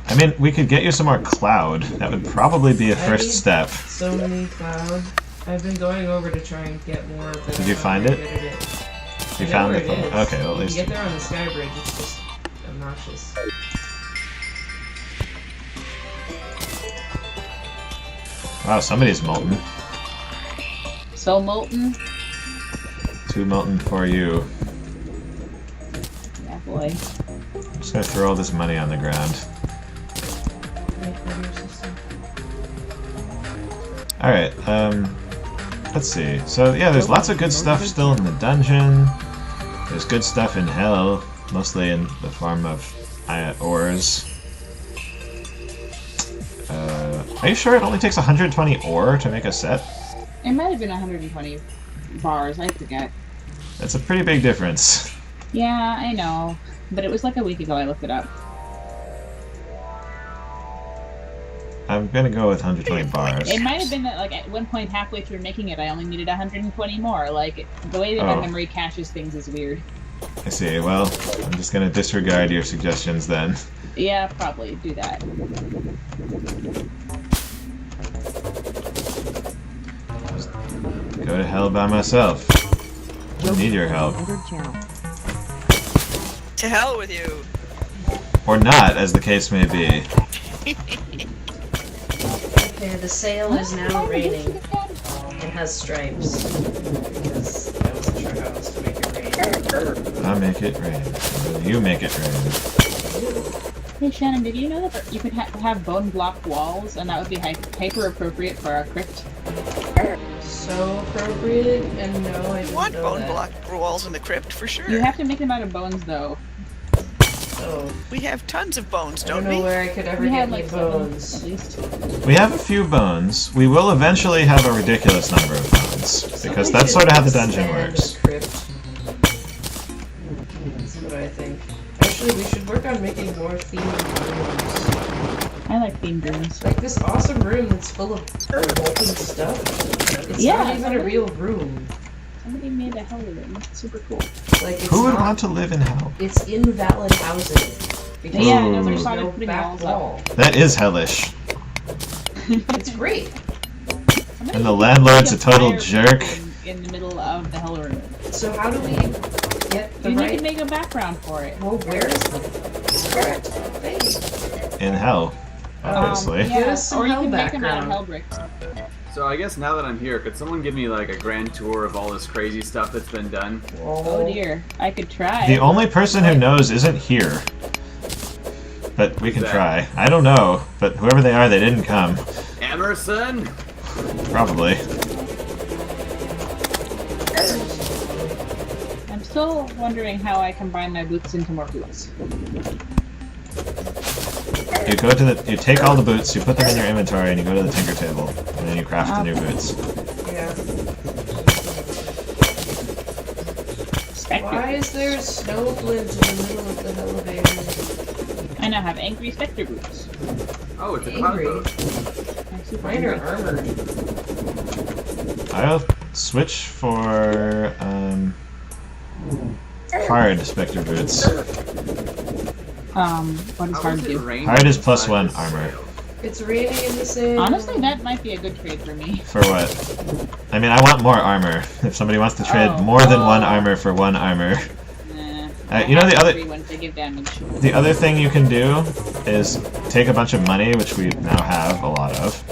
I mean, we could get you some more cloud. That would probably be a I first need step. So many cloud. I've been going over to try and get more, but Did you find it? You found the phone. Okay, well, at You least. can get there on the sky bridge. It's just obnoxious. Wow, somebody's molten. So molten. 2 molten for you. Yeah, boy. I'm just gonna throw all this money on the ground. Alright, let's see. So, yeah, there's lots of good stuff still in the dungeon. There's good stuff in hell, mostly in the form of ores. Are you sure it only takes 120 ore to make a set? It might have been 120 bars, I forget. That's a pretty big difference. Yeah, I know. But it was like a week ago I looked it up. I'm gonna go with 120 bars. It might have been that, like, at one point halfway through making it, I only needed 120 more. Like, the way that my memory caches things is weird. I see. Well, I'm just gonna disregard your suggestions then. Yeah, probably do that. Go to hell by myself. I need your help. To hell with you. Or not, as the case may be. Okay, the sail is now raining. It has stripes. Because I wasn't sure how else to make it rain. I'll make it rain. You make it rain. Hey Shannon, did you know that you could have bone block walls and that would be hyper appropriate for our crypt? So appropriate, and no, I didn't Want know bone that. block walls in the crypt for sure. You have to make them out of bones though. Oh, We have tons of bones, I don't don't know we? where I could ever We get have any like 7 bones. at least. We have a few bones. We will eventually have a ridiculous number of bones. Because Somebody that's should sort of how the dungeon expand works. the crypt. That's what I think. Actually, we should work on making more themed rooms. I like themed rooms. Like this awesome room that's full of molten stuff. It's Yeah, not even a real room. Somebody made a hell room. It's super cool. Like it's Who would not, want to live in hell? It's invalid housing. Because Yeah, I know, Ooh. they're there's started no putting back walls up. wall. That is hellish. It's great. And the landlord's a total Fire jerk. in the middle of the hell room. So how do we get the You need right? to make a background for it. Well, where's the correct thing? In hell, obviously. Get us some or you hell can make them out of background. hell bricks. So I guess now that I'm here, could someone give me like a grand tour of all this crazy stuff that's been done? Oh dear, I could try. The only person who knows isn't here. But we can try. I don't know, but whoever they are, they didn't come. Emerson? Probably. I'm still wondering how I combine my boots into more boots. You go to the, you take all the boots, you put them in your inventory, and you go to the tinker table, and then you craft the new boots. Yeah. Spectre Why is boots. there snow blends in the middle of the elevator? I now have angry spectre boots. Oh, it's a Angry. Cloudboat. I'm super Mine are angry. armored. I'll switch for hard spectre boots. What is How hard is to it do? raining Hard is inside +1 this armor. sail? It's raining in the sand. Honestly, that might be a good trade for me. For what? I mean, I want more armor. If somebody wants to trade Oh. more than one Oh. armor for one armor. Nah. You know the other- Free ones, they give damage. The other thing you can do is take a bunch of money, which we now have a lot of,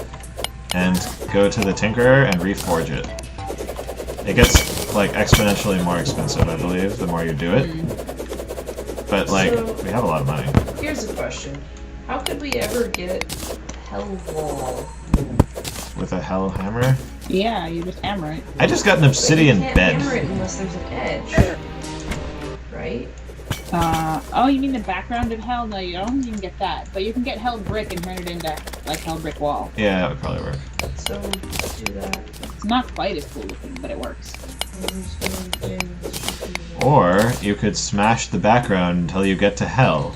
and go to the Tinkerer and reforge it. It gets, like, exponentially more expensive, I believe, the more you do it. But, like, So- we have a lot of money. Here's a question. How could we ever get hell wall? With a hell hammer. Yeah, you just hammer it. I just got an But obsidian you can't bed. hammer it unless there's an edge. Right? Oh, you mean the background of hell? No, you don't even get that. But you can get hell brick and turn it into, like, hell brick wall. Yeah, that would probably work. So, do that. It's not quite as cool looking, but it works. Or you could smash the background until you get to hell.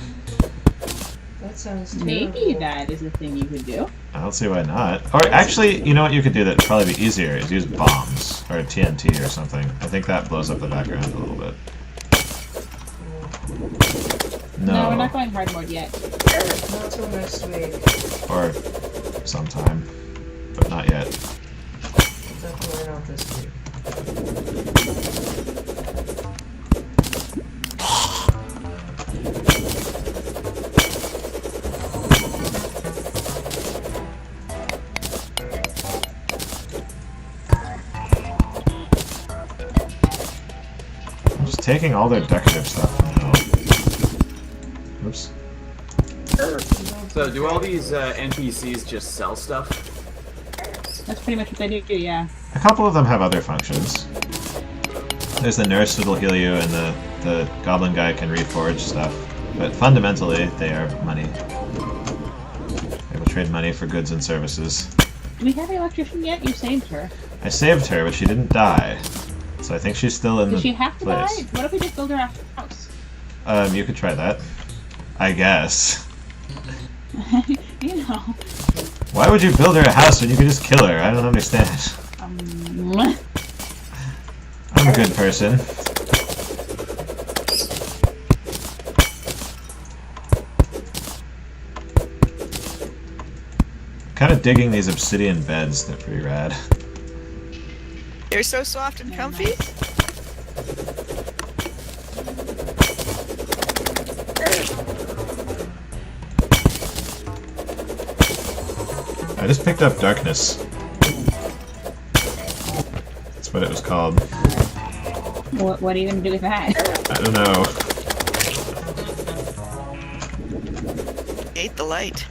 That sounds terrible. Maybe that is a thing you could do. I don't see why not. Or actually, you know what you could do that would probably be easier is use bombs or TNT or something. I think that blows up the background a little bit. No, we're not going hard mode yet. Not till next week. Or sometime. But not yet. Definitely not this week. I'm just taking all their decorative stuff now. Oops. So do all these NPCs just sell stuff? That's pretty much what they do, yeah. A couple of them have other functions. There's the nurse that'll heal you, and the goblin guy can reforge stuff. But fundamentally, they are money. They will trade money for goods and services. Do we have the electrician yet? You saved her. I saved her, but she didn't die. So I think she's still in Does the she have to place. die? What if we just build her a house? You could try that. I guess. You know. Why would you build her a house when you could just kill her? I don't understand. I'm a good person. Kind of digging these obsidian beds. They're pretty rad. They're so soft and comfy. I just picked up darkness. That's what it was called. What are you gonna do with that? I don't know. Hate the light.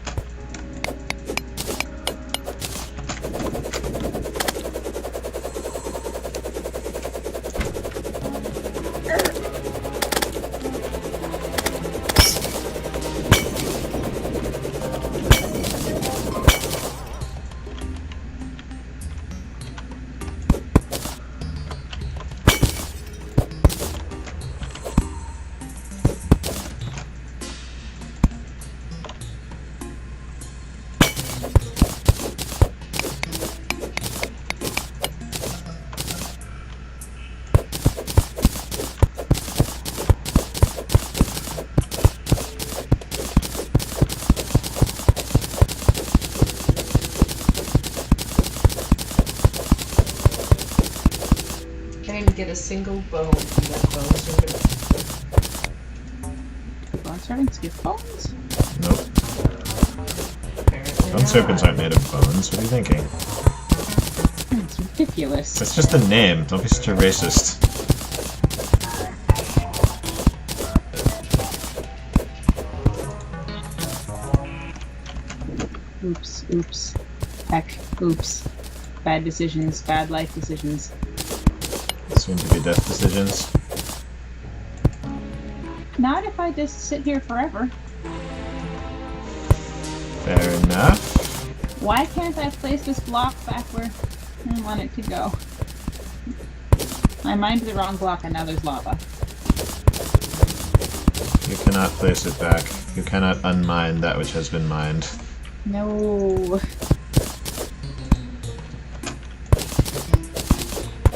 Get a single bone from that bone serpent. Bone serpents give bones? Nope. Apparently Bone not. serpents aren't made of bones. What are you thinking? It's ridiculous. That's just a name. Don't be such a racist. Oops, oops. Heck, oops. Bad decisions, bad life decisions. Soon to be death decisions. Not if I just sit here forever. Fair enough. Why can't I place this block back where I want it to go? I mined the wrong block and now there's lava. You cannot place it back. You cannot unmine that which has been mined. No.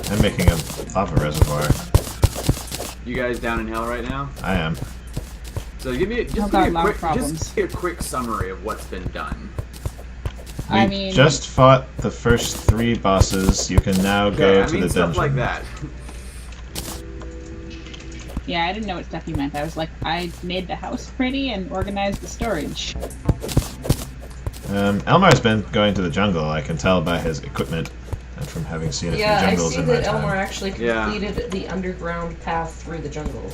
I'm making a lava reservoir. You guys down in hell right now? I am. So give me Oh God, lot of just problems. give me a quick summary of what's been done. We I mean, just fought the first 3 bosses. You can now go I to mean the stuff dungeon. like that. yeah, I didn't know what stuff you meant. I was like, I made the house pretty and organized the storage. Elmar's been going to the jungle. I can tell by his equipment and from having seen a few Yeah, I jungles see in my that time. Elmar actually Yeah. completed the underground path through the jungle.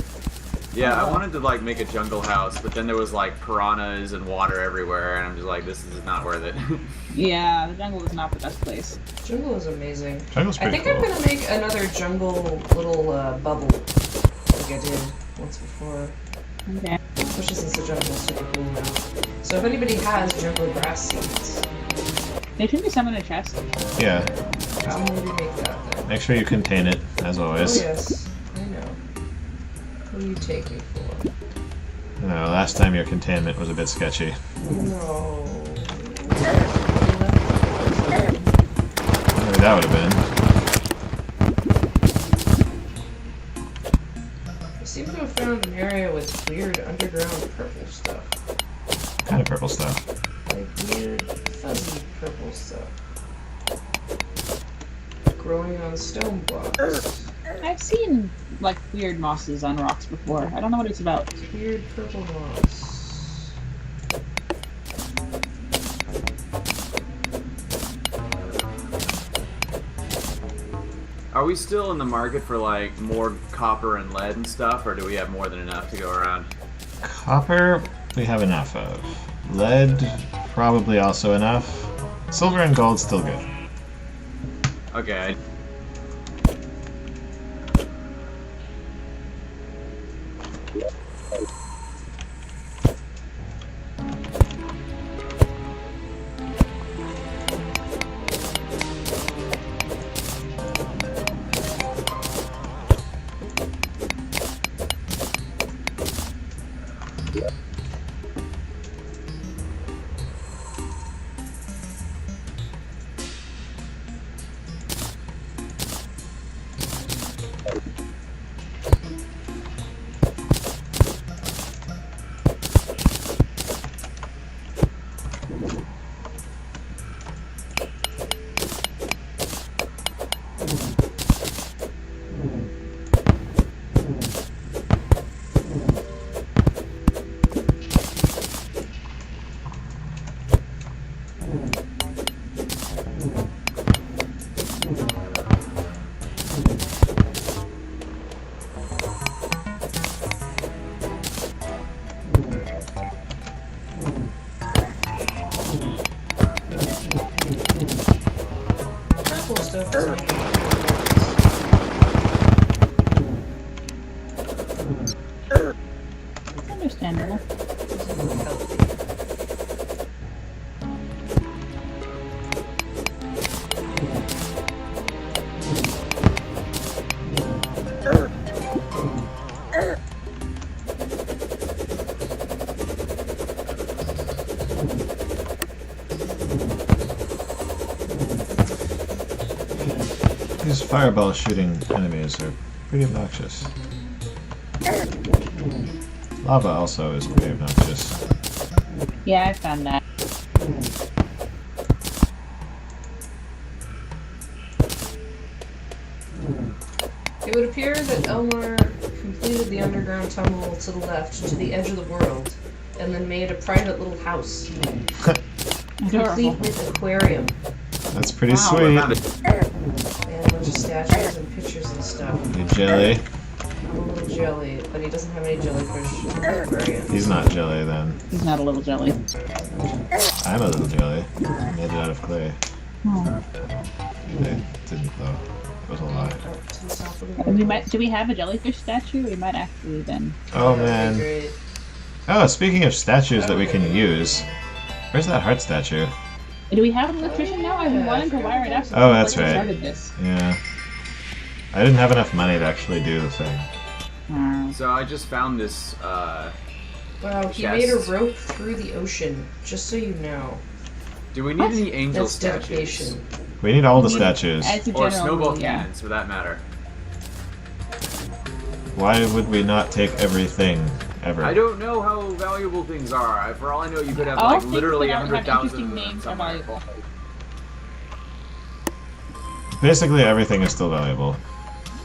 Yeah, I wanted to like make a jungle house, but then there was like piranhas and water everywhere, and I'm just like, this is not worth it. Yeah, the jungle was not the best place. Jungle is amazing. Jungle's I pretty think cool. I'm gonna make another jungle little bubble like I did once before. Okay. Especially since the jungle's super cool now. So if anybody has jungle grass seeds, There should be some in a chest. Yeah. I'm going to make that then. Make sure you contain it, as Oh always. yes, I know. What do you take me for? No, last time your containment was a bit sketchy. No. Maybe that would have been. I seem to have found an area with weird underground purple stuff. What kind of purple stuff? Like weird, fuzzy purple stuff. Growing on stone blocks. I've seen like weird mosses on rocks before. I don't know what it's about. It's weird purple moss. Are we still in the market for like more copper and lead and stuff, or do we have more than enough to go around? Copper, we have enough of. Lead, probably also enough. Silver and gold, still good. Okay. Purple stuff is making Understandable. These fireball shooting enemies are pretty obnoxious. Lava also is pretty obnoxious. Yeah, I found that. It would appear that Elmar completed the underground tunnel to the left to the edge of the world, and then made a private little house, complete with aquarium. That's pretty I sweet. found it. And a bunch of statues and pictures and stuff. You jelly. I'm a little jelly, but he doesn't have any jellyfish in the aquarium. He's not jelly then. He's not a little jelly. I'm a little jelly. I made it out of clay. Oh. It didn't though. It was a lie. Up to the top of the And we world. might. Do we have a jellyfish statue? We might actually then. Oh That would be man. great. Oh, speaking of statues that we can use, where's that heart statue? Do we have an electrician now? I've been wanting to wire it up. since Oh, we that's first right. started this. Yeah. I didn't have enough money to actually do the thing. So I just found this. Wow, he made a Chest. rope through the ocean, just so you know. Do we need What? any angel That's statues? dedication. We need all the statues. As a Or general snowball rule, yeah. cannons, for that matter. Why would we not take everything ever? I don't know how valuable things are. For all I know, you could have All like things literally that have 100,000 interesting of them names are somewhere. valuable. Basically, everything is still valuable.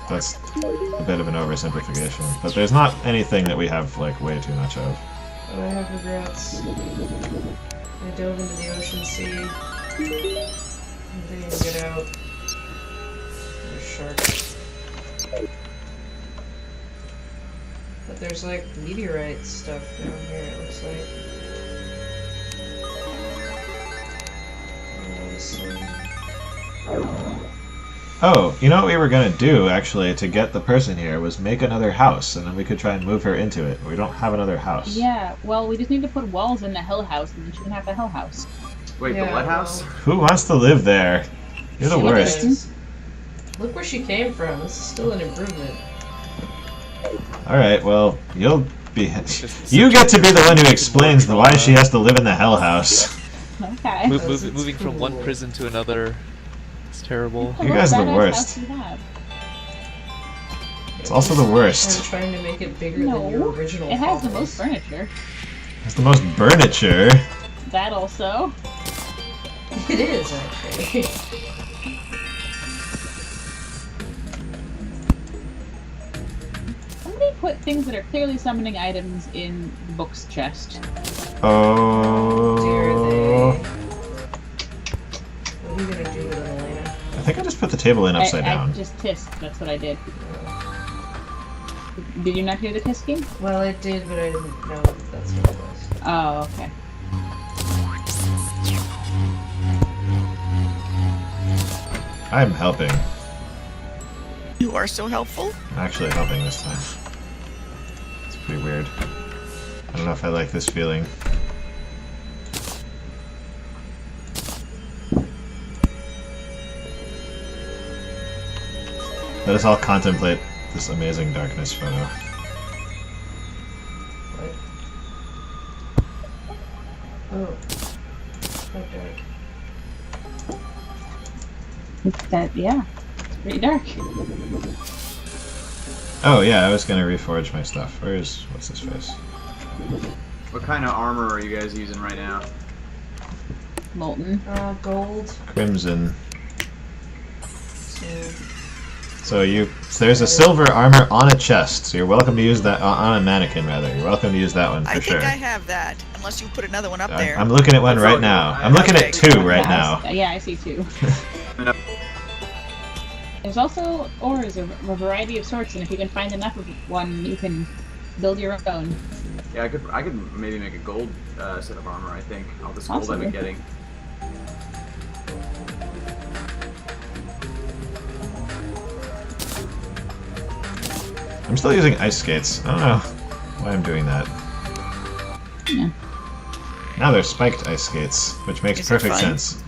That's a bit of an oversimplification. But there's not anything that we have, like, way too much of. But I have regrets. I dove into the ocean sea. And didn't get out. There's sharks. But there's like meteorite stuff down here, it looks like. Oh, you know what we were gonna do, actually, to get the person here, was make another house, and then we could try and move her into it. We don't have another house. Yeah, well, we just need to put walls in the hell house, and then she can have the hell house. Wait, Yeah, the Lead House? well, Who wants to live there? You're the she worst. does. Look where she came from. This is still an improvement. Alright, well, you'll be... You get to be the one who explains why she has to live in the hell house. Okay. Moving from one prison to another. It's terrible. You guys are the Badass worst. house you have. It's also the I'm worst. trying to make it bigger No, than your original. it has the hallways. most furniture. It's the most furniture. That also. It is actually. Somebody put things that are clearly summoning items in the book's chest. Oh. Dear they. What are you gonna do with it, Elena? I think I just put the table in upside down. I just tissed. That's what I did. Did you not hear the tisking? Well, it did, but I didn't know that's what it was. Oh, okay. I'm helping. You are so helpful. I'm actually helping this time. It's pretty weird. I don't know if I like this feeling. Let us all contemplate this amazing darkness photo. What? Oh. So dark. Yeah. It's pretty dark. Oh yeah, I was gonna reforge my stuff. Where's what's his face? What kind of armor are you guys using right now? Molten. Gold. Crimson. So, So there's a silver armor on a chest. So you're welcome to use that on a mannequin rather. You're welcome to use that one for I sure. think I have that, unless you put another one up there. I'm looking at one That's right all now. good. I'm looking at Okay. two right now. Yeah, I see two. There's also ores of a variety of sorts, and if you can find enough of one, you can build your own. Yeah, I could maybe make a gold set of armor. I think all this gold I've been Possibly. getting. I'm still using ice skates. I don't know why I'm doing that. Yeah. Now they're spiked ice skates, which makes Is it perfect fun? sense.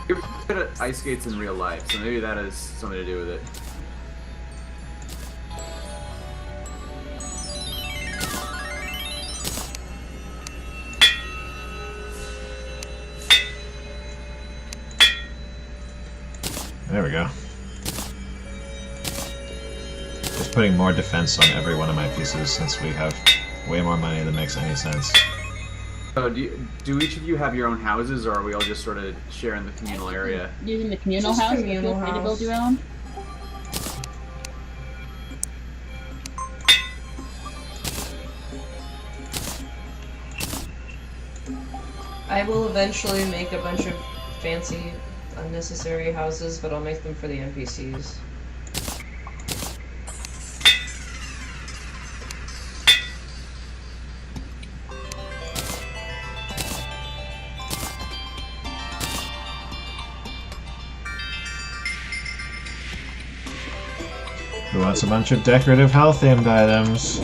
You're good at ice skates in real life, so maybe that has something to do with it. There we go. Just putting more defense on every one of my pieces since we have way more money than makes any sense. So do each of you have your own houses, or are we all just sort of sharing the communal area? Using the communal Just house, but communal feel free to build house. your own. I will eventually make a bunch of fancy, unnecessary houses, but I'll make them for the NPCs. Who wants a bunch of decorative health-themed items?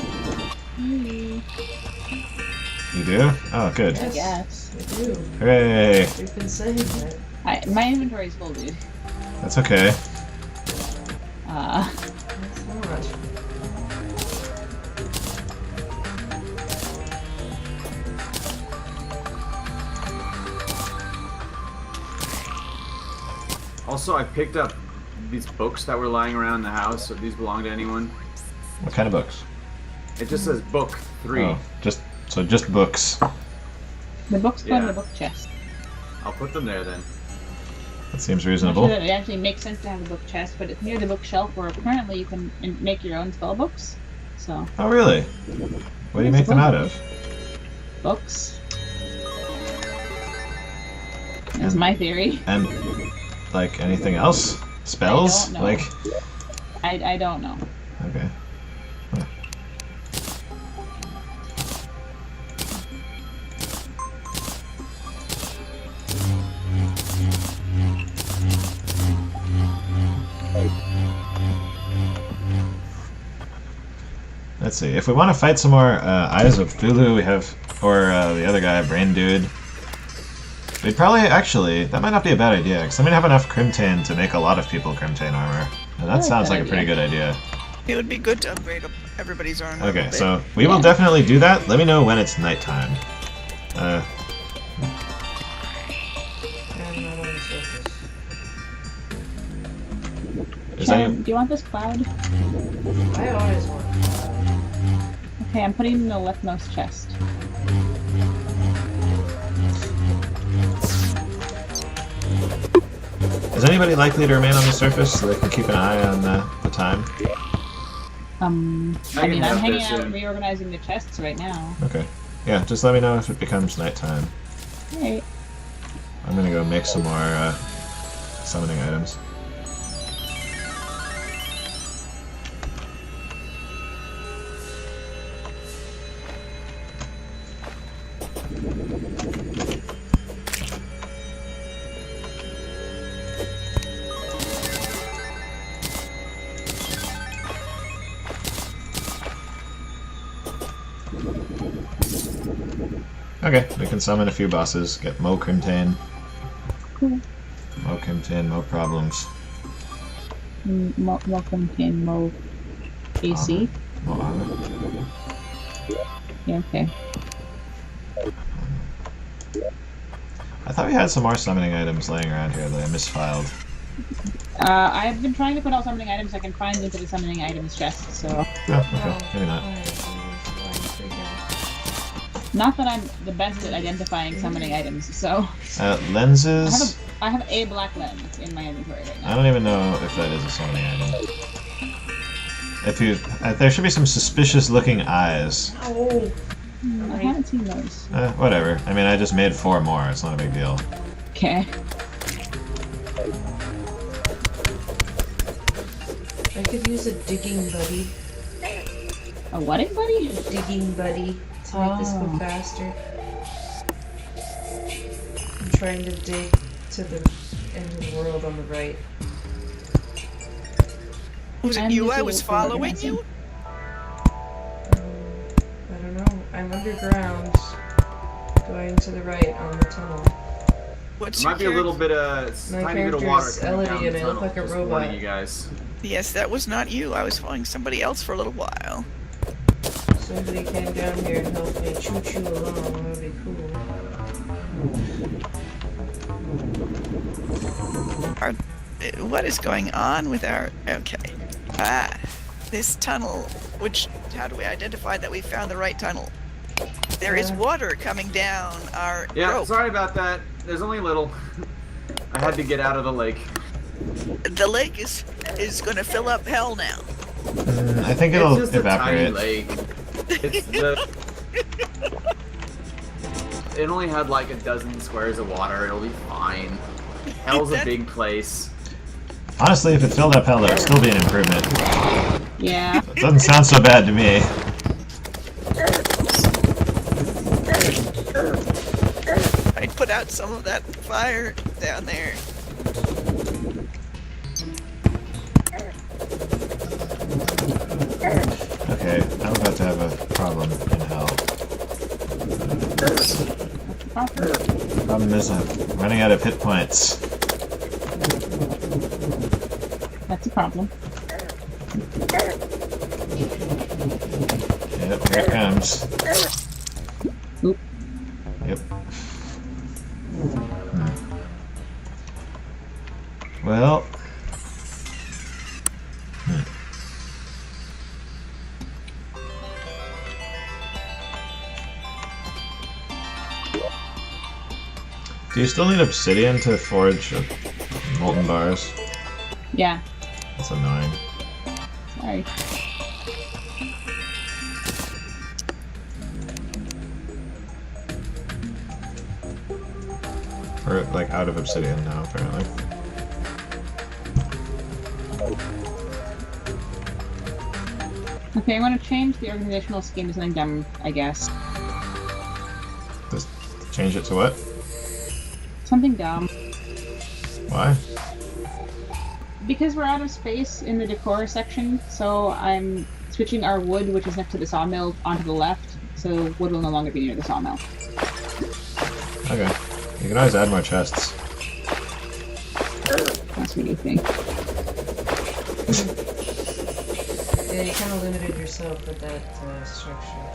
You do? Oh, good. I guess. We do. Hooray! We've been saying that. My inventory is full, dude. That's okay. It's not. Also, I picked up these books that were lying around the house. So these belong to anyone? What kind of books? It just says book 3. Oh, just books. The book's go in Yeah. the book chest. I'll put them there then. That seems I'm reasonable. sure that it actually makes sense to have a book chest, but it's near the bookshelf where apparently you can make your own spell books. So, Oh, really? What do you make them out of? books. That's my theory. And, like, anything else? Spells? I don't know. Like, I don't know. okay. Huh. Let's see. If we want to fight some more Eyes of Cthulhu, we have, or the other guy, Brain Dude. We'd probably, actually, that might not be a bad idea, because I'm going to have enough Crimtane to make a lot of people Crimtane armor. And that like sounds that like a pretty good idea. It would be good to upgrade everybody's armor. a Okay, little bit. so we will definitely do that. Let me know when it's nighttime. I'm not on the surface. Is Sharon, do you want this cloud? I always want. Okay, I'm putting it in the leftmost chest. Is anybody likely to remain on the surface so they can keep an eye on the time? I can mean, I'm have hanging this out in. reorganizing the chests right now. Okay. Yeah, just let me know if it becomes nighttime. Alright. I'm gonna go make some more summoning items. Okay, we can summon a few bosses, get Mo Crimtane. Cool. Mo Crimtane, no problems. Welcome in Mo AC. Mo Armor. Yeah, okay. I thought we had some more summoning items laying around here that I misfiled. I've been trying to put all summoning items I can find into the summoning items chest, so... Oh, okay, maybe not. Not that I'm the best at identifying summoning items, so... Lenses? I have a black lens in my inventory right I now. don't even know if that is a summoning item. If you... there should be some suspicious looking eyes. Oh. I haven't seen those. Whatever. I mean, I just made 4 more, it's not a big deal. Okay. I could use a digging buddy. A wedding buddy? A digging buddy to make this go faster. I'm trying to dig to the end of the world on the right. Was it And you this I is was for following organizing. you? I don't know. I'm underground, going to the right on the tunnel. What's There your might be a little bit of My tiny bit of character water is coming down Elodie the and I look tunnel. like a Just robot. warning you guys. Yes, that was not you. I was following somebody else for a little while. Somebody came down here and helped me choo-choo along. That would be cool. What is going on with our... Okay. This tunnel, which... How do we identify that we found the right tunnel? There is water coming down our Yeah, rope. sorry about that. There's only a little. I had to get out of the lake. The lake is going to fill up hell now. I think it'll It's just a tiny evaporate. lake. It's the... It only had like a dozen squares of water. It'll be fine. Hell's a big place. Honestly, if it filled up hell, that would still be an improvement. Yeah. It doesn't sound so bad to me. I put out some of that fire down there. Okay, I'm about to have a problem in hell. Problem is I'm running out of hit points. That's a problem. Yep, here it comes. Oop. Yep. Well. Do you still need obsidian to forge molten bars? Yeah. That's annoying. Sorry. We're like out of obsidian now, apparently. Okay, I'm gonna change the organizational scheme to something dumb, I guess. Just change it to what? Something dumb. Why? Because we're out of space in the decor section, so I'm switching our wood, which is next to the sawmill, onto the left, so wood will no longer be near the sawmill. Okay. You can always add more chests. That's what you think. Yeah, you kind of limited yourself with that structure.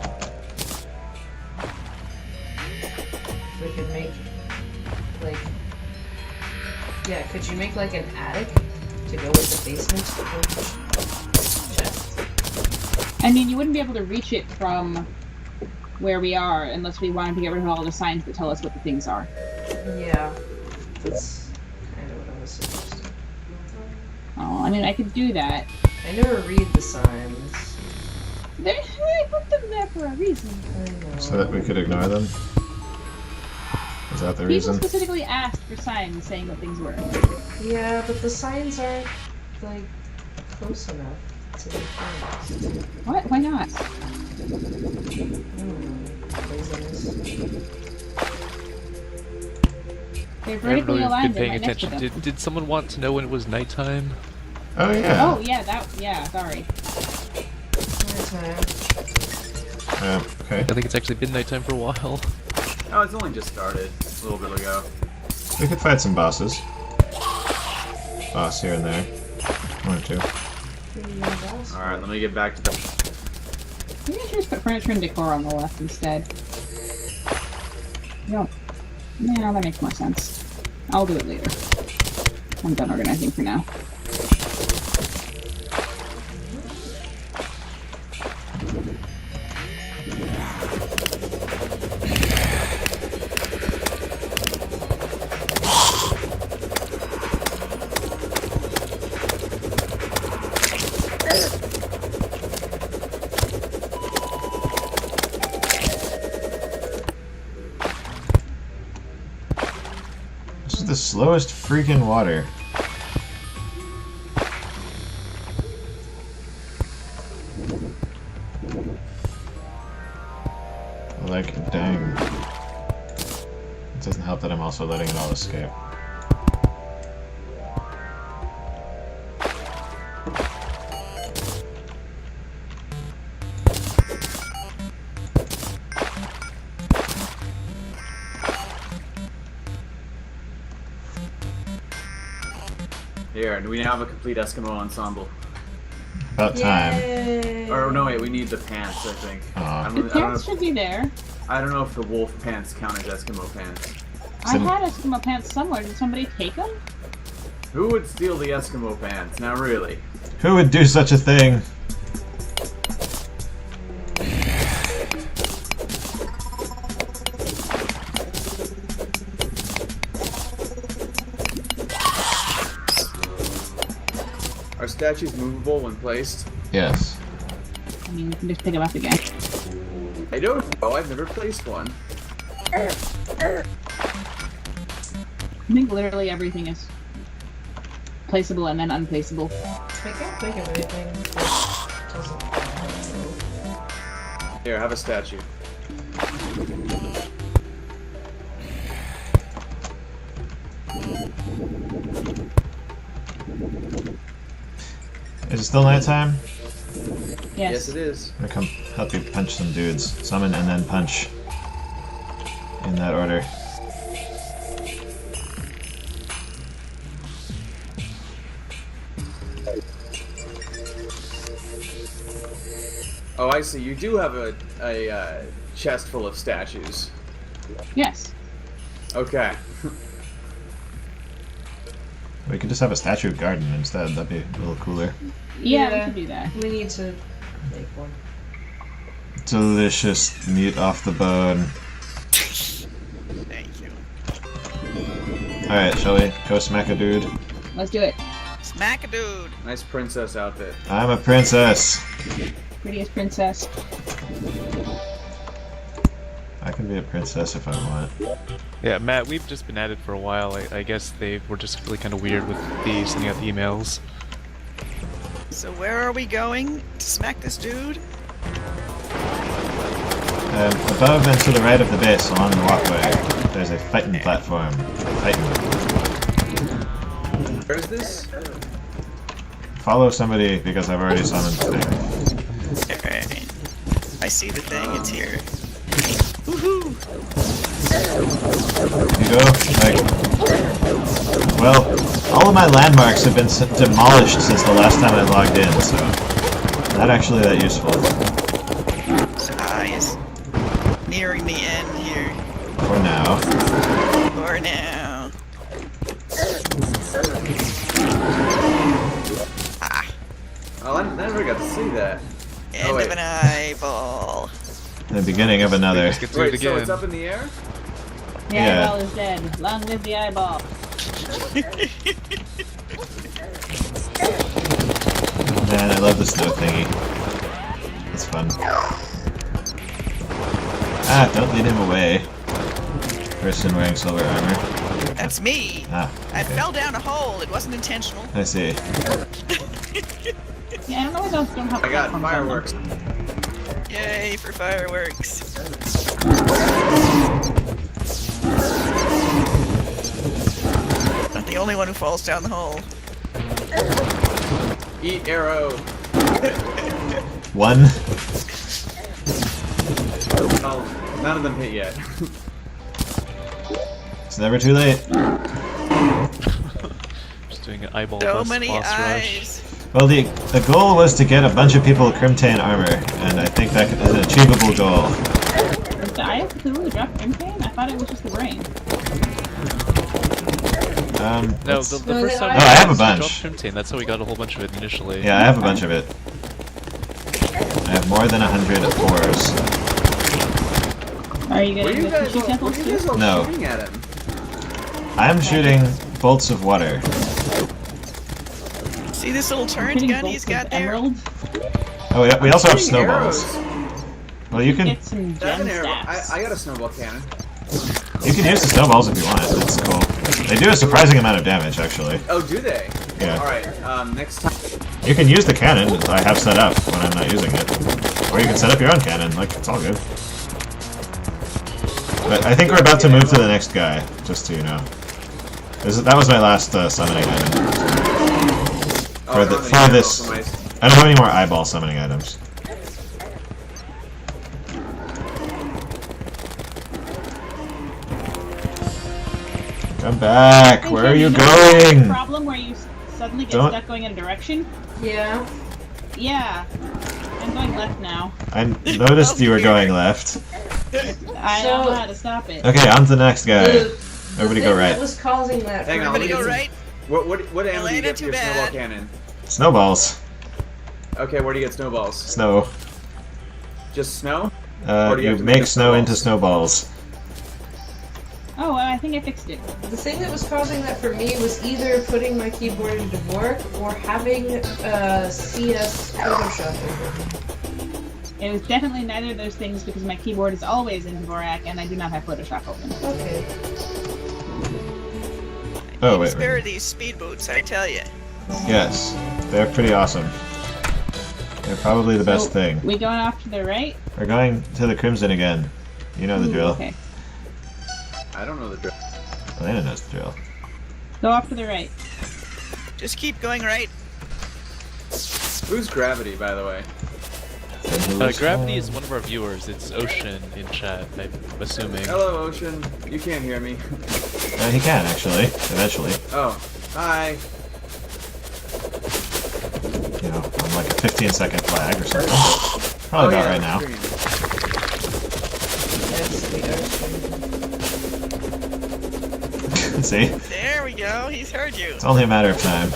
If we could make, like... Yeah, could you make, like, an attic to go with the basement chest? I mean, you wouldn't be able to reach it from where we are unless we wanted to get rid of all the signs that tell us what the things are. Yeah, that's kind of what I was suggesting. Oh, I mean, I could do that. I never read the signs. They put them there for a reason. I know. So that we could ignore them? Is that the People reason? specifically asked for signs saying what things were. Yeah, but the signs aren't, like, close enough to the things. What? Why not? Laziness. They're I haven't vertically really been aligned and paying right next to attention. them. Did someone want to know when it was nighttime? Oh yeah. Oh, yeah, sorry. Nighttime. Okay. I think it's actually been nighttime for a while. Oh, it's only just started a little bit ago. We could fight some bosses. Boss here and there. One or two. Alright, let me get back to the... Maybe I should just put furniture and decor on the left instead. No. Yeah, that makes more sense. I'll do it later. I'm done organizing for now. This is the slowest freaking water. Like, dang. It doesn't help that I'm also letting it all escape. Here, do we now have a complete Eskimo ensemble? About time. Yay! Or no, wait, we need the pants, I think. Aw. The pants should be there. I don't know if the wolf pants count as Eskimo pants. I had Eskimo pants somewhere. Did somebody take them? Who would steal the Eskimo pants? Now really? Who would do such a thing? Are statues movable when placed? Yes. I mean, we can just pick them up again. I don't know, I've never placed one. I think literally everything is placeable and then unplaceable. I can't think of anything that doesn't count. Here, have a statue. Is it still nighttime? Yes. Yes, it is. I'm gonna come help you punch some dudes. Summon and then punch. In that order. Oh, I see. You do have a chest full of statues. Yes. Okay. We could just have a statue garden instead. That'd be a little cooler. Yeah, we Yeah. could do that. We need to make one. Delicious meat off the bone. Thank you. Alright, shall we go smack a dude? Let's do it. Smack a dude. Nice princess outfit. I'm a princess! Prettiest princess. I can be a princess if I want. Yeah, Matt, we've just been at it for a while. I guess they were just really kind of weird with the sending out the emails. So where are we going to smack this dude? Above and to the right of the base along the walkway, there's a fighting platform. Fighting. Where is this? Follow somebody because I've already summoned the thing. Alright. I see the thing, it's here. Woohoo! You go, like... Well, all of my landmarks have been demolished since the last time I logged in, so... Not actually that useful. So I is nearing the end here. For now. For now. see that. End wait. of an eyeball. The beginning of another. Just get through it Wait, so again. it's up in the air? The Yeah. eyeball is dead. Long live the eyeball. Man, I love the snow thingy. It's fun. Ah, don't lead him away. Person wearing silver armor. That's me. Ah, I okay. fell down a hole. It wasn't intentional. I see. Yeah, I don't know why those don't have I got platforms on them. fireworks. Yay for fireworks. Not the only one who falls down the hole. Eat arrow. One. Oh, none of them hit yet. It's never too late. Just doing an eyeball So boss many rush. eyes. Well, the goal was to get a bunch of people Crimtane armor, and I think that is an achievable goal. Did the eye have to really drop Crimtane? I thought it was just the brain. No, let's- the No, first the time eye- Oh, I have a we dropped bunch. Crimtane, that's how we got a whole bunch of it initially. Yeah, I have a bunch of it. I have more than 100 cores. Are you Were getting you the guys tissue all, samples were you guys too? all No. shooting at him? I'm shooting bolts of water. See this little turret Hitting gun bolts he's of got there? emerald. Oh, we also have Shooting snowballs. arrows. Well, you can Get some That's gem an arrow. stats. I got a snowball cannon. use the snowballs if you want. It's cool. They do a surprising amount of damage, actually. Oh, do they? Yeah. Alright, next time. You can use the cannon that I have set up when I'm not using it. Or you can set up your own cannon, like, it's all good. But I think we're about to move to the next guy, just so you know. That was my last summoning item. Oh, For I the- don't for have any this- arrows for my- I don't have any more eyeball summoning items. Come back! Hey, Where Jen, are you know that going? problem where you suddenly get Don't- stuck going in a direction? Yeah. Yeah. I'm going left now. I noticed you were going left. I So- don't know how to stop it. Okay, on to the next guy. The Everybody thing go right. That was causing that. Hang on, for let Everybody me go get some- right. What ammo do you landed get for too your snowball bad. cannon? Snowballs. Okay, where do you get snowballs? Snow. Just snow? Or do you You have to make make the snow into snowballs? snowballs. Oh, I think I fixed it. The thing that was causing that for me was either putting my keyboard into Dvorak or having CS Photoshop open. It was definitely neither of those things because my keyboard is always in Dvorak and I do not have Photoshop open. Okay. Oh, wait. Spare these speedboats, I tell you. Yes. They're pretty awesome. They're probably the best So, thing. We going off to the right? We're going to the Crimson again. You know the Ooh, drill. Okay. I don't know the drill. Elena knows the drill. Go off to the right. Just keep going right. Who's Gravity, by the way? Gravity is one of our viewers. It's Ocean in chat, I'm assuming. Hello, Ocean. You can't hear me. He can, actually. Eventually. Oh, hi. You know, on like a 15-second flag or something. Probably about right now. screen. That's the ocean. See? There we go. He's heard you. It's only a matter of time.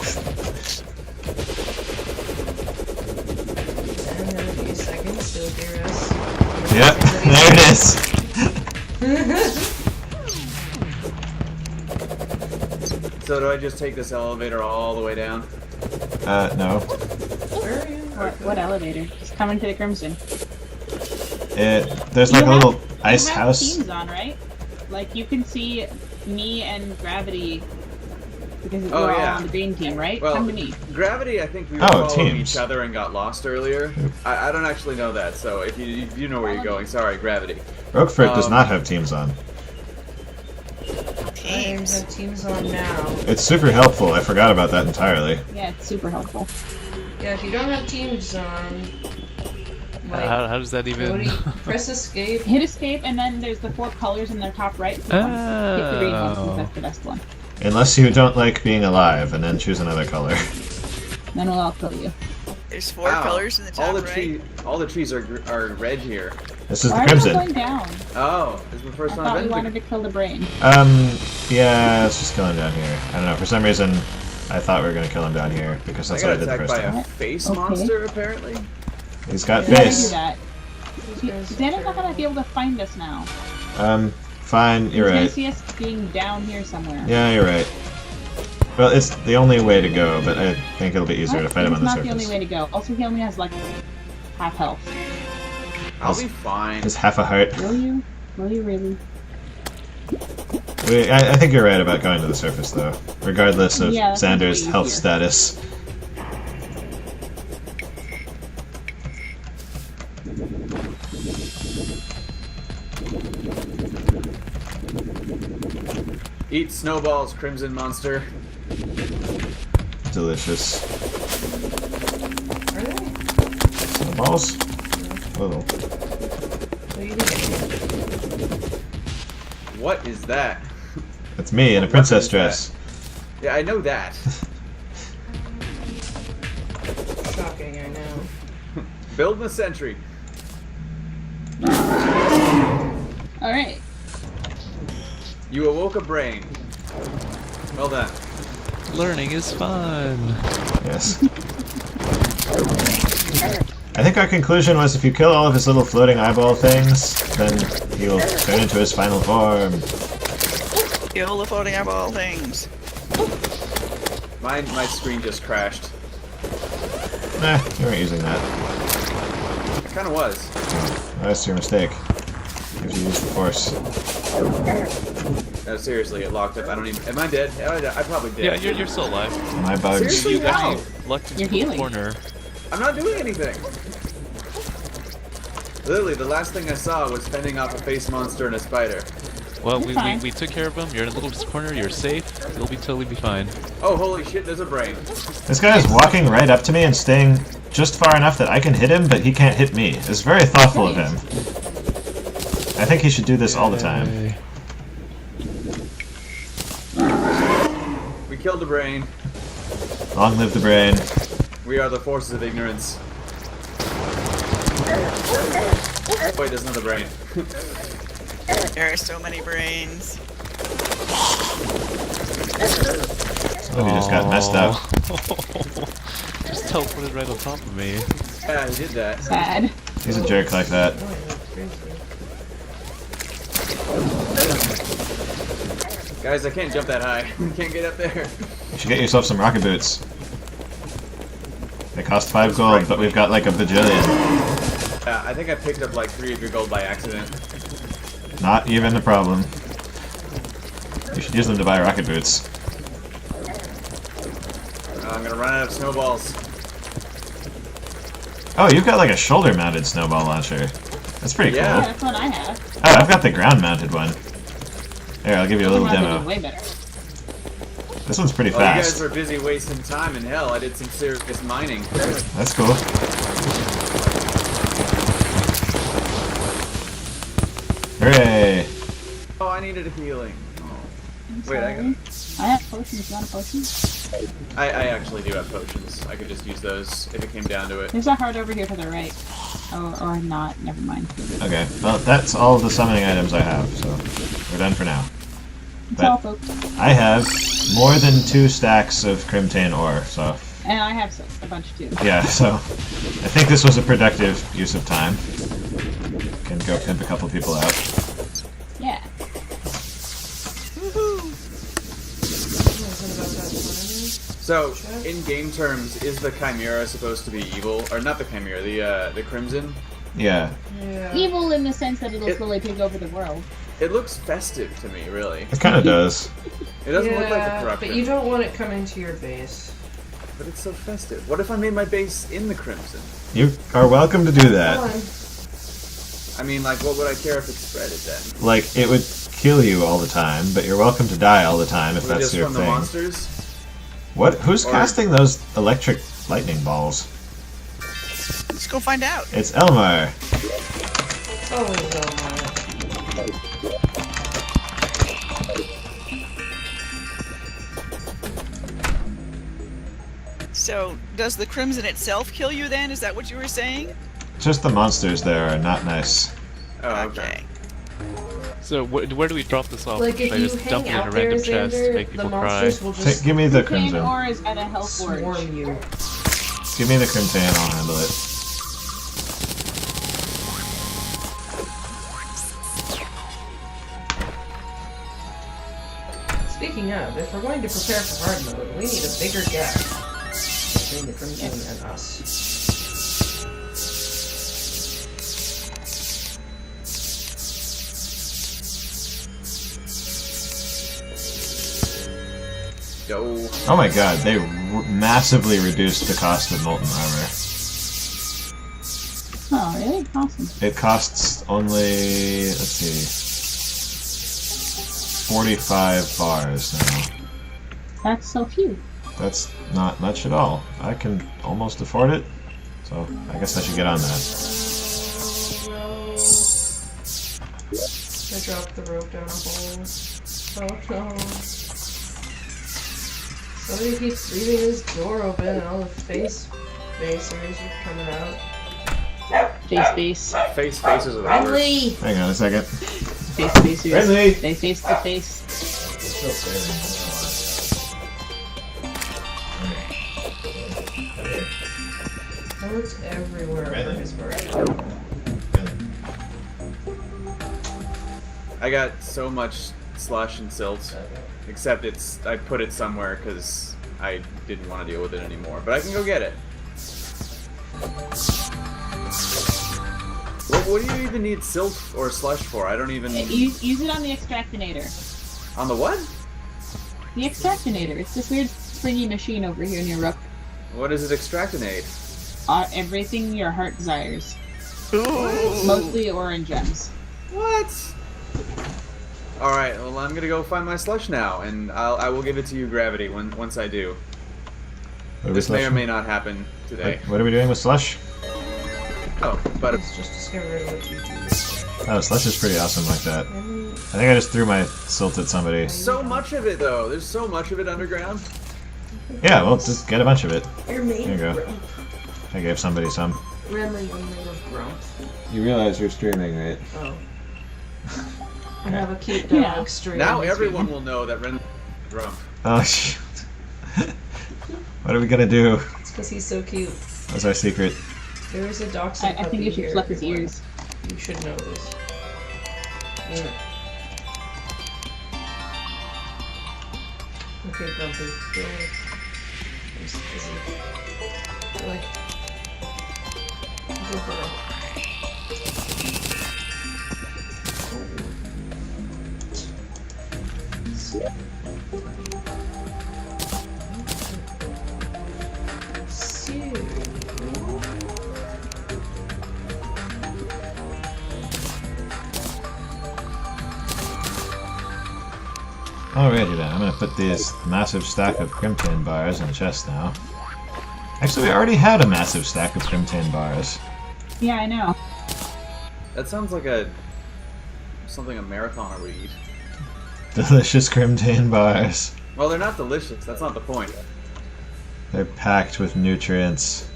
And in a few seconds, you'll hear us. Yep, there it is. So do I just take this elevator all the way down? No. Where are you? What elevator? Just coming to the Crimson. There's like a little ice you have house. teams on, right? Like you can see me and Gravity because we're Oh, all yeah. on the green team, right? Well, Come to me. Gravity, I think we were Oh, following teams. each other and got lost earlier. I don't actually know that, so if you know where you're going, sorry, Gravity. Roquefort does not have teams on. I Teams. have teams on now. It's super helpful. I forgot about that entirely. Yeah, it's super helpful. Yeah, if you don't have teams on, like, How does that what do even... you press escape? Hit escape, and then there's the 4 colors in their top right. Pick one. Pick the green one because that's the best one. Unless you don't like being alive, and then choose another color. Then we'll all kill you. There's 4 Ow. colors in the top right. All the trees are red here. This is the Why are you Crimson. going down? Oh, this is the I first time thought I've we been wanted to kill the brain. Yeah, it's just going down here. I don't know, for some reason, I thought we were gonna kill him down here because I that's what I got did the attacked first by time. a face Okay. monster, apparently. He's got Why did you do face. that? These guys are Xander's not gonna terrible. be able to find us now. Fine, you're He's gonna right. see us being down here somewhere. Yeah, you're right. Well, it's the only way to go, but I think it'll be easier to fight him on the It's not surface. the only way to go. Also, he only has like half health. I'll be fine. Just half a heart. Will you? Will you really? I think you're right about going to the surface, though, regardless of Yeah, that's Xander's way health easier. status. Eat snowballs, Crimson Monster. Delicious. Are they? Snowballs? Little. What are you doing? What is that? It's me in a What princess weapon is dress. Yeah, I know that. Shocking, I know. Build the sentry. Alright. You awoke a brain. Well done. Learning is fun. Yes. I think our conclusion was if you kill all of his little floating eyeball things, then he'll turn into his final form. Kill the floating eyeball things. My screen just crashed. Nah, you weren't using that. It kind of was. That's your mistake. If you use the force. No, seriously, it locked up. I don't even. Am I dead? I probably did. Yeah, you're still alive. My bugs. Seriously? You How? actually lucked into You're the healing. corner. I'm not doing anything. Literally, the last thing I saw was fending off a face monster and a spider. Well, You're we fine. took care of him. You're in a little corner. You're safe. You'll be totally be fine. Oh, holy shit! There's a brain. This guy is walking right up to me and staying just far enough that I can hit him, but he can't hit me. It's very thoughtful of him. I think he should do this all the time. Yay. We killed the brain. Long live the brain. We are the forces of ignorance. Wait, there's another brain. There are so many brains. Oh, he just got messed up. Just teleported right on top of me. Yeah, he did that. Sad. He's a jerk like that. Oh, that's crazy. Guys, I can't jump that high. I can't get up there. You should get yourself some rocket boots. They cost 5 gold, but we've got like a bajillion. Yeah, I think I picked up like 3 of your gold by accident. Not even a problem. You should use them to buy rocket boots. I'm gonna run out of snowballs. Oh, you've got like a shoulder-mounted snowball launcher. That's pretty Yeah. Yeah, cool. that's what I have. Oh, I've got the ground-mounted one. Here, I'll give you a little Shoulder-mounted demo. is way better. This one's pretty While you guys fast. were busy wasting time in hell, I did some serious mining. That's cool. Hooray! Oh, I needed a healing. I'm Wait, I sorry. I have potions. You want a potion? I actually do have potions. I could just use those if it came down to it. There's a heart over here to the right. Or not. Never mind. Okay, well, that's all the summoning items I have, so we're done for now. It's all, But folks. I have more than 2 stacks of Crimtane ore, so And I have a bunch too. yeah, so I think this was a productive use of time. Can go pimp a couple people out. Yeah. So, in game terms, is the Chimera supposed to be evil? Or not the Chimera, the Crimson? Yeah, Yeah. Evil in the sense that it'll It- slowly take over the world. It looks festive to me, really. it kind of does. It doesn't look like the Yeah, corruption. but you don't want it coming to your base. But it's so festive. What if I made my base in the Crimson? You are welcome to do that. Fine. I mean, like, what would I care if it spreaded then? Like, it would kill you all the time, but you're welcome to die all the time if Was it that's just your from thing. the monsters? What? Who's Or- casting those electric lightning balls? Let's go find out. It's Elmar. Always Elmar. So, does the Crimson itself kill you then? Is that what you were saying? Just the monsters there are not nice. Oh, okay. So So where do we drop this off? Like if Should I you just dump hang it in a out there, random chest, Xander, make the people cry? monsters will just Give me the Crimson crimson. ore is at a health forge. swarm you. Give me the crimson, I'll handle it. Speaking of, if we're going to prepare for hard mode, we need a bigger gap between the crimson and us. Go. Oh my god, they massively reduced the cost of molten armor. Oh, really? Awesome. It costs only, let's see, 45 bars now. That's so few. That's not much at all. I can almost afford it, so I guess I should get on that. I dropped the rope down a hole. Oh no. Somebody keeps leaving this door open and all the face facers are coming out. Face. Faces are the Friendly! Hang on a second. Face facers. Friendly! They face the face. I looked everywhere for his version. I got so much slush and silt, except I put it somewhere because I didn't want to deal with it anymore. But I can go get it. What do you even need silt or slush for? I don't even... Use it on the extractinator. On the what? The extractinator. It's this weird springy machine over here near Rook. What is it extractinate? Everything your heart desires. Ooh. Mostly ore and gems. What? Alright, well I'm gonna go find my slush now, and I will give it to you, Gravity, once I do. This may or may not happen today. What are we doing with slush? Oh, but... Let's just discover what you do. Oh, slush is pretty awesome like that. I think I just threw my silt at somebody. So much of it, though. There's so much of it underground. Yeah, well, just get a bunch of it. Your main There you go. grump. I gave somebody some. Renly, your main grump. You realize you're streaming, right? Oh. I have a cute dog Yeah. stream. Now everyone will know that Ren drunk. Oh, shoot. What are we gonna do? It's because he's so cute. What's our secret? There is a dachshund I think you should here, fluff his everyone. ears. You should know this. Yeah. Okay, Grumpy. Go. Is he... Really? Go for it. Alrighty then, I'm gonna put this massive stack of crimton bars in the chest now. Actually, we already had a massive stack of crimton bars. Yeah, I know. That sounds like something a marathoner would eat. Delicious crimton bars. Well, they're not delicious. That's not the point. They're packed with nutrients.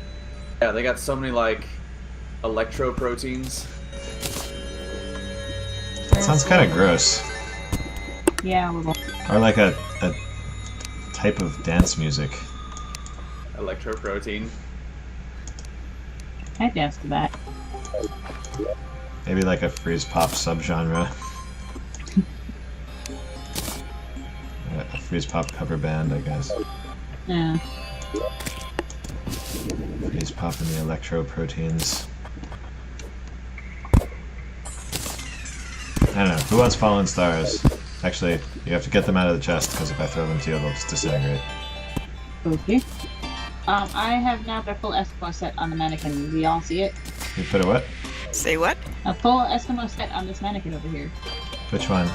Yeah, they got so many like electroproteins. That sounds kind of gross. Yeah, a little. Or like a type of dance music. Electroprotein. I dance to that. Maybe like a freeze pop subgenre. A freeze pop cover band, I guess. Yeah. Freeze pop and the electroproteins. I don't know. Who wants fallen stars? Actually, you have to get them out of the chest because if I throw them to you, they'll just disintegrate. Okay. I have now got a full Eskimo set on the mannequin. Do y'all see it? You put a what? Say what? A full Eskimo set on this mannequin over here. Which one?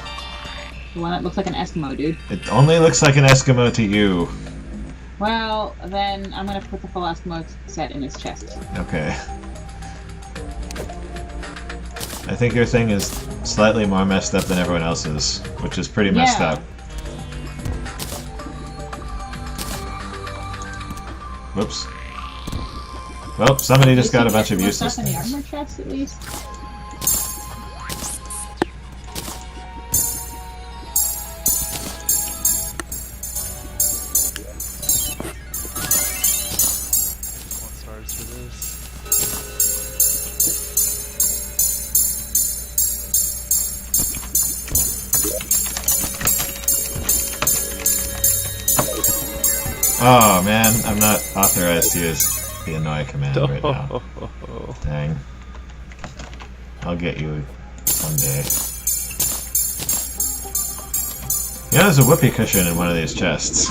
The one that looks like an Eskimo, dude. It only looks like an Eskimo to you. Well, then I'm gonna put the full Eskimo set in his chest. Okay. I think your thing is slightly more messed up than everyone else's, which is pretty messed Yeah. up. Whoops. Well, somebody just got a bunch of Eskimo useless stuff in the things. armor chest, at least. Oh man, I'm not authorized to use the annoy command right now. Dang. I'll get you someday. You know, there's a whoopee cushion in one of these chests.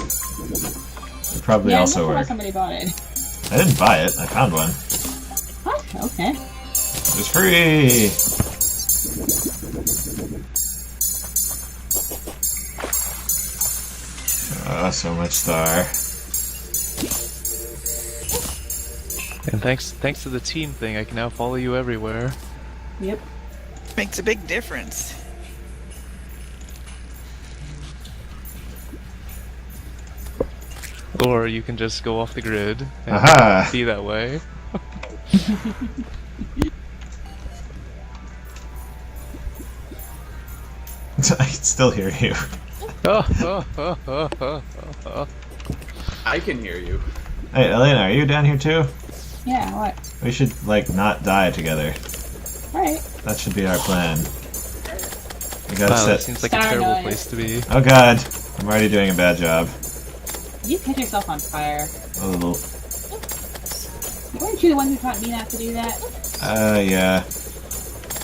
It probably also works. works. Somebody bought it. I didn't buy it, I found one. What? Okay. It was free! Oh, so much star. And thanks to the team thing, I can now follow you everywhere. Yep. Makes a big difference. Or you can just go off the grid and Aha! be that way. I can still hear you. I can hear you. Hey, Elena, are you down here too? Yeah, what? We should, like, not die together. Alright. That should be our plan. We gotta Wow, that set... seems like a Sorry, terrible guys. place to be. Oh god! I'm already doing a bad job. You catch yourself on fire. A little. Weren't you the one who taught me not to do that? Yeah.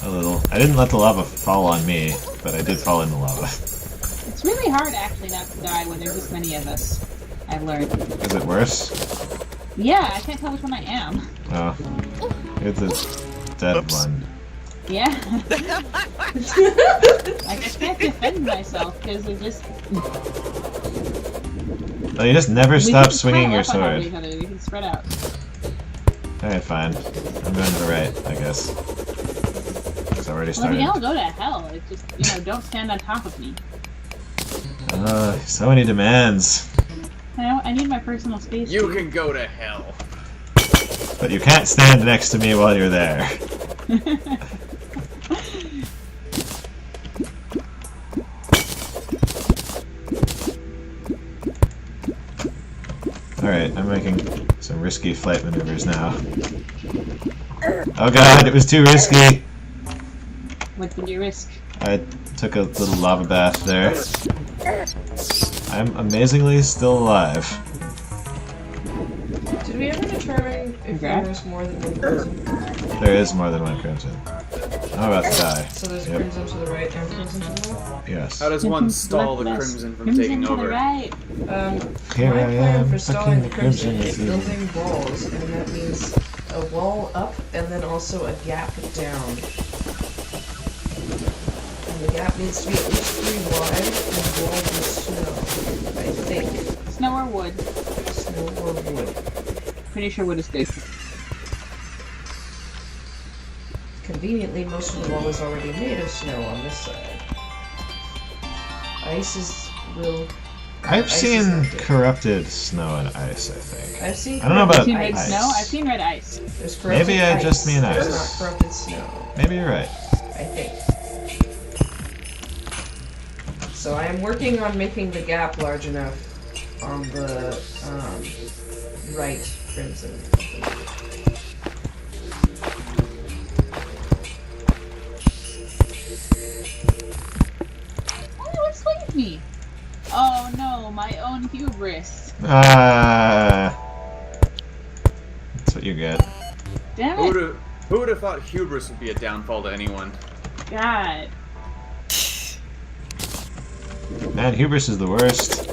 A little. I didn't let the lava fall on me, but I did fall in the lava. It's really hard actually not to die when there's this many of us. I've learned. Is it worse? Yeah, I can't tell which one I am. Oh. You're the dead Whoops. one. Yeah. Like, I can't defend myself because they just. Oh, you just never We stop can swinging pile your up on top of sword. each other. We can spread out. Alright, fine. I'm going to the right, I guess. It's already Well, we started. all go to hell. It's just, don't stand on top of me. So many demands. I need my personal space. You too. can go to hell. But you can't stand next to me while you're there. Alright, I'm making some risky flight maneuvers now. Oh god, it was too risky! What did you risk? I took a little lava bath there. I'm amazingly still alive. Did we ever determine if Okay. there was more than one crimson? There is more than one crimson. I'm about to die. So there's Yep. crimson to the right and crimson to the left? Yes. How does one Crimson stall the left, crimson from Crimson taking to the over? right. Here My I plan am, for stalling the fucking the crimson crimson is is evil. building walls, and that means a wall up and then also a gap down. And the gap needs to be at least 3 wide and walled with snow, I think. Snow or wood? Snow or wood. Pretty sure wood is good. Conveniently, most of the wall is already made of snow on this side. Ice will... I've Ice is seen not good. corrupted snow and ice, I think. I've seen I don't know about I've seen corrupted red ice. snow. I've seen red ice. There's corrupted Maybe I just mean There's ice. not corrupted snow, Maybe you're right. I think. So I am working on making the gap large enough on the right crimson. Oh, what's with me? Oh no, my own hubris. That's what you get. Damn Who it. would have thought hubris would be a downfall to anyone? God. Man, hubris is the worst.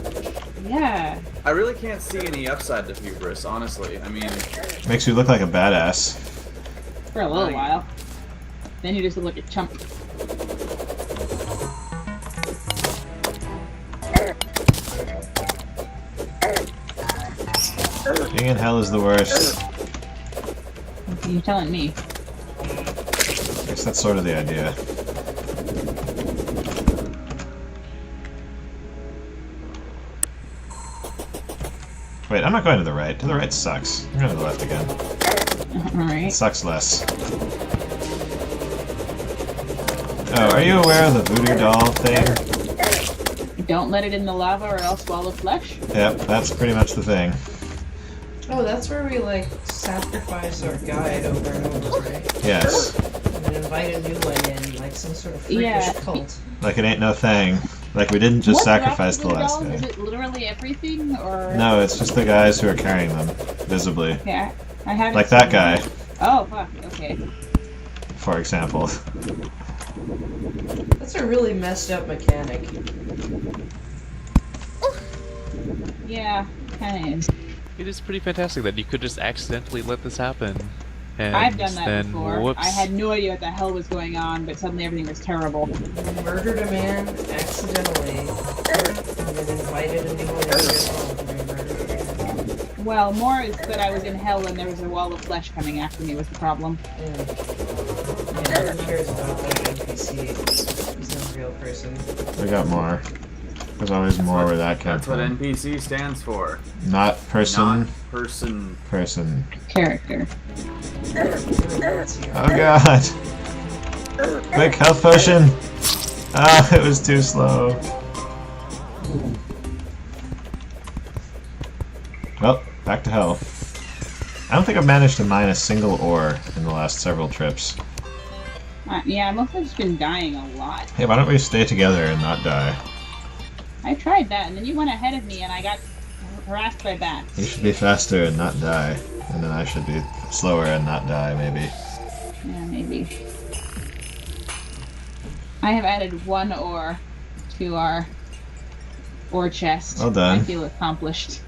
Yeah. I really can't see any upside to hubris, honestly. I mean, Makes you look like a badass. For a little Right. while. Then you just look like a chump. Being in hell is the worst. You're telling me. I guess that's sort of the idea. Wait, I'm not going to the right. To the right sucks. I'm going to the left again. It Alright. sucks less. Oh, are you aware of the voodoo doll thing? Don't let it in the lava or else swallow flesh. Yep, that's pretty much the thing. Oh, that's where we, like, sacrifice our guide over and over, right? Yes. And then invite a new one in, like some sort of freakish Yeah. cult. Like it ain't no thing. Like, we didn't just What sacrifice the drops last in guy. Is it literally everything, or? No, it's just the guys who are carrying them, visibly. Yeah, I haven't. Like that seen guy, that. Oh fuck. Okay. for example. That's a really messed up mechanic. Yeah, kind of is. It is pretty fantastic that you could just accidentally let this happen. And I've done that then, before. Whoops. I had no idea what the hell was going on, but suddenly everything was terrible. Murdered a man accidentally, and then invited anyone into his home to be murdered. Well, more is that I was in hell and there was a wall of flesh coming after me was the problem. Yeah, who cares about that NPC? He's not a real person. We got more. There's always more where that came That's what from. NPC stands for. Not person. Not person. Person. Character. Oh god! Quick, health potion! Ah, it was too slow. Well, back to hell. I don't think I've managed to mine a single ore in the last several trips. Yeah, I've mostly just been dying a lot. Hey, why don't we stay together and not die? I tried that, and then you went ahead of me, and I got harassed by bats. You should be faster and not die. And then I should be slower and not die, maybe. Yeah, maybe. I have added 1 ore to our ore chest. Well done. I feel accomplished.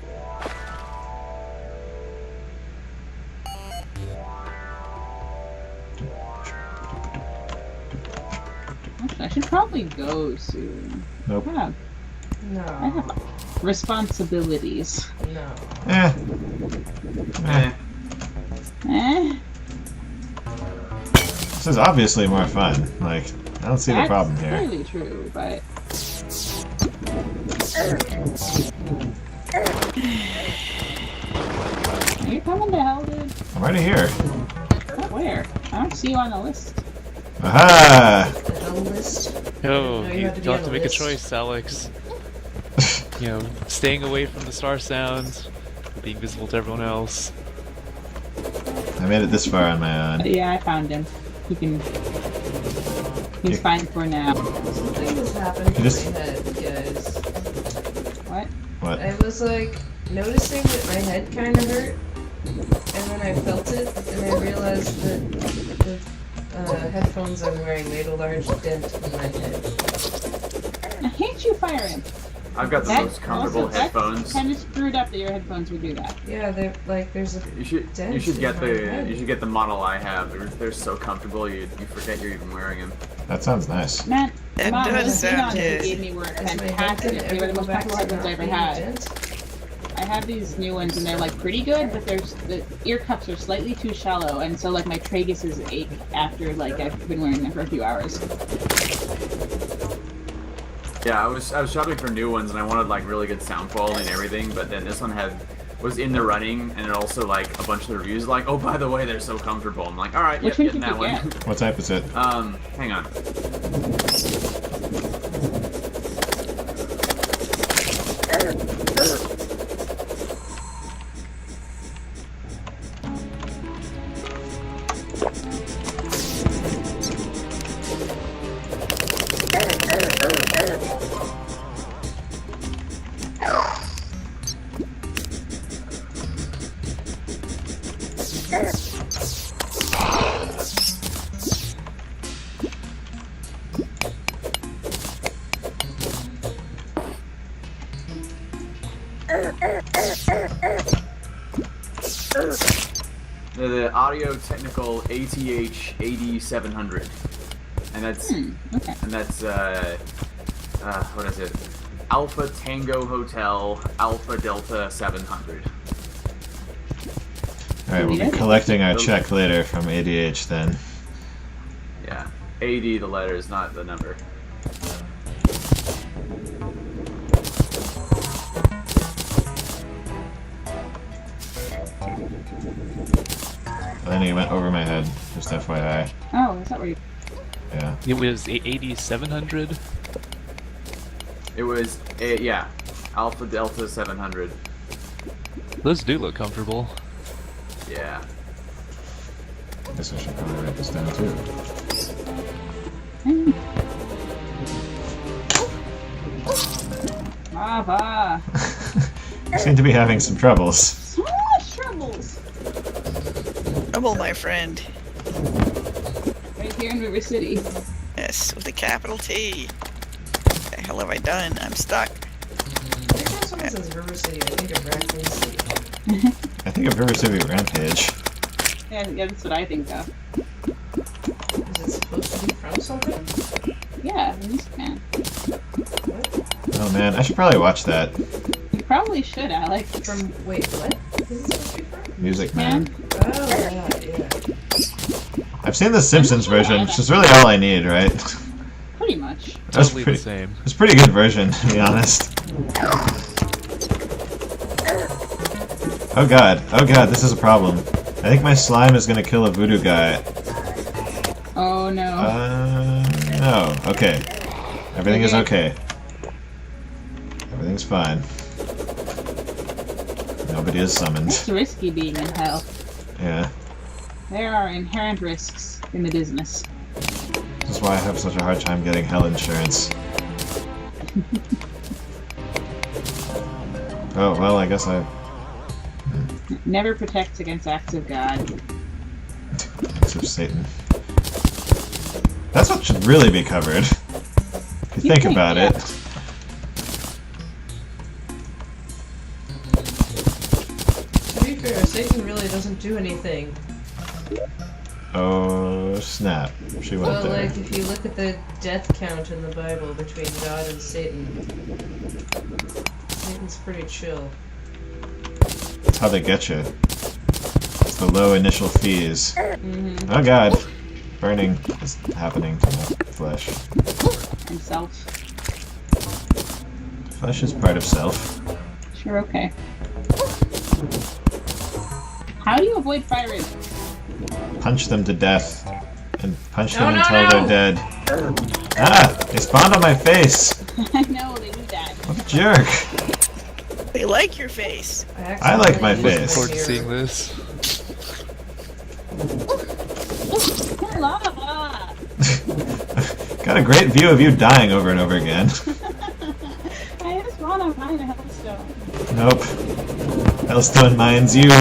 Actually, I should probably go soon. Nope. I No. have responsibilities. No. Eh. Eh. Eh? This is obviously more fun. Like, I don't see the problem here. That's clearly true, but... Are you coming to hell, dude? I'm already here. Oh, where? I don't see you on the list. Aha! The hell list? Oh, No, you have to be have on to a make list. a choice, Alex. You know, staying away from the star sounds, being visible to everyone else. I made it this far on my own. Yeah, I found him. He can... He's fine for now. Something was happening in Just- my head, guys. What? What? I was like noticing that my head kind of hurt, and then I felt it, and I realized that the headphones I'm wearing made a large dent in my head. I hate you firing. I've got the most comfortable headphones. kind of screwed up that your headphones would do that. Yeah, they're like there's a You should dent get in my head. the model I have. They're so comfortable you forget you're even wearing them. That sounds nice. Man, It Mom, does the sound Xenon good. you gave me were Is my head fantastic. gonna They were ever the go most back comfortable to headphones I not ever being a had. dent? I have these new ones and they're like pretty good, but the ear cups are slightly too shallow, and so like my traguses ache after like I've been wearing them for a few hours. Yeah, I was shopping for new ones and I wanted like really good sound quality and everything, but then this one was in the running, and it also like a bunch of the reviews like, oh, by the way, they're so comfortable. I'm like, all right, Which yep, one getting did that you one. What type is it? Hang on. The Audio Technical ATH 8700, and that's what is it? Alpha Tango Hotel Alpha Delta 700. Alright, we'll be collecting our check later from ADH then. Yeah, AD the letters, not the number. Then he went over my head, just FYI. Oh, is that where you... Yeah. It was 8700. It was yeah, Alpha Delta 700. Those do look comfortable. Yeah. Guess I should probably write this down too. Lava. You seem to be having some troubles. So much troubles. Trouble, my friend. Right here in River City. Yes, with a capital T. What the hell have I done? I'm stuck. Every time someone says River City, I think of Raccoon City. I think of River City Rampage. Yeah, that's what I think of. Is it supposed to be from something? Yeah, Music Man. What? Oh man, I should probably watch that. You probably should, Alex. From, wait, what? Is it supposed to be from? Music Man. Oh, yeah. I've seen the Simpsons version, which is really all I need, right? Pretty much. That's Totally pretty, the same. it's a pretty good version, to be honest. Oh god, this is a problem. I think my slime is gonna kill a voodoo guy. Oh no. No, okay. Everything is okay. Everything's fine. Nobody is summoned. It's risky being in hell. Yeah. There are inherent risks in the business. This is why I have such a hard time getting hell insurance. Oh, well, I guess I... Never protects against acts of God. Acts of Satan. That's what should really be covered. If you think about yeah. it. To be fair, Satan really doesn't do anything. Oh, snap. She went Well, there. like, if you look at the death count in the Bible between God and Satan, Satan's pretty chill. That's how they get you. It's the low initial fees. Mm-hmm. Oh god. Burning is happening to my flesh. And self. Flesh is part of self. Sure, okay. How do you avoid fire rays? Punch them to death. And punch No, them no, until no! they're dead. Ah! They spawned on my face! I know, they do that. What a jerk! They like your face. I like my accidentally face. used Forward to mirror. seeing this. Lava! Got a great view of you dying over and over again. I just want to find a hellstone. Nope. Hellstone mines you!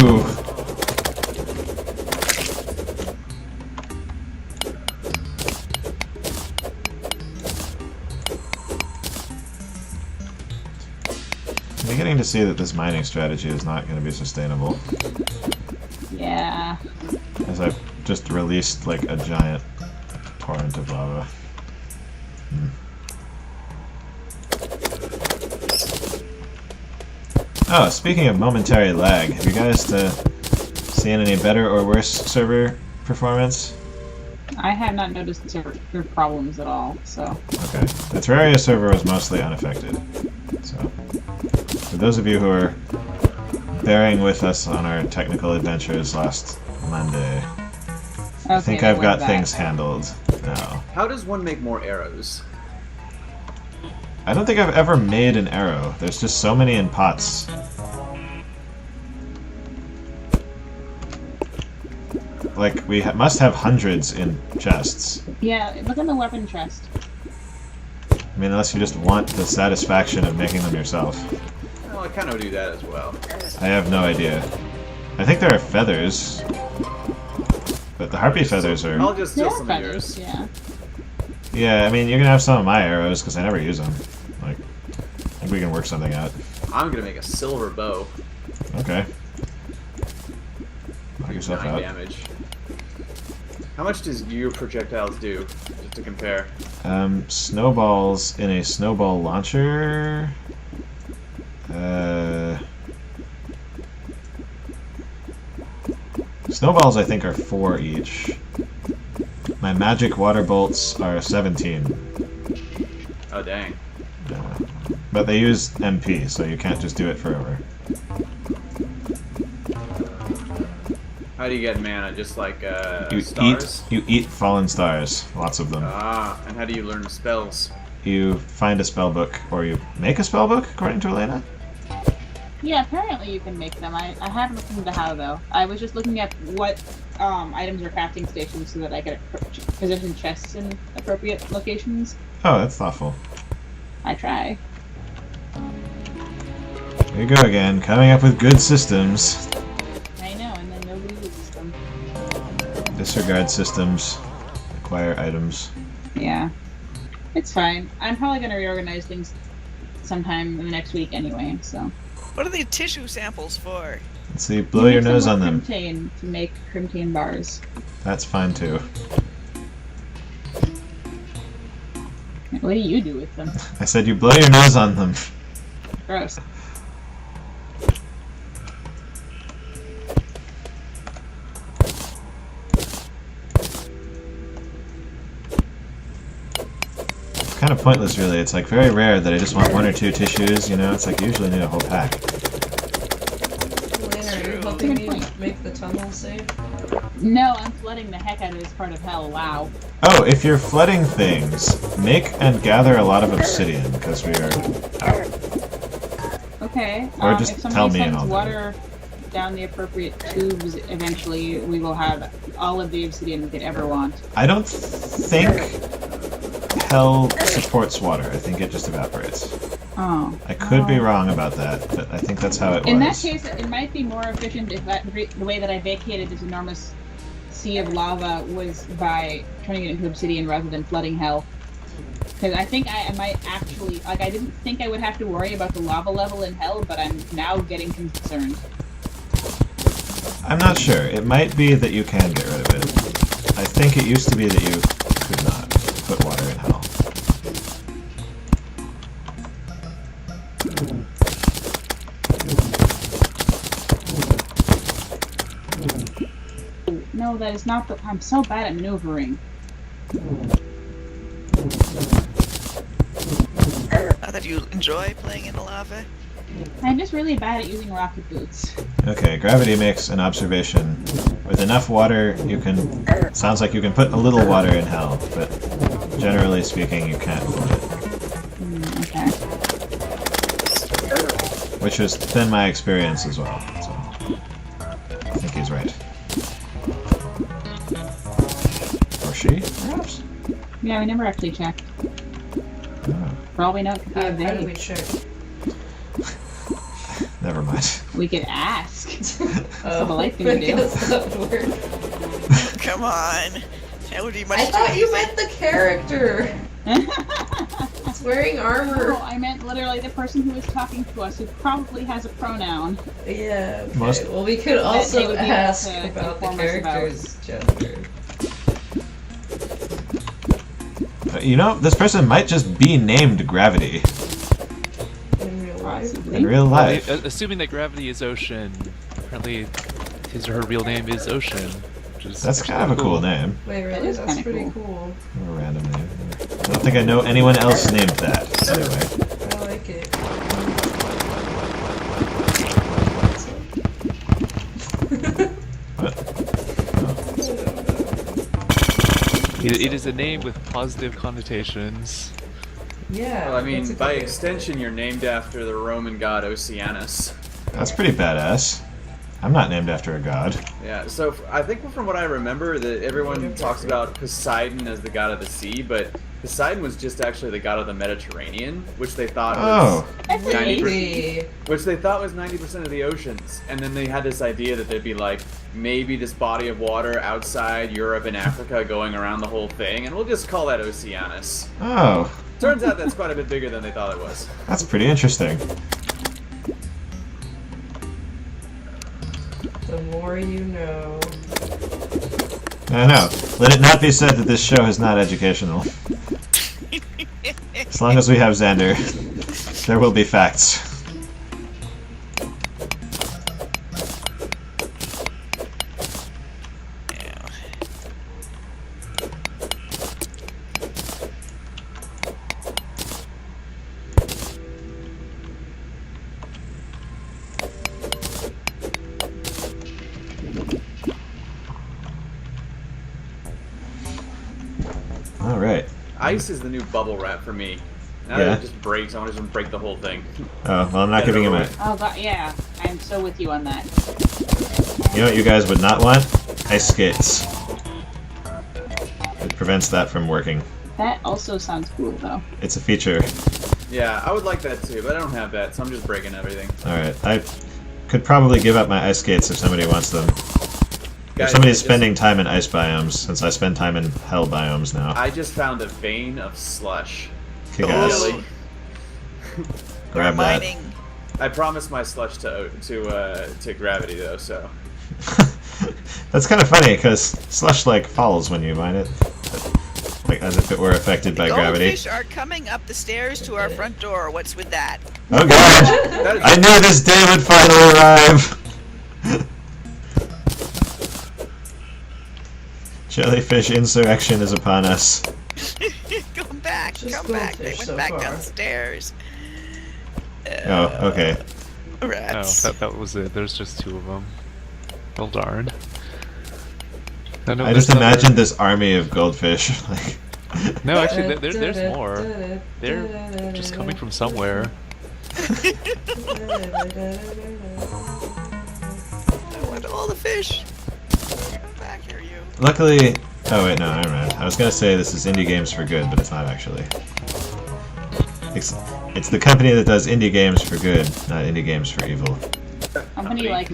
I'm beginning to see that this mining strategy is not going to be sustainable. Yeah. As I've just released like a giant torrent of lava. Oh, speaking of momentary lag, have you guys seen any better or worse server performance? I have not noticed the server problems at all, so. Okay. The Terraria server was mostly unaffected. So, for those of you who are bearing with us on our technical adventures last Monday, I think Okay, I've got we're things back. handled now. How does one make more arrows? I don't think I've ever made an arrow. There's just so many in pots. Like, we must have hundreds in chests. Yeah, look in the weapon chest. I mean, unless you just want the satisfaction of making them yourself. Well, I kind of do that as well. I have no idea. I think there are feathers. But the harpy feathers are... I'll just steal There are some of feathers, yours. yeah. Yeah, I mean, you're gonna have some of my arrows, because I never use them. Like, I think we can work something out. I'm gonna make a silver bow. Okay. Knock yourself 9 out. damage. How much does your projectiles do? Just to compare. Snowballs in a snowball launcher. Snowballs, I think, are 4 each. My magic water bolts are 17. Oh dang. But they use MP, so you can't just do it forever. How do you get mana? Just like You stars? you eat fallen stars, lots of them. Ah, and how do you learn spells? You find a spell book, or you make a spell book, according to Elena. Yeah, apparently you can make them. I haven't looked into how, though. I was just looking at what items are crafting stations so that I could position chests in appropriate locations. Oh, that's thoughtful. I try. Here you go again, coming up with good systems. I know, and then nobody uses them. Disregard systems. Acquire items. Yeah. It's fine. I'm probably going to reorganize things sometime in the next week anyway, so. What are the tissue samples for? Let's see, blow your Make some nose more on them. Crimtane to make Crimtane bars. That's fine too. What do you do with them? I said you blow your nose on them. Gross. It's kind of pointless, really. It's like very rare that I just want 1 or 2 tissues, you know? It's like you usually need a whole pack. Lane, are you helping me make the tunnel safe? No, I'm flooding the heck out of this part of hell. Wow. Oh, if you're flooding things, make and gather a lot of obsidian, because we are out. Okay. Or just if tell somebody me and sends I'll do water down the appropriate tubes, eventually we will have all of the obsidian we could ever want. I don't think hell supports water. I think it just evaporates. Oh. I could be wrong about that, but I think that's how it was. In that case, it might be more efficient if the way that I vacated this enormous sea of lava was by turning it into obsidian rather than flooding hell. Because I think I might actually, like, I didn't think I would have to worry about the lava level in hell, but I'm now getting concerned. I'm not sure. It might be that you can get rid of it. I think it used to be that you could not put water in hell. No, that is not the. I'm so bad at maneuvering. Not that you enjoy playing in the lava. I'm just really bad at using rocket boots. Okay, gravity makes an observation. With enough water, you can... Sounds like you can put a little water in hell, but generally speaking, you can't flood it. Okay. Which has been my experience as well, so... I think he's right. Or she, perhaps? Yeah, we never actually checked. Oh, For all we know, it could be a How do they. we check? never mind. We could ask. Oh, the polite thing I to do. guess that would work. Come on. That would be much I too thought you easy. meant the character. It's wearing armor. No, I meant literally the person who is talking to us, who probably has a pronoun. Yeah, okay. Most- Well, we could they also would be able ask to about the inform us about. character's gender. You know, this person might just be named Gravity In real life. Possibly. in real life. Assuming that gravity is ocean, apparently his or her real name is Ocean. Which is That's kind of a cool name. Wait, That really? is That's kinda pretty cool. cool. A random name. I don't think I know anyone else named that, anyway. I like it. What? It is a name with positive connotations. Yeah. Well, I mean, that's a by good- extension, you're named after the Roman god Oceanus. That's pretty badass. I'm not named after a god. Yeah, so I think from what I remember, that everyone talks about Poseidon as the god of the sea, but Poseidon was just actually the god of the Mediterranean, which they thought was That's 90%, Maybe. which they thought was 90% of the oceans. And then they had this idea that there'd be like maybe this body of water outside Europe and Africa going around the whole thing, and we'll just call that Oceanus. Oh, Turns out that's quite a bit bigger than they thought it was. that's pretty interesting. The more you know. I know. Let it not be said that this show is not educational. As long as we have Xander, there will be facts. Yeah. Alright. Ice is the new bubble wrap for me. Now Yeah. that it just breaks, I want to just break the whole thing. Oh, well, I'm not Get giving it him over a... with. Oh god, yeah. I'm so with you on that. You know what you guys would not want? Ice skates. It prevents that from working. That also sounds cool though. It's a feature. Yeah, I would like that too, but I don't have that, so I'm just breaking everything. Alright, I could probably give up my ice skates if somebody wants them. If Guys, somebody's just- spending time in ice biomes, since I spend time in hell biomes now. I just found a vein of slush. Kick ass. Really? Grab that. Mining. I promised my slush to gravity though, so. That's kind of funny, because slush, like, falls when you mine it. Like, as if it were affected by gravity. Goldfish are coming up the stairs to our front door. What's with that? Oh god! That is- I knew this day would finally arrive! Jellyfish insurrection is upon us. Come back, Just come back. They goldfish went so back far. downstairs. Oh, okay. Oh, Rats. that was it. There's just 2 of them. Well, darn. No, I just imagined this army of goldfish. Like, No, actually, there's more. They're just coming from somewhere. I want all the fish. Come back here, you. luckily... Oh wait, no, never mind. I was gonna say this is indie games for good, but it's not actually. It's the company that does indie games for good, not indie games for evil. Company like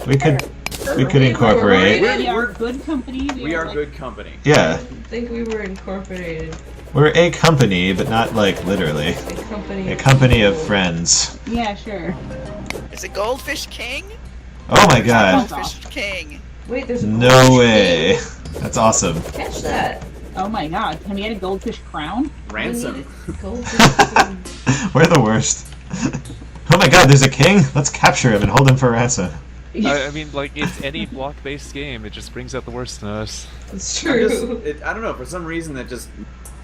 We could incorporate... we are good company. We are like, good company. Yeah, I think we were incorporated. we're a company, but not like literally. A company. A company of friends. Yeah, sure. Is it Goldfish King? Oh my god. Goldfish King. Wait, there's a No goldfish way. king? That's awesome. Catch that. Oh my god, can we get a goldfish crown? Ransom. We need a goldfish king. We're the worst. Oh my god, there's a king? Let's capture him and hold him for ransom. I mean, like, it's any block-based game. It just brings out the worst in us. It's I'm just- true. I don't know, for some reason that just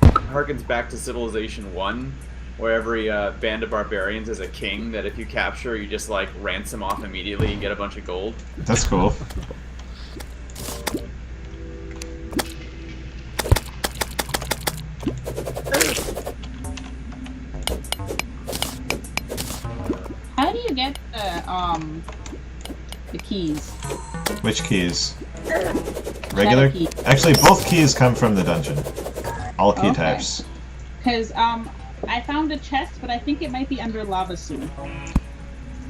harkens back to Civilization 1, where every band of barbarians is a king that if you capture, you just like ransom off immediately and get a bunch of gold. That's cool. How do you get the keys? Which keys? Regular? Key. Actually, both keys come from the dungeon. All key Okay. types. Because I found a chest, but I think it might be under lava soon.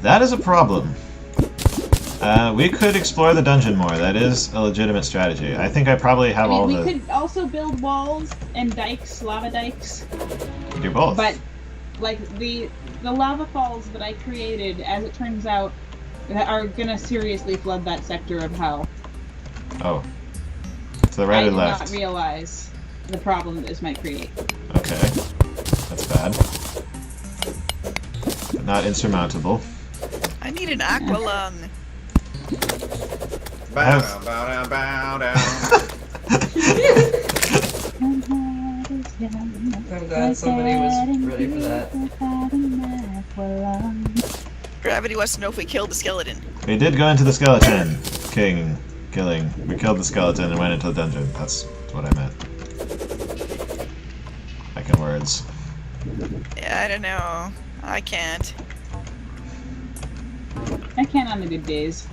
That is a problem. We could explore the dungeon more. That is a legitimate strategy. I think I probably have I mean, all we the... could also build walls and dikes, lava dikes, do both. but like the lava falls that I created, as it turns out, are gonna seriously flood that sector of hell. Oh. To the right I or did left? not realize the problem that this might create. Okay. That's bad. But not insurmountable. I need an aqua lung. I have- Bow down, bow down. I'm glad somebody was ready for that. Gravity wants to know if we killed the skeleton. We did go into the skeleton. Killing. We killed the skeleton and went into the dungeon. That's what I meant. Like in words. Yeah, I don't know. I can't. I can on the good days.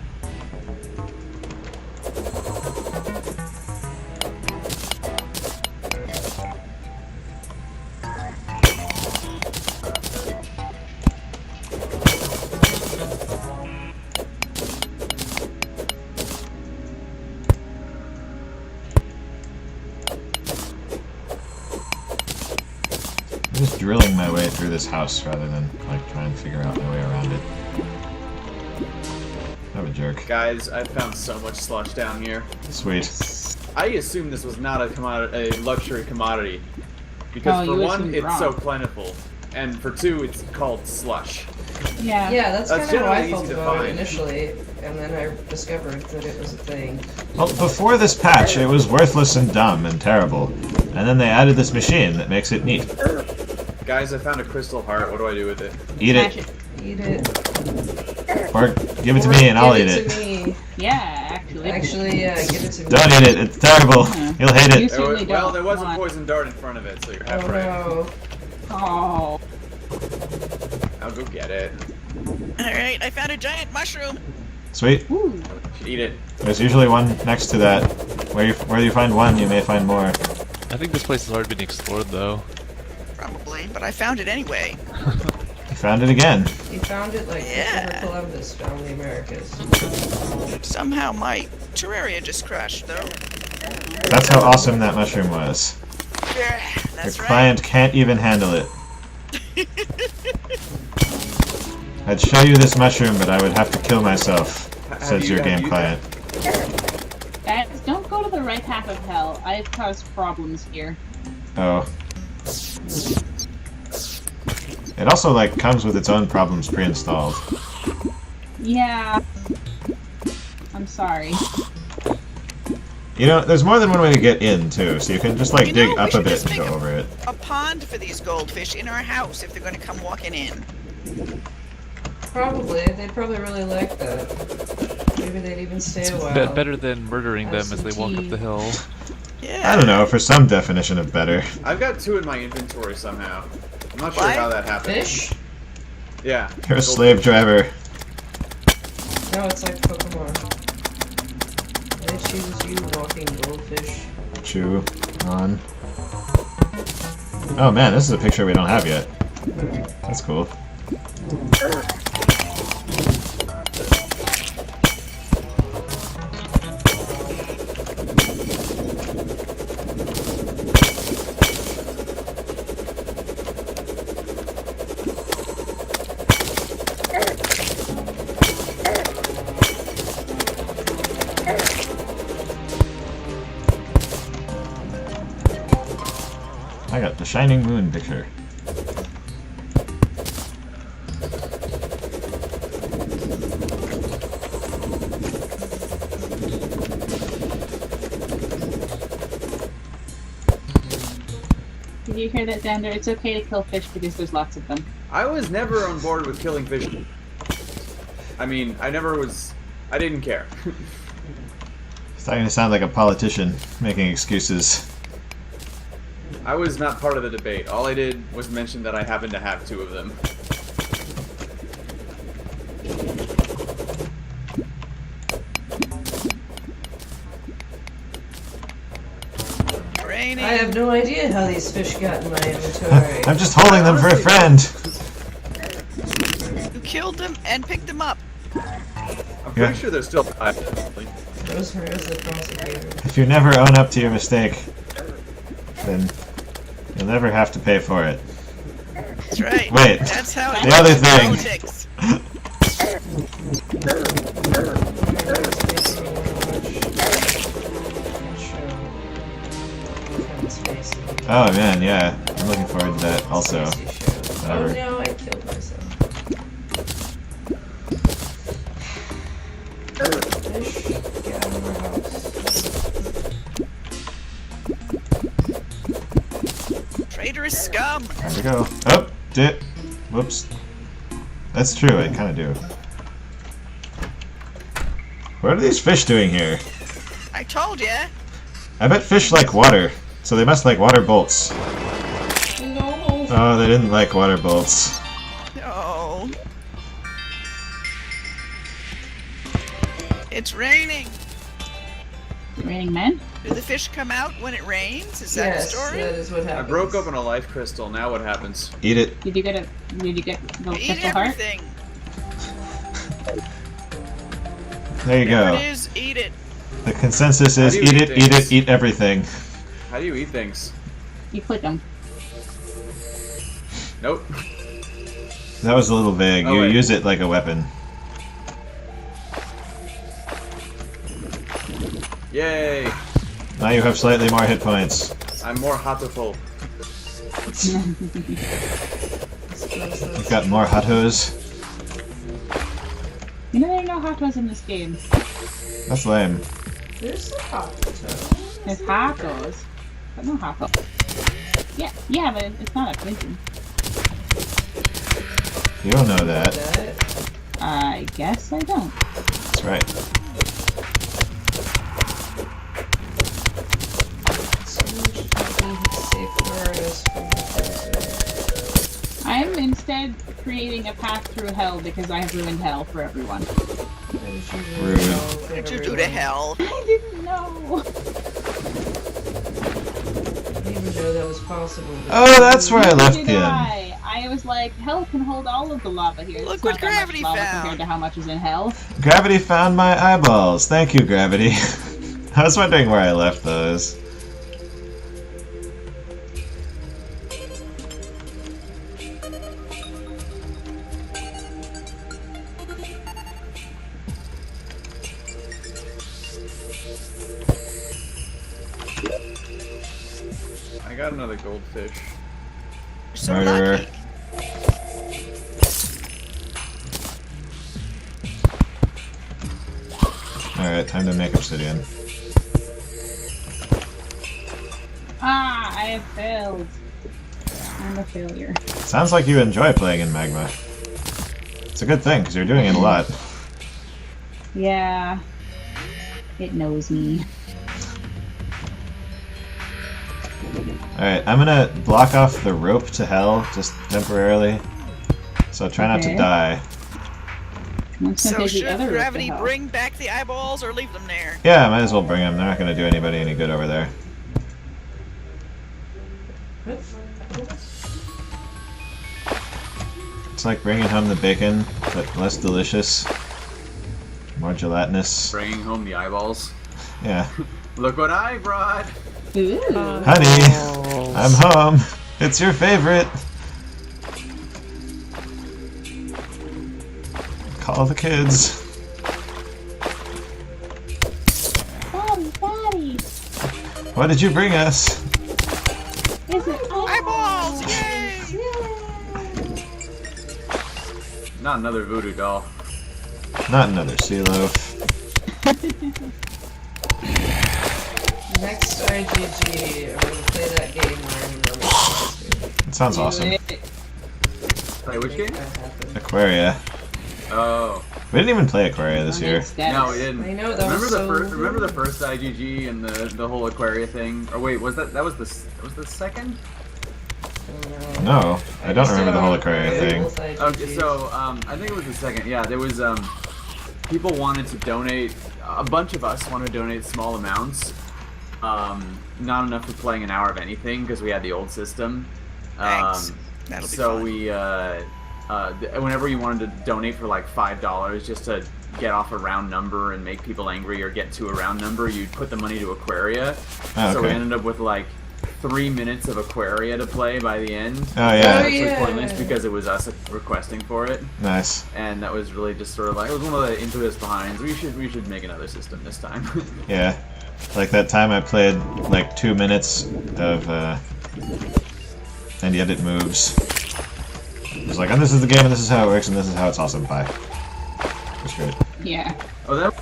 I'm just drilling my way through this house rather than like trying to figure out my way around it. I'm a jerk. Guys, I found so much slush down here. Sweet. I assumed this was not a luxury commodity. Because Oh, for you one, assumed it's wrong. so plentiful. And for two, it's called slush. Yeah. Yeah, that's That's kind of how I generally felt easy to about it find. initially, and then I discovered that it was a thing. Well, before this patch, it was worthless and dumb and terrible. And then they added this machine that makes it neat. Guys, I found a crystal heart. What do I do with it? Eat Smash it. Eat it. Or give it to me and I'll eat Give it. to me. Yeah, actually. Actually, yeah, give it to me. Don't eat it. It's terrible. You'll hate You it. certainly Well, don't there was a want- poison dart in front of it, so you're half Oh right. no. Oh. I'll go get it. Alright, I found a giant mushroom. Sweet. Ooh. Should eat it. There's usually one next to that. Where you find one, you may find more. I think this place has already been explored, though. Probably, but I found it anyway. You found it again. He found it like Yeah. Christopher Columbus found the Americas. Somehow my Terraria just crashed, though. That's how awesome that mushroom was. Yeah, Your that's right. client can't even handle it. I'd show you this mushroom, but I would have to kill myself, says your game client. Guys, don't go to the right half of hell. I've caused problems here. Oh. It also, like, comes with its own problems pre-installed. Yeah. I'm sorry. You know, there's more than one way to get in, too, so you can just, like, You dig know, we up a should bit just and make go over it. A pond for these goldfish in our house if they're going to come walking in. Probably. They'd probably really like that. Maybe they'd even stay a while. Better than murdering them as they walk up the hill. Yeah. I don't know, for some definition of better. I've got 2 in my inventory somehow. I'm not sure What? how that happened. Fish? Yeah. You're a slave driver. No, it's like Pokemon. They choose you, walking goldfish. Chew on. Oh man, this is a picture we don't have yet. That's cool. I got the shining moon picture. Did you hear that, Xander? It's okay to kill fish because there's lots of them. I was never on board with killing fish. I mean, I didn't care. Starting to sound like a politician making excuses. I was not part of the debate. All I did was mention that I happened to have 2 of them. Raining. I have no idea how these fish got in my inventory. I'm just holding them for a friend. You killed them and picked them up. I'm pretty Yeah. sure they're still alive. Rosemary is the prosecutor. If you never own up to your mistake, then you'll never have to pay for it. That's right. Wait, That's how it the other is in thing. politics. Oh man, yeah. I'm looking forward to that also. Oh Whatever. no, I killed myself. Fish, get out of our house. Traitorous scum. There we go. Oh, dip. Whoops. That's true, I kind of do. What are these fish doing here? I told ya. I bet fish like water, so they must like water bolts. No. Oh, they didn't like water bolts. No. It's raining. Raining men? Do the fish come out when it rains? Is that Yes, the story? that is what I happens. broke open a life crystal. Now what happens? Eat it. Did you get the Eat crystal heart? everything. There you Whatever go. it is, eat it. The consensus is How do you eat eat it, eat things? it, eat everything. How do you eat things? You click them. Nope. That was a little vague. Oh, You wait. use it like a weapon. Yay! Now you have slightly more hit points. I'm more hotful. You've got more hottos. You know there are no hot dogs in this game. That's lame. There's some hot There's hot dogs, but no hot dogs. Yeah, but it's not a prison. You don't know that. that. I guess I don't. That's right. I'm instead creating a path through hell because I have ruined hell for everyone. Rude. What did you do to hell? I didn't know. He was know that was possible. but- Oh, that's where I Neither left did him. I was like, hell can hold all of the lava here. Look It's what not that much gravity lava found. compared to how much is in hell. Gravity found my eyeballs. Thank you, Gravity. I was wondering where I left those. I got another goldfish. You're so Murderer. lucky. Alright, time to make obsidian. Ah, I have failed. I'm a failure. Sounds like you enjoy playing in magma. It's a good thing, because you're doing it a lot. Yeah. It knows me. Alright, I'm gonna block off the rope to hell, just temporarily. So try not to Okay. die. I'm just gonna So take the should other route to gravity hell. bring back the eyeballs or leave them there? Yeah, might as well bring them. They're not gonna do anybody any good over there. It's like bringing home the bacon, but less delicious. More gelatinous. Bringing home the eyeballs. Yeah. Look what I brought! Ooh. Honey, I'm home. It's your favorite. Call the kids. Daddy, Daddy! What did you bring us? Is it Eyeballs! Yay! Not another voodoo doll. Not another sea loaf. Next IGG, I'm gonna play that game where I'm running. It sounds awesome. Wait, which game? Aquaria. Oh. We didn't even play Aquaria this year. No, we didn't. I know, that remember was the so first. Remember the good. first IGG and the whole Aquaria thing? Or wait, was that was the second? No, I don't remember the whole Aquaria thing. Okay, so I think it was the second. Yeah, there was people wanted to donate. A bunch of us wanted to donate small amounts. Not enough for playing an hour of anything because we had the old system. Thanks. That'll be So fun. we, whenever you wanted to donate for like $5 just to get off a round number and make people angry or get to a round number, you'd put the money to Aquaria. Oh, So we okay. ended up with like 3 minutes of Aquaria to play by the end. Oh, yeah. Which was yeah. pointless because it was us requesting for it. Nice. And that was really just sort of like, it was one of the impetus behind, we should make another system this time. Yeah. Like that time I played like 2 minutes of, and yet it moves. It was like, oh, this is the game and this is how it works and this is how it's awesome. Bye. It was great. Yeah. Oh, that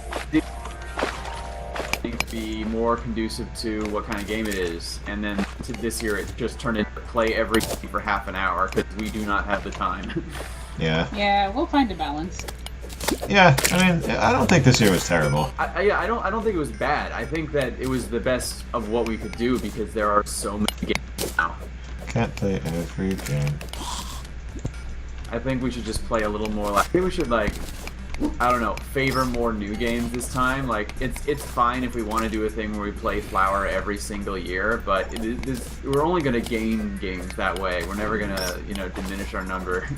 would be more conducive to what kind of game it is. And then to this year, it just turned into play every game for half an hour because we do not have the time. Yeah. Yeah, we'll find a balance. Yeah, I mean, I don't think this year was terrible. I don't think it was bad. I think that it was the best of what we could do because there are so many games now. Can't play every game. I think we should just play a little more. Like, I think we should like, I don't know, favor more new games this time. Like, it's fine if we want to do a thing where we play Flower every single year, but we're only gonna gain games that way. We're never gonna, diminish our number.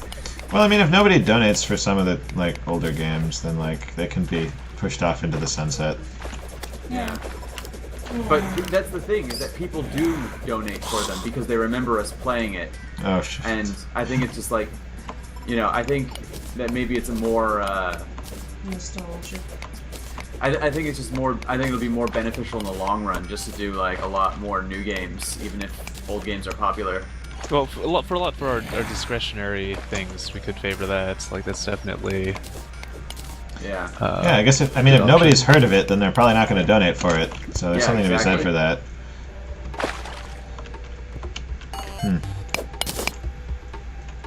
Well, I mean, if nobody donates for some of the, like, older games, then, like, they can be pushed off into the sunset. Yeah. But that's the thing, is that people do donate for them because they remember us playing it. Oh, shit. And I think it's just like, I think that maybe it's a more, Nostalgia. I think it's just more, I think it'll be more beneficial in the long run just to do, like, a lot more new games, even if old games are popular. Well, for our discretionary things, we could favor that. Like, that's definitely. Yeah. Yeah, I guess if nobody's heard of it, then they're probably not going to donate for it. So there's Yeah, something to be said exactly. for that.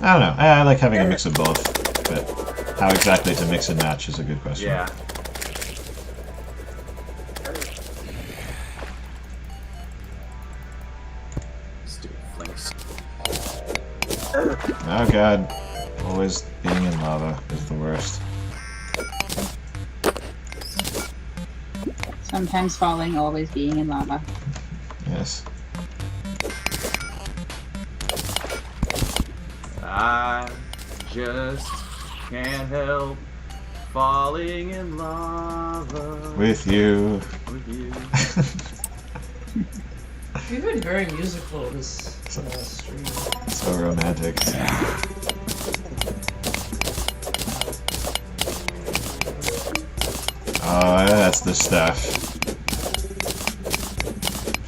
I don't know. I like having a mix of both, but how exactly to mix and match is a good question. Yeah. Stupid flinks. Oh god. Always being in lava is the worst. Sometimes falling, always being in lava. Yes. I just can't help falling in lava With you. with you. We've been very musical this stream. So romantic. Oh, that's the stuff.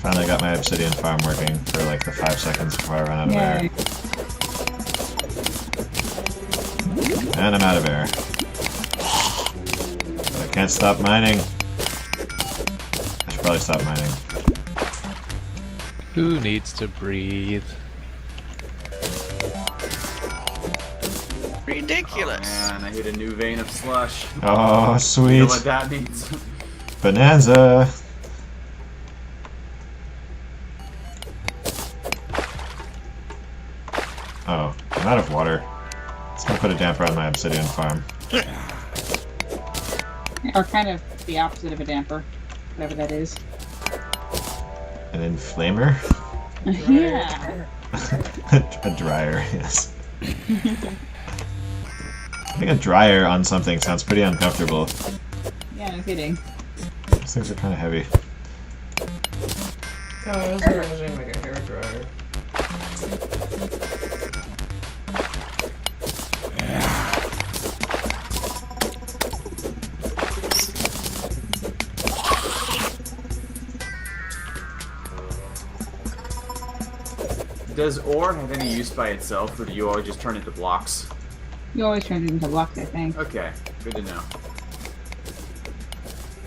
Finally got my obsidian farm working for like the 5 seconds before I run out of air. Yay. And I'm out of air. But I can't stop mining. I should probably stop mining. Who needs to breathe? Ridiculous. Oh man, I hit a new vein of slush. Oh, You know sweet. what that means? Bonanza. Oh, I'm out of water. It's gonna put a damper on my obsidian farm. Or kind of the opposite of a damper, whatever that is. An inflamer? Yeah. A dryer, yes. I think a dryer on something sounds pretty uncomfortable. Yeah, no kidding. These things are kind of heavy. Oh, I was imagining like a hairdryer. Does ore have any use by itself, or do you always just turn it to blocks? You always turn it into blocks, I think. Okay, good to know.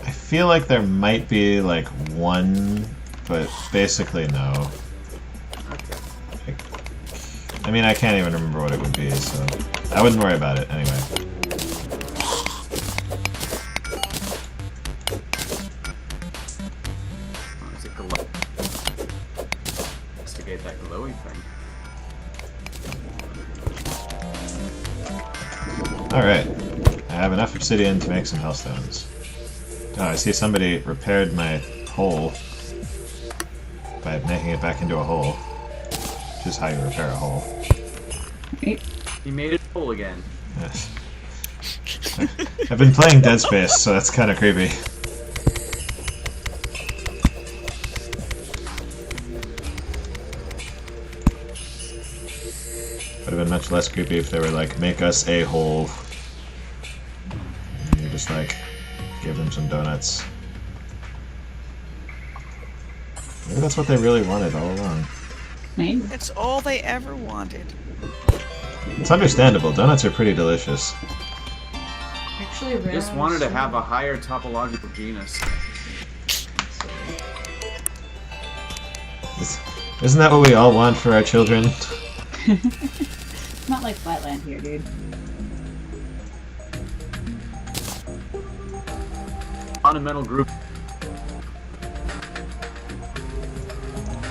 I feel like there might be like one, but basically no. Okay. I mean, I can't even remember what it would be, so I wouldn't worry about it anyway. Oh, is it glow? Investigate that glowy thing. Alright. I have enough obsidian to make some hellstones. Oh, I see somebody repaired my hole by making it back into a hole. Which is how you repair a hole. He made it full again. Yes. I've been playing Dead Space, so that's kind of creepy. Would have been much less creepy if they were like, make us a hole. And you just like, give them some donuts. Maybe that's what they really wanted all along. Maybe. It's all they ever wanted. It's understandable, donuts are pretty delicious. Actually, ran Just out wanted of to soup. have a higher topological genus. Isn't that what we all want for our children? It's not like Flatland here, dude. Fundamental group.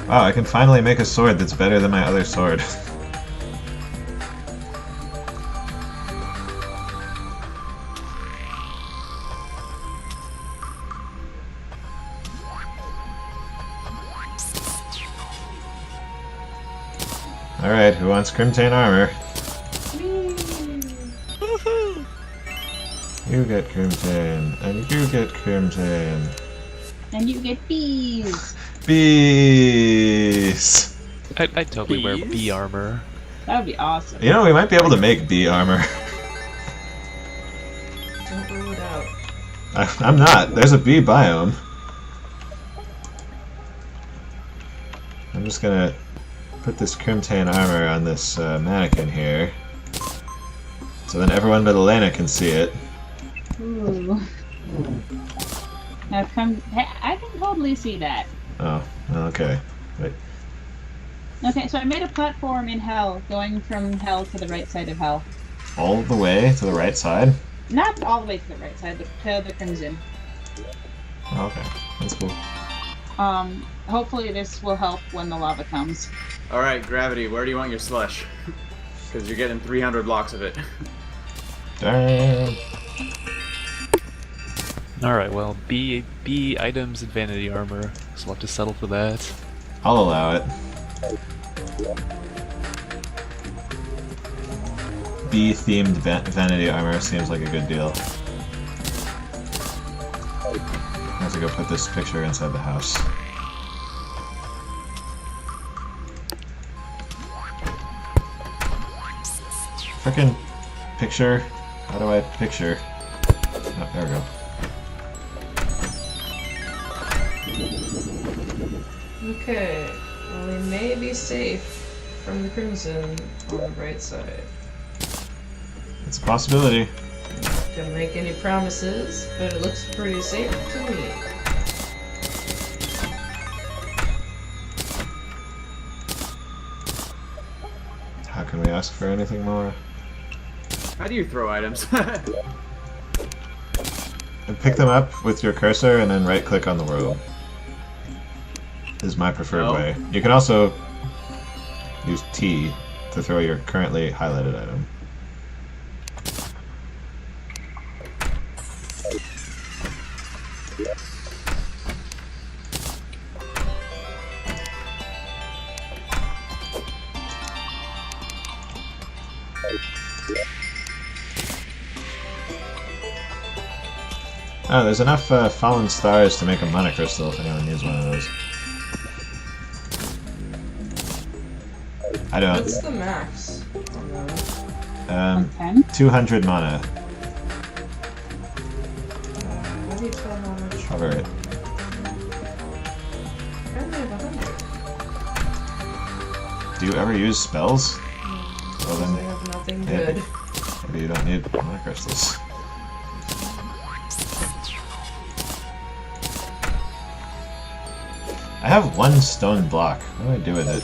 Wow, I can finally make a sword that's better than my other sword. Alright, who wants Crimtane armor? Woohoo! You get Crimtane, and you get Crimtane. And you get bees! Bees! I'd totally wear Bees? bee armor. That would be awesome. You know, we might be able to make bee armor. Don't rule it out. I'm not. There's a bee biome. I'm just gonna put this Crimtane armor on this mannequin here. So then everyone but Elena can see it. Ooh. Now come. Hey, I can totally see that. Oh, okay. Wait. Okay, so I made a platform in Hell, going from Hell to the right side of Hell. All the way to the right side? Not all the way to the right side, but to the Crimson. Oh, okay. That's cool. Hopefully this will help when the lava comes. Alright, Gravity, where do you want your slush? Because you're getting 300 blocks of it. Darn. Alright, well, bee items and vanity armor, so we'll have to settle for that. I'll allow it. bee-themed vanity armor seems like a good deal. I have to go put this picture inside the house. Frickin' picture. How do I picture? Oh, there we go. Okay, well, we may be safe from the Crimson on the right side. It's a possibility. Don't make any promises, but it looks pretty safe to me. How can we ask for anything more? How do you throw items? And pick them up with your cursor and then right-click on the row. Is my preferred No. way. You can also use T to throw your currently highlighted item. Oh, there's enough fallen stars to make a mana crystal if anyone needs one of those. I don't. What's the max on those? 10? 200 mana. How do you tell how much? Cover it. I only have 100. Do you ever use spells? Well I then, have nothing yeah. good. maybe you don't need mana crystals. I have one stone block. What do I do with it?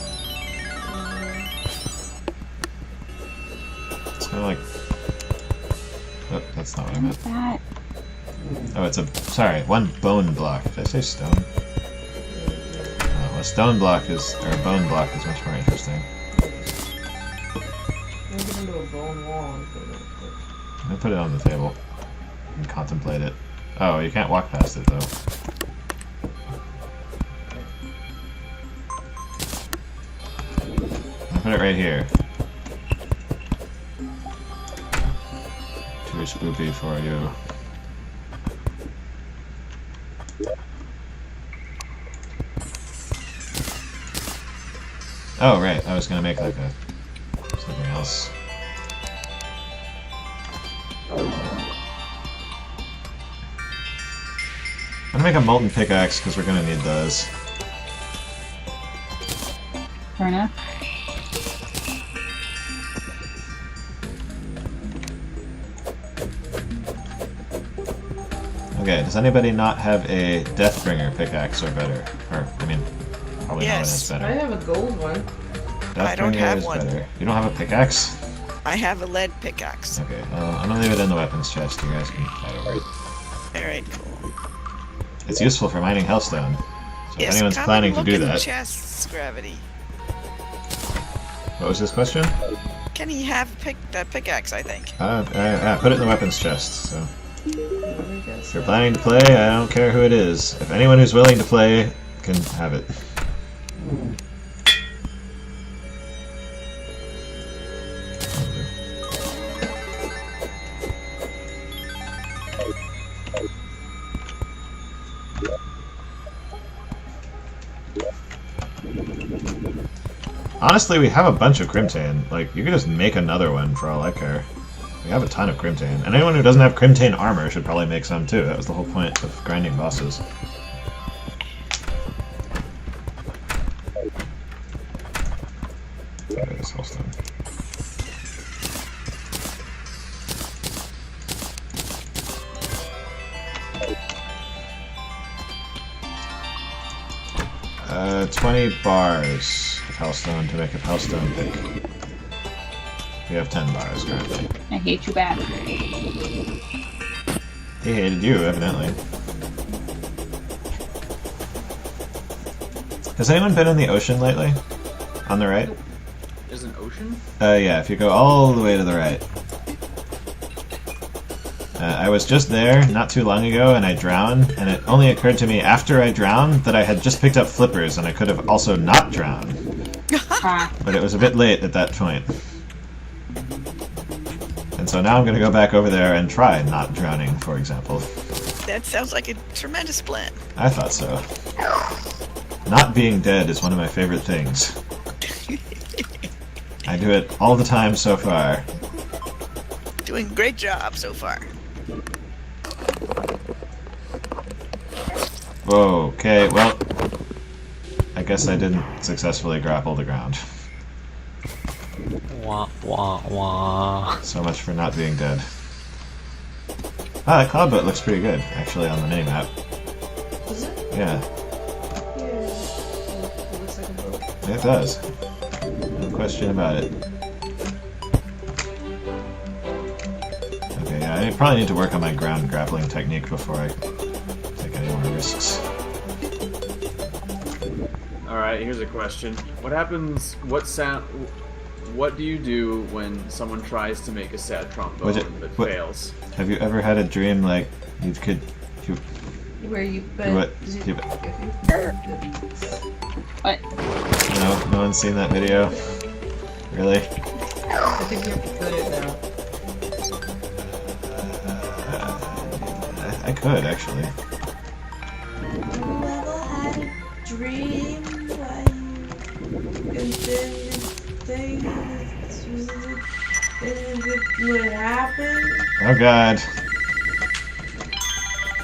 It's kind of like... Oh, that's not what I meant. That. Oh, it's a... Sorry, one bone block. Did I say stone? Oh, a stone block is... Or a bone block is much more interesting. Make it into a bone wall and put it up quick. I'm gonna put it on the table and contemplate it. Oh, you can't walk past it though. I'll put it right here. Too spoopy for you. Oh, right. I was gonna make like a something else. I'm gonna make a molten pickaxe because we're gonna need those. Fair enough. Okay, does anybody not have a Deathbringer pickaxe or better? Or, I mean, probably no one Yes. has I better. have a gold one. I don't Deathbringer have is one. better. You don't have a pickaxe? I have a lead pickaxe. Okay, I'm gonna leave it in the weapons chest. You guys can fight over it. Alright, cool. It's useful for mining hellstone. So if Yes, anyone's come planning and to look do in the that. chests, Gravity. What was this question? Can he have that pickaxe, I think? Put it in the weapons chest. So Whoever gets if you're that. planning to play, I don't care who it is. If anyone who's willing to play can have it. Honestly, we have a bunch of Crimtane. Like, you could just make another one for all I care. We have a ton of Crimtane. And anyone who doesn't have Crimtane armor should probably make some too. That was the whole point of grinding bosses. There it is, Holstone. Uh, 20 bars of Hellstone to make a Hellstone pick. We have 10 bars currently. I hate you bad. He hated you, evidently. Has anyone been in the ocean lately? On the right? There's an ocean? Yeah, if you go all the way to the right. I was just there not too long ago and I drowned, and it only occurred to me after I drowned that I had just picked up flippers and I could have also not drowned. Ah, But it was a bit late at that point. so now I'm going to go back over there and try not drowning, for example. That sounds like a tremendous plan. I thought so. Not being dead is one of my favorite things. I do it all the time so far. Doing a great job so far. Whoa, okay, well, I guess I didn't successfully grapple the ground. Wah, wah, wah. So much for not being dead. Ah, that Cloudboat looks pretty good, actually, on the minimap. Does it? Yeah, Yeah. It looks like a boat. it does. No question about it. Okay, yeah, I probably need to work on my ground grappling technique before I take any more risks. Alright, here's a question. What happens, what do you do when someone tries to make a sad trombone that fails? Have you ever had a dream like you could... Where you Do what? is it- Do if What? No one's seen that video? Really? I think you have to put it now. I could, actually. Have you ever had a dream where you and then what happened? Oh god.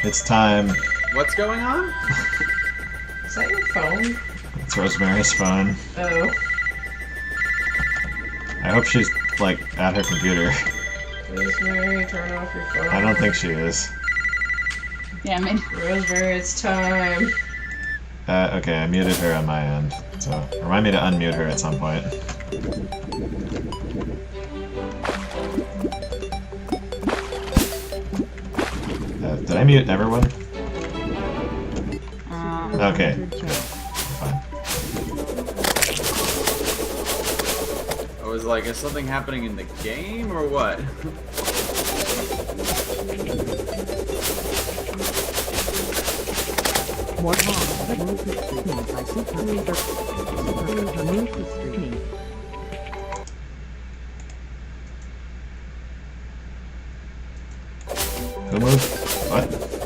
It's time. What's going on? Is that your phone? It's Rosemary's phone. Oh. I hope she's, like, at her computer. Rosemary, turn off your phone. I don't think she is. Yeah, I mean, Rosemary, it's time. Okay, I muted her on my end. So, remind me to unmute her at some point. Did I mute everyone? Okay. Fine. I was like, is something happening in the game or what? Who moved? What?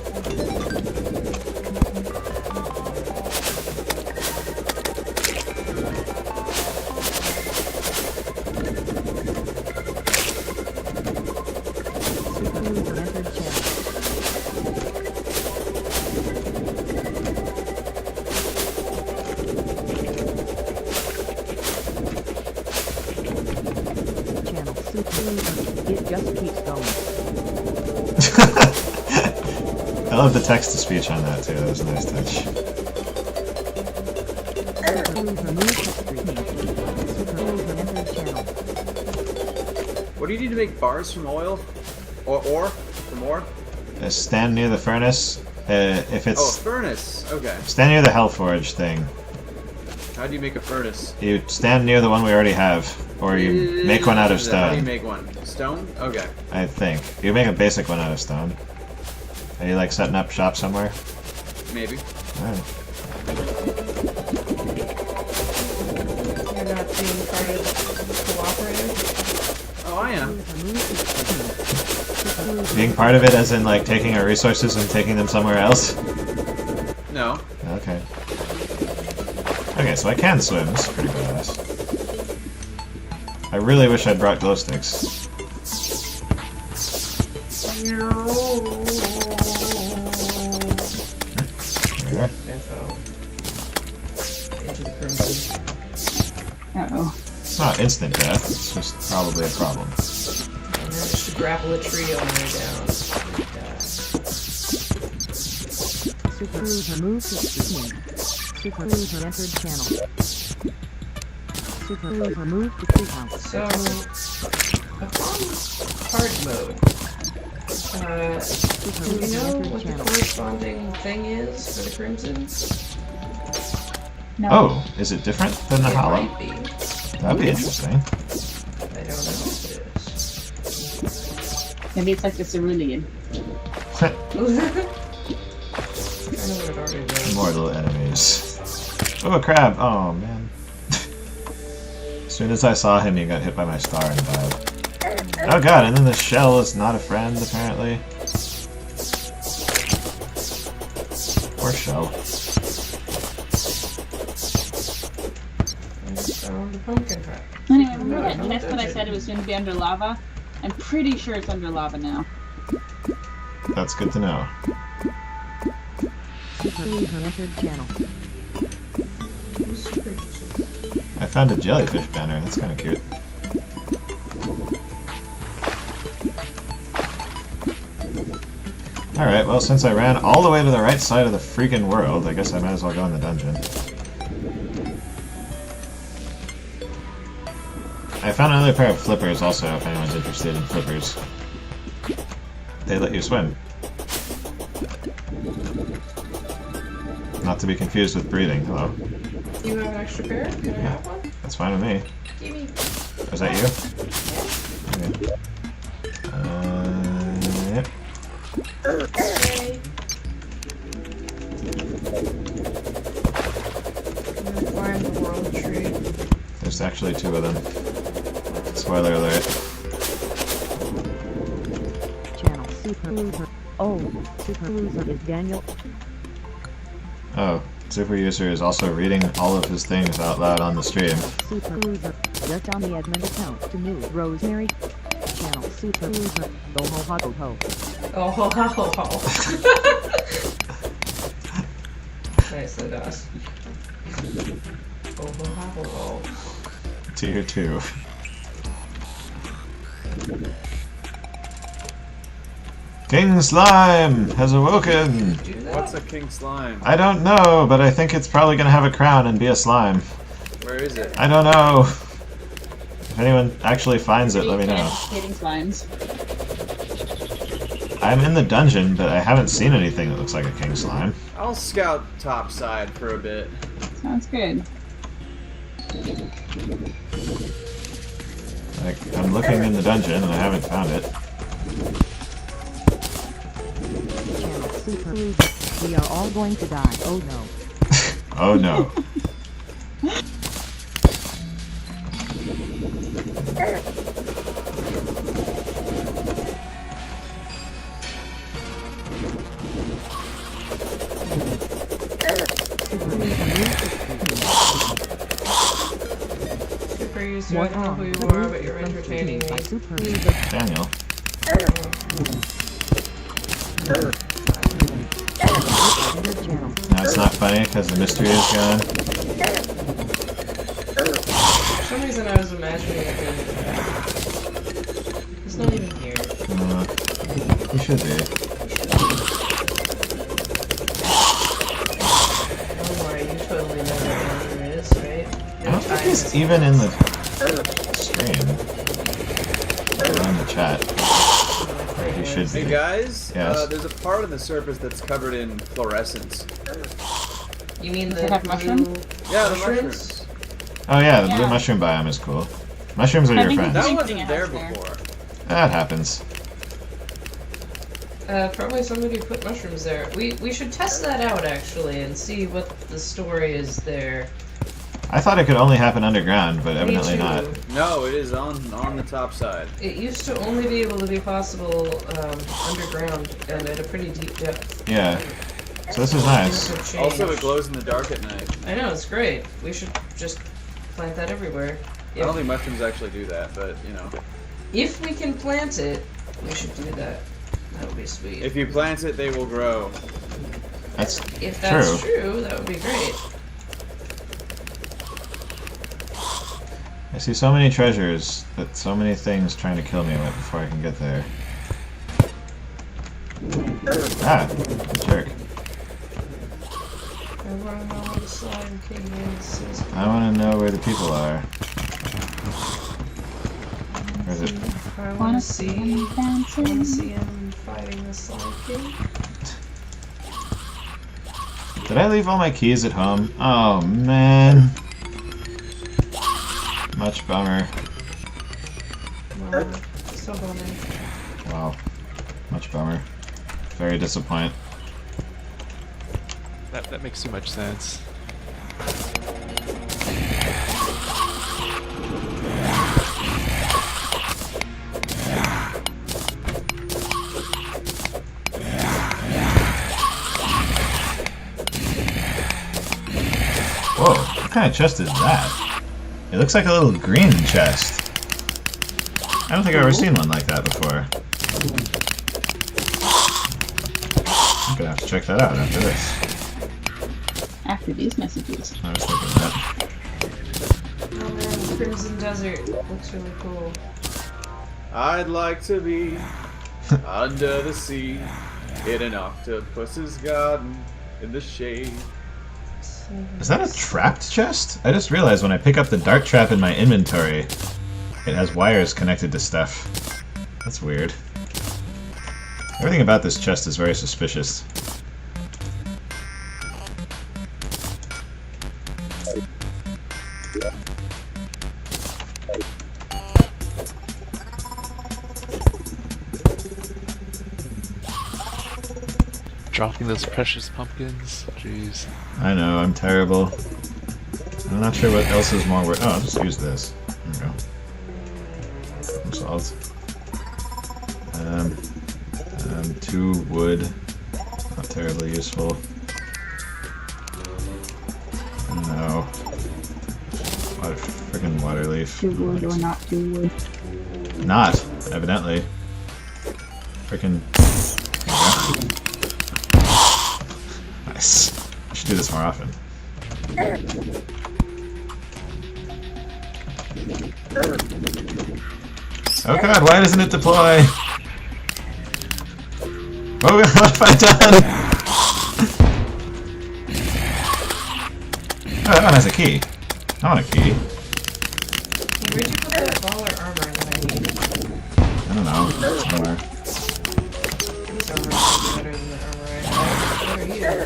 It just keeps going. I love the text-to-speech on that, too. That was a nice touch. What do you need to make bars from oil? Or from ore? Stand near the furnace. If Oh, a it's... furnace. Okay. Stand near the Hellforge thing. How do you make a furnace? You stand near the one we already have. Or you make one out of How do you stone. make one? Stone? Okay. I think. You make a basic one out of stone. Are you, like, setting up shop somewhere? Maybe. Alright. You're not being part of the cooperative? Oh, I am. Being part of it as in, like, taking our resources and taking them somewhere else? No. Okay. Okay, so I can swim. This is pretty badass. I really wish I'd brought glow sticks. There. Into the crimson. uh-oh. It's not instant death, it's just probably a problem. I managed to grapple a tree on the way down. Superuser moved to screen. Superuser entered channel. Superuser moved to treehouse. So, upon hard mode, do you know what the corresponding thing is for the crimson? No. Oh, is it different than the It hollow? might be. That'd be interesting. I don't know if it is. Maybe it's like the cerulean. I know what it already does. Mortal enemies. Oh, a crab! Oh, man. As soon as I saw him, he got hit by my star and died. Oh god, and then the shell is not a friend, apparently. Poor shell. I just found the pumpkin heart. Anyway, remember that chest that I said it was going to be under lava? I'm pretty sure it's under lava now. That's good to know. Super user entered channel. I found a jellyfish banner, that's kind of cute. Alright, well, since I ran all the way to the right side of the freaking world, I guess I might as well go in the dungeon. I found another pair of flippers also, if anyone's interested in flippers. They let you swim. Not to be confused with breathing, hello. Do you have an extra pair? Can I have one? That's fine with me. Give me. Was that you? Okay. Yep. Okay. I'm gonna climb the world tree. There's actually 2 of them. Spoiler alert. Channel super user. Oh, super user is Daniel. Oh, Super User is also reading all of his things out loud on the stream. Super user. Just on the admin account to move Rosemary. Channel super user. Go ho ho ho ho. Oh ho ho ho ho. Nicely done. Oh ho ho ho. Tier 2. King Slime has awoken! Do that? What's a king slime? I don't know, but I think it's probably gonna have a crown and be a slime. Where is it? I don't know. If anyone actually finds it, let me know. Hating slimes. I'm in the dungeon, but I haven't seen anything that looks like a king slime. I'll scout top side for a bit. Sounds good. Like, I'm looking in the dungeon and I haven't found it. Channel super user. We are all going to die. Oh no. Oh no. Super user, I don't know who you are, but you're entertaining me. Super user. Daniel. Entered channel. Now it's not funny because the mystery is gone. For some reason I was imagining it being in the back. He's not even here. He should be. Don't worry, you totally know what Andrew is, right? I don't think he's even in the stream. Or in the chat. He should Hey be. guys, Yes. there's a part of the surface that's covered in fluorescence. You mean Does the it have blue mushroom? Yeah, the mushrooms? mushrooms. Oh yeah, the blue Yeah. mushroom biome is cool. Mushrooms are I your think friends. That Same wasn't thing there out there. before. That happens. Probably somebody put mushrooms there. We should test that out actually and see what the story is there. I thought it could only happen underground, but evidently Me too. not. No, it is on the top side. It used to only be able to be possible underground and at a pretty deep depth. Yeah. So this is nice. Things have Also, it changed. glows in the dark at night. I know, it's great. We should just plant that everywhere. I don't think mushrooms actually do that, but you know. If we can plant it, we should do that. That would be sweet. If you plant it, they will grow. That's If that's true. true, that would be great. I see so many treasures, but so many things trying to kill me right before I can get there. Ah, jerk. I wanna know where the Slime King is. I want to know where the people are. Where is it? I wanna see. I wanna see him fighting the Slime King. Did I leave all my keys at home? Oh man. Much bummer. Wow, so bumming. Wow. Much bummer. Very disappointed. That makes too much sense. Whoa, what kind of chest is that? It looks like a little green chest. I don't think I've ever seen one like that before. I'm gonna have to check that out after this. After these messages. I was thinking that. Oh man, Crimson Desert looks really cool. I'd like to be under the sea in an octopus's garden in the shade. Is that a trapped chest? I just realized when I pick up the dart trap in my inventory, it has wires connected to stuff. That's weird. Everything about this chest is very suspicious. Dropping those precious pumpkins. Jeez. I know, I'm terrible. I'm not sure what else is more worth. Oh, I'll just use this. There we go. Salt. 2 wood. Not terribly useful. No. Freaking water leaf. Too wood or not too wood. Not, evidently. Freaking. Nice. I should do this more often. Oh god, why doesn't it deploy? Oh god, what have I done? Oh, that one has a key. I want a key. Where'd you put that baller armor that I need? I don't know. Somewhere. This armor is better than the armor I have. Over here.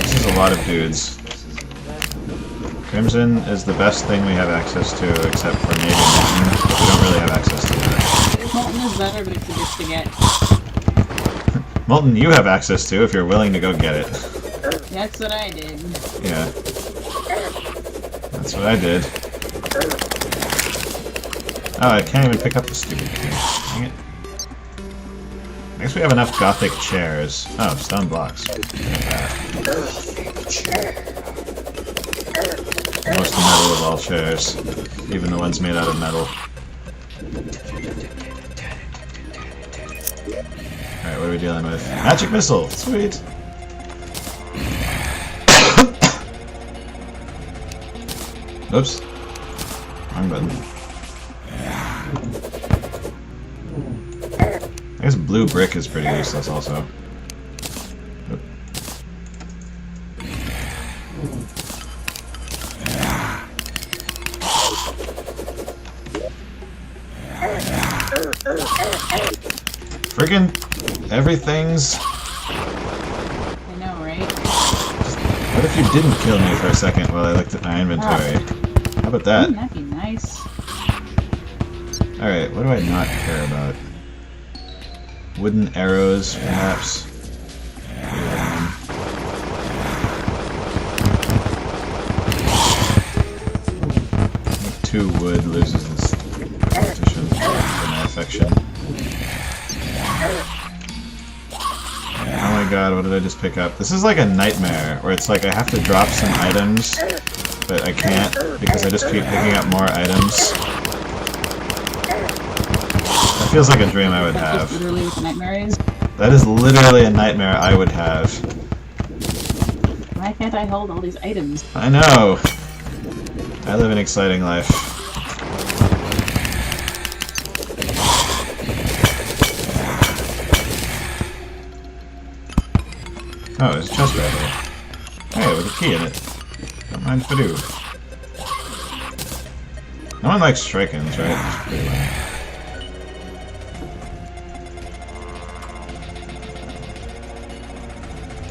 This is a lot of dudes. Crimson is the best thing we have access to, except for maybe Molten, but we don't really have access to that. Molten is better, but it's a bitch to get. Molten, you have access to if you're willing to go get it. That's what I did. Yeah. That's what I did. Oh, I can't even pick up the stupid thing. Dang it. I guess we have enough gothic chairs. Oh, stone blocks. Most metal of all chairs. Even the ones made out of metal. Alright, what are we dealing with? Magic missile! Sweet! Oops. Wrong button. I guess blue brick is pretty useless also. Oop. Friggin' everything's... I know, right? What if you didn't kill me for a second while I looked at my inventory? How about that? That'd be nice. Alright, what do I not care about? Wooden arrows, perhaps? 2 wood loses its competition for my affection. Oh my god, what did I just pick up? This is like a nightmare, where it's like I have to drop some items, but I can't because I just keep picking up more items. That feels like a dream I would have. That's literally what the nightmare is. That is literally a nightmare I would have. Why can't I hold all these items? I know! I live an exciting life. Oh, there's a chest right here. Hey, with a key in it. Don't mind if I do. No one likes strike-ins, right? It's pretty lame.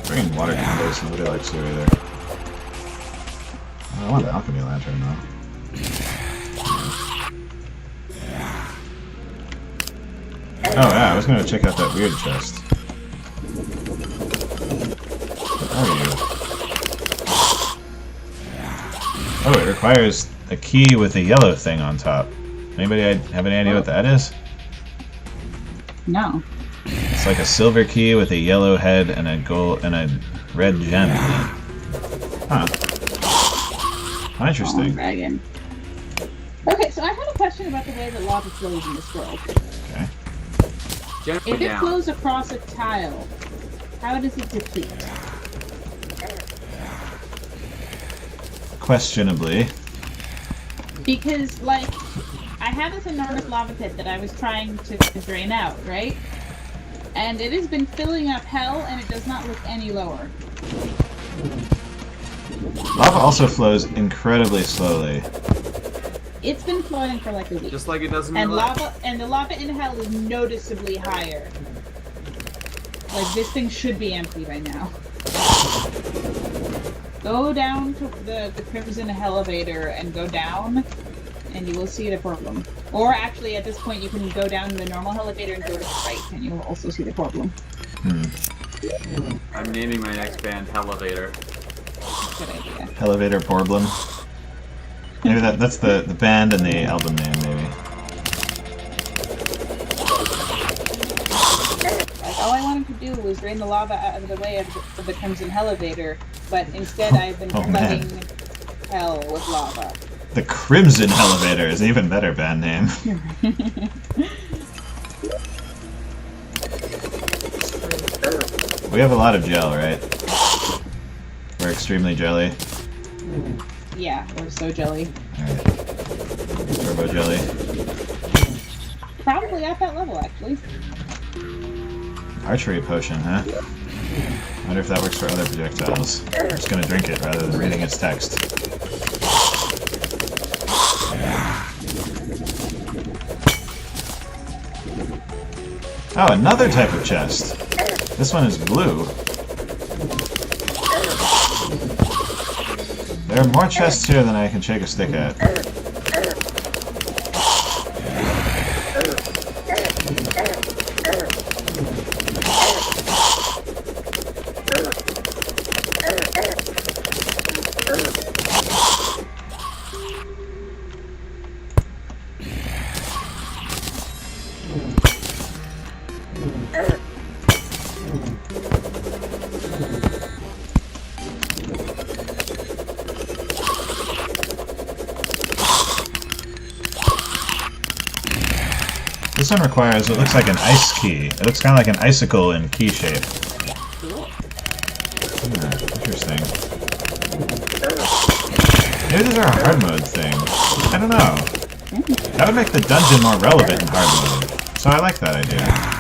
Bringing water combos, nobody likes you either. I want an alchemy lantern though. Oh yeah, I was gonna check out that weird chest. What are you? Oh, it requires a key with a yellow thing on top. Anybody have any idea what that is? No. It's like a silver key with a yellow head and a gold and a red gem in it. Huh. Oh, Interesting. dragon. Okay, so I have a question about the way that lava flows in this world. Okay. Gently If it down. flows across a tile, how does it deplete? Questionably. Because, like, I have this enormous lava pit that I was trying to drain out, right? And it has been filling up hell, and it does not look any lower. Lava also flows incredibly slowly. It's been flowing for like a week. Just like it does in And real life. the lava in hell is noticeably higher. Like, this thing should be empty by now. Go down to the Crimson elevator and go down, and you will see the problem. Or actually, at this point, you can go down the normal elevator and go to the right, and you will also see the problem. I'm naming my next band Elevator. Good idea. Elevator Problem. Maybe that's the band and the album name, maybe. Like, all I wanted to do was drain the lava out of the way of the Crimson elevator, but instead I've been flooding hell with lava. The Crimson Elevator is an even better band name. We have a lot of gel, right? We're extremely jelly. Yeah, we're so jelly. Alright. Turbo jelly. Probably at that level, actually. Archery potion, huh? Wonder if that works for other projectiles. I'm just gonna drink it rather than reading its text. Oh, another type of chest. This one is blue. There are more chests here than I can shake a stick at. This one requires what looks like an ice key. It looks kind of like an icicle in key shape. Interesting. Maybe these are a hard mode thing. I don't know. That would make the dungeon more relevant in hard mode. So I like that idea.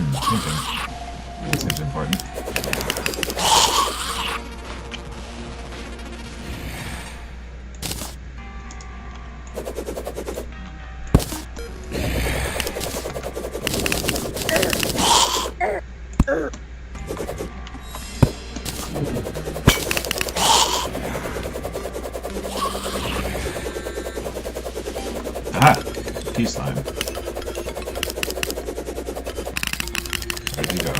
Thinking. That seems important. Aha! Key slime. Where'd you go?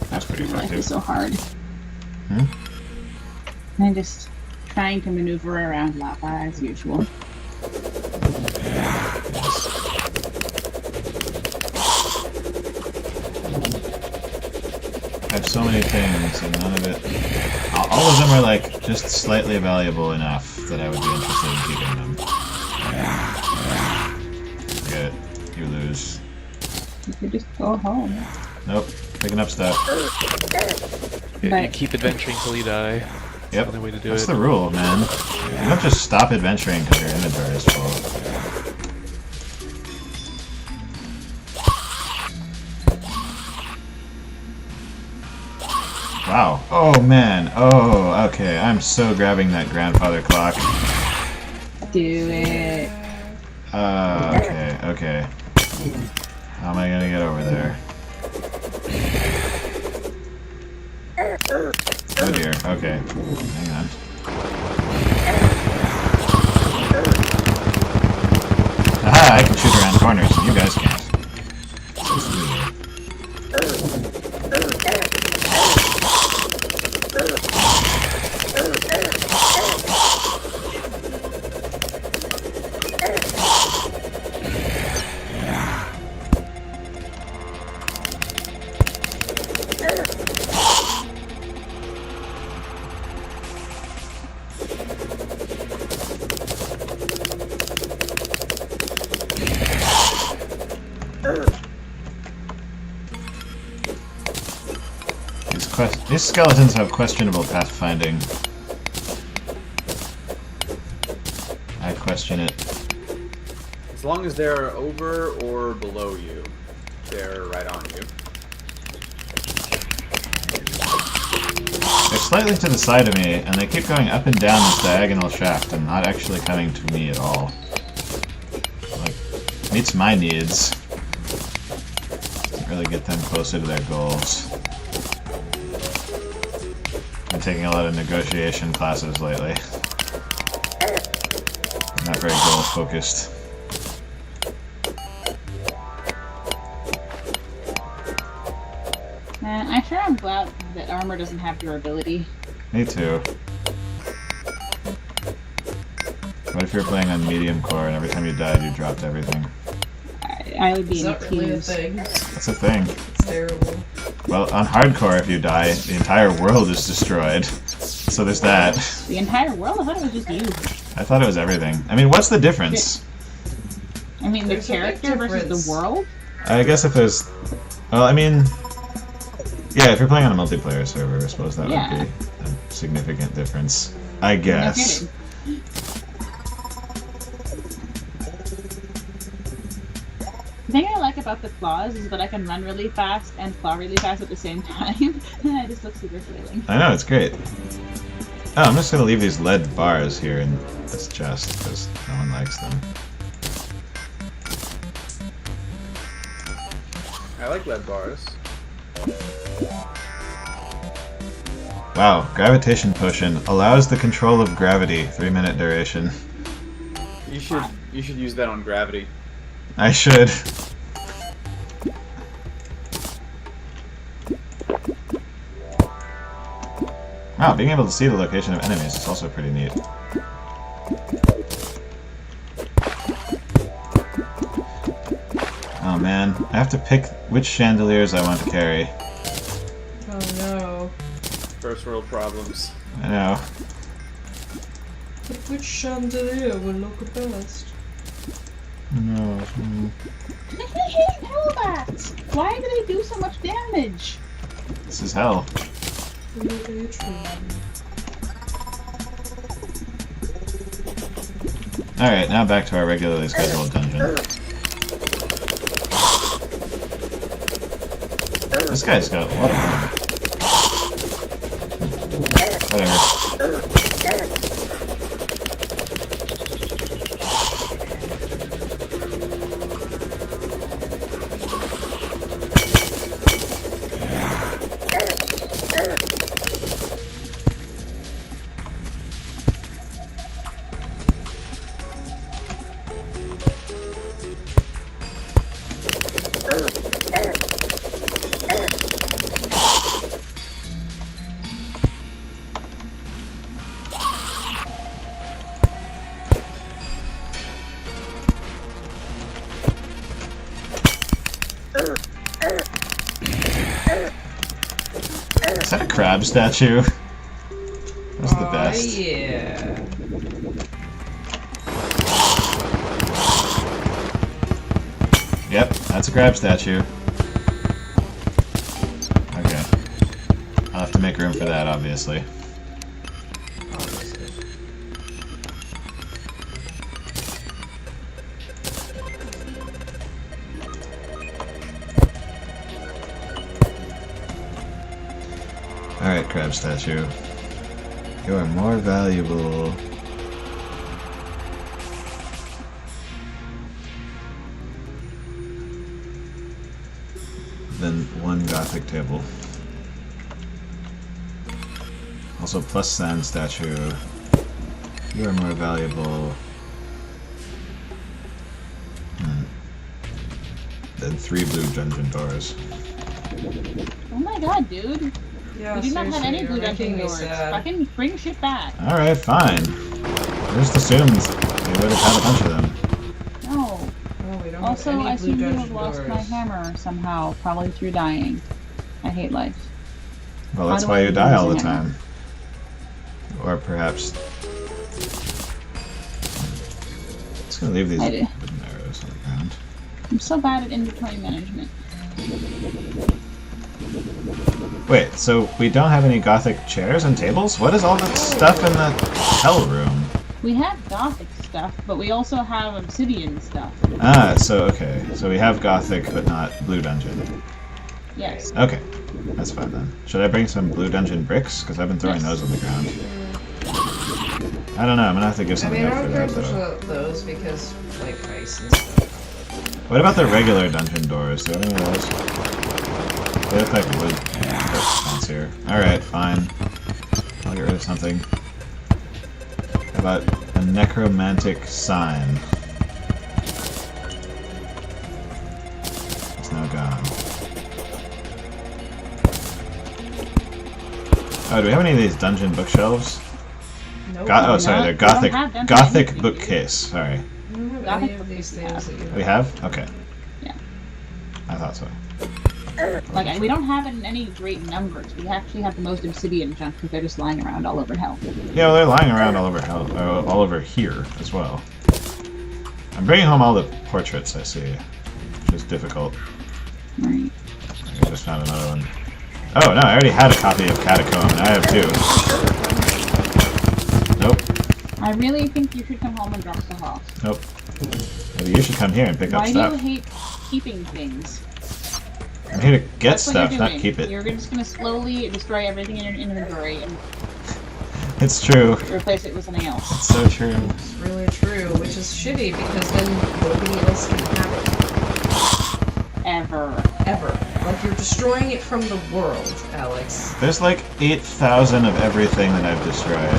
That's pretty Life effective. is so hard. I'm just trying to maneuver around lava as usual. have so many things, and none of it... All of them are, like, just slightly valuable enough that I would be interested in keeping them. Forget it. You lose. You could just go home. Nope. Picking up stuff. You But- keep adventuring till you die. Yep. That's the only way to do That's it. the rule, man. You don't just stop adventuring because your inventory is full. Wow. Oh, man. Oh, okay. I'm so grabbing that grandfather clock. Do it. Okay, okay. How am I gonna get over there? Oh dear, okay. Hang on. Aha, I can shoot around corners, and you guys can't. So sweet. These skeletons have questionable pathfinding. I question it. As long as they're over or below you, they're right on you. They're slightly to the side of me, and they keep going up and down this diagonal shaft and not actually coming to me at all. Like, meets my needs. Doesn't really get them closer to their goals. I'm taking a lot of negotiation classes lately. Not very goal focused. Man, I'm sure I'm glad that armor doesn't have durability. Me too. What if you're playing on medium core and every time you died you dropped everything? I would be Is in that really a tears. thing? That's a thing. It's terrible. Well, on hardcore if you die, the entire world is destroyed. So there's that. The entire world? I thought it was just you. I thought it was everything. I mean, what's the difference? I mean, the There's a big character versus difference. the world? I guess if there's... Well, I mean... Yeah, if you're playing on a multiplayer server, I suppose that Yeah. would be a significant difference. I No guess. kidding. The thing I like about the claws is that I can run really fast and claw really fast at the same time, and I just look super flailing. I know, it's great. Oh, I'm just gonna leave these lead bars here in this chest, because no one likes them. I like lead bars. Wow, gravitation potion allows the control of gravity, 3-minute duration. You should use that on gravity. I should. Wow, being able to see the location of enemies is also pretty neat. Oh man, I have to pick which chandeliers I want to carry. Oh no. First world problems. I know. But which chandelier will look best? No. I hate hellbats! Why do they do so much damage? This is hell. Really true. Alright, now back to our regularly scheduled dungeon. This guy's got a lot of fun. Whatever. that a crab statue? That's the best. Yeah. Yep, that's a crab statue. Okay. I'll have to make room for that, obviously. Alright, crab statue. You are more valuable. Than one Gothic table. Also, plus sand statue. You are more valuable than 3 blue dungeon doors. Oh my god, dude. Yeah, We do not have seriously, any you're blue making dungeon me doors. sad. Fucking bring shit back. Alright, fine. I just assumed you would have had a bunch of them. No. Oh, we don't Also, have I any blue seem to have dungeon lost doors. my hammer somehow, probably through dying. I hate life. Well, How that's do why I you use die all a the hammer? time. Or perhaps... Just gonna leave these I do. wooden arrows on the ground. I'm so bad at inventory management. Wait, so we don't have any Gothic chairs and tables? What is all that stuff in the hell room? We have Gothic stuff, but we also have Obsidian stuff. Ah, so okay. So we have Gothic, but not Blue Dungeon. Yes. Okay, that's fine then. Should I bring some Blue Dungeon bricks? Because I've been throwing Yes. those on the ground. I don't know, I'm gonna have to give I something mean, I up for would that, bring though. those because, like, ice and stuff. What about the regular dungeon doors? Do you have any of those? They look like wood. Fancier. Alright, fine. I'll get rid of something. How about a necromantic sign? It's now gone. Oh, do we have any of these dungeon bookshelves? Nope. Oh, sorry, No, they're we don't Gothic. have dungeon Gothic anything. bookcase. Sorry. I don't have Gothic any of these bookcases, things that you We have? Okay. Yeah. I thought so. Like, we don't have it in any great numbers. We actually have the most Obsidian junk because they're just lying around all over hell. Yeah, well, they're lying around all over hell, all over here as well. I'm bringing home all the portraits I see, which is difficult. Right. I just found another one. Oh no, I already had a copy of Catacomb. Now I have 2. Nope. I really think you should come home and drop stuff off. Nope. Maybe you should come here and pick up Why do stuff. you hate keeping things? I'm here to get That's what stuff, you're not doing. keep it. You're just gonna slowly destroy everything in your inventory and It's true. replace it with something else. It's so true. It's really true, which is shitty because then nobody else can have it. Ever. Ever. Like, you're destroying it from the world, Alex. There's like 8,000 of everything that I've destroyed.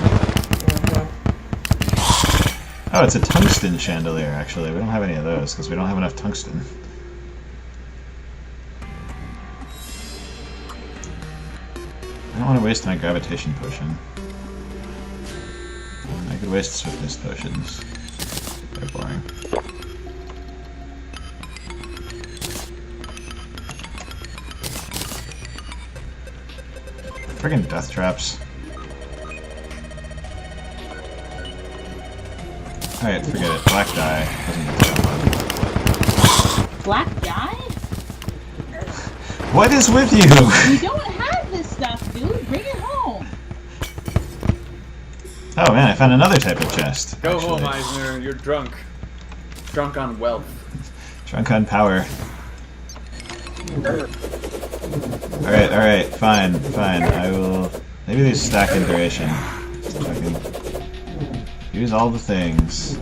Oh, it's a tungsten chandelier, actually. We don't have any of those because we don't have enough tungsten. I don't want to waste my gravitation potion. I could waste swiftness potions. They're boring. Friggin' death traps. Alright, forget it. Black dye. Doesn't get that one. Black dye? What is with you? We don't have this stuff, dude. Bring it home. Oh man, I found another type of chest. Go actually. home, Eisner. You're drunk. Drunk on wealth. Drunk on power. Alright, fine. I will... Maybe these stack in duration. So I can use all the things.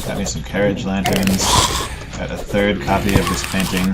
Got me some carriage lanterns. Got a 3rd copy of this painting.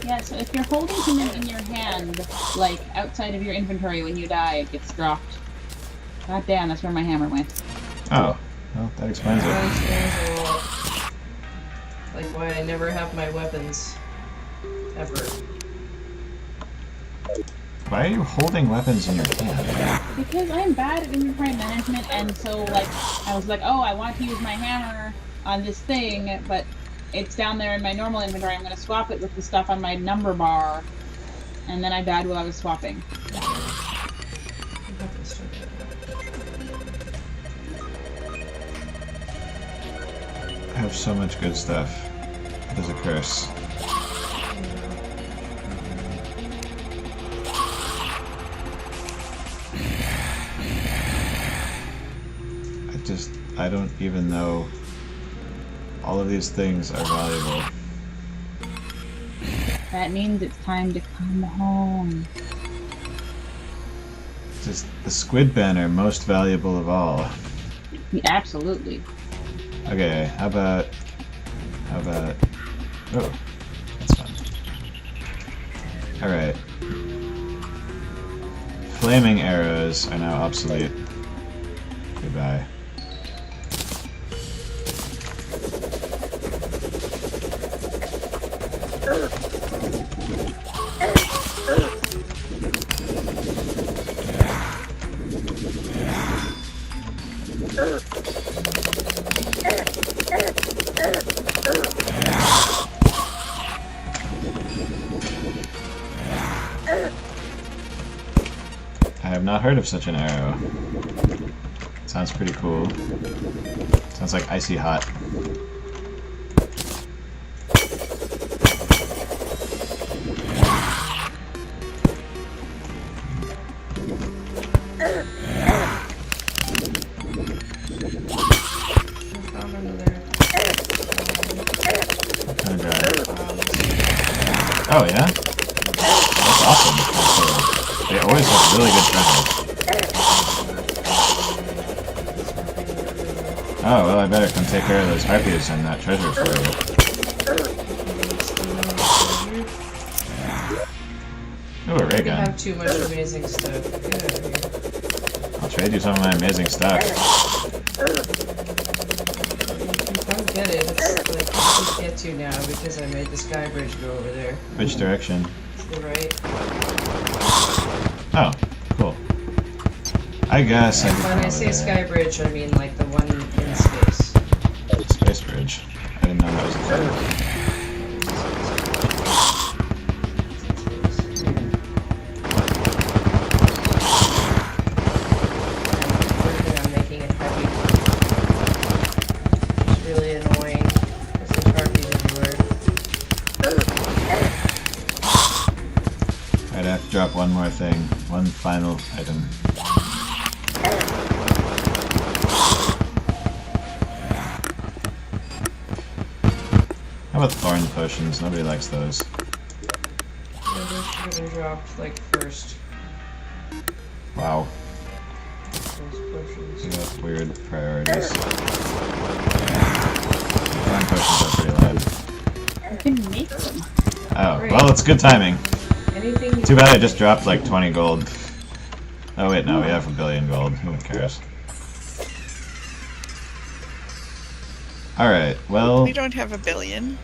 Yeah, so if you're holding something in your hand, like outside of your inventory when you die, it gets dropped. God damn, that's where my hammer went. Oh. Well, that explains That it. explains a lot. Like why I never have my weapons. Ever. Why are you holding weapons in your hand? Because I'm bad at inventory management, and so like I was like, oh, I want to use my hammer on this thing, but it's down there in my normal inventory. I'm going to swap it with the stuff on my number bar, and then I died while I was swapping. I have so much good stuff. It is a curse. I don't even know all of these things are valuable. That means it's time to come home. Just the squid banner, most valuable of all. Yeah, absolutely. Okay, how about oh, that's fun. Alright. Flaming arrows are now obsolete. Goodbye. I have not heard of such an arrow. Sounds pretty cool. Sounds like icy hot. Oh yeah? That's awesome. They always have really good treasure. Oh, well I better come take care of those harpies and that treasure for you. Ooh, a ray You gun. have too much amazing stuff. Get out of here. I'll trade you some of my amazing stuff. I don't get it. It's like I can get to now because I made the sky bridge go over there. Which direction? To the right. Oh, cool. I guess I could When I come say over sky bridge, I mean like the one in space. there. Space bridge. I didn't know that was a thing. Working on making it heavy. It's really annoying. There's harpies everywhere. Alright, I have to drop one more thing. One final item. How about thorn potions? Nobody likes those. Yeah, those should have been dropped like first. Wow. Those potions. You have weird priorities. Thorn potions are pretty loud. I can make them. Oh, well, it's good timing. Anything you Too bad I just dropped like 20 gold. Oh wait, no, we have 1 billion gold. Who cares? Alright, well, We don't have 1 billion.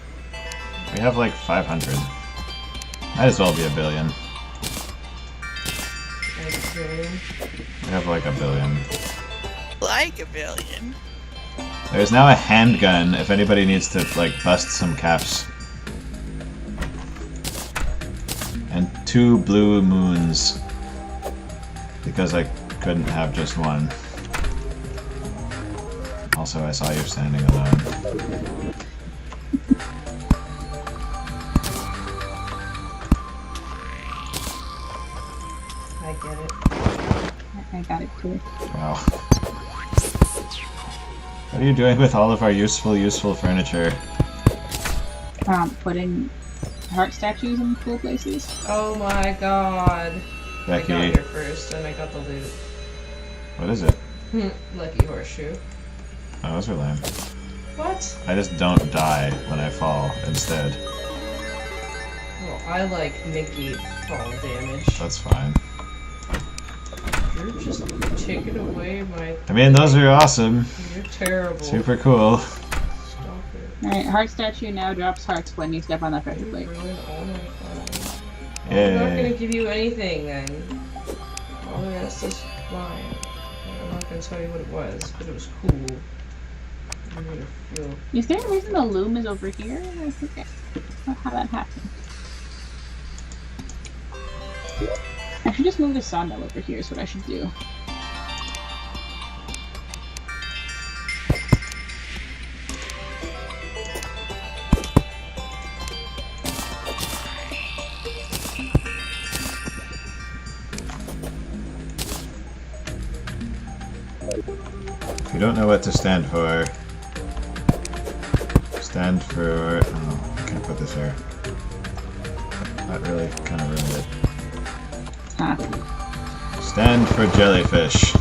we have like 500. Might as well be 1 billion. like a billion. We have like 1 billion. Like 1 billion. There's now a handgun if anybody needs to like bust some caps. And 2 blue moons. Because I couldn't have just one. Also, I saw you standing alone. I get it. I got it too. Wow. What are you doing with all of our useful furniture? Putting heart statues in cool places. Oh my god. I got Becky, here first and I got the loot. what is it? Lucky horseshoe. Oh, those are lame. What? I just don't die when I fall instead. Well, I like negate fall damage. That's fine. You're just taking away my. I mean, those are awesome. You're terrible. Super cool. Stop it. Alright, heart statue now drops hearts when you step on that pressure You plate. ruined all my fun. I'm not Yay. gonna give you anything then. All the rest is fine. I'm not gonna tell you what it was, but it was cool. You're gonna feel. Is there a reason the loom is over here? I forget how that happened. I should just move the sawmill over here is what I should do. If you don't know what to stand for, stand for. Oh, I can't put this here. That really kind of ruined it. Huh. Stand for jellyfish.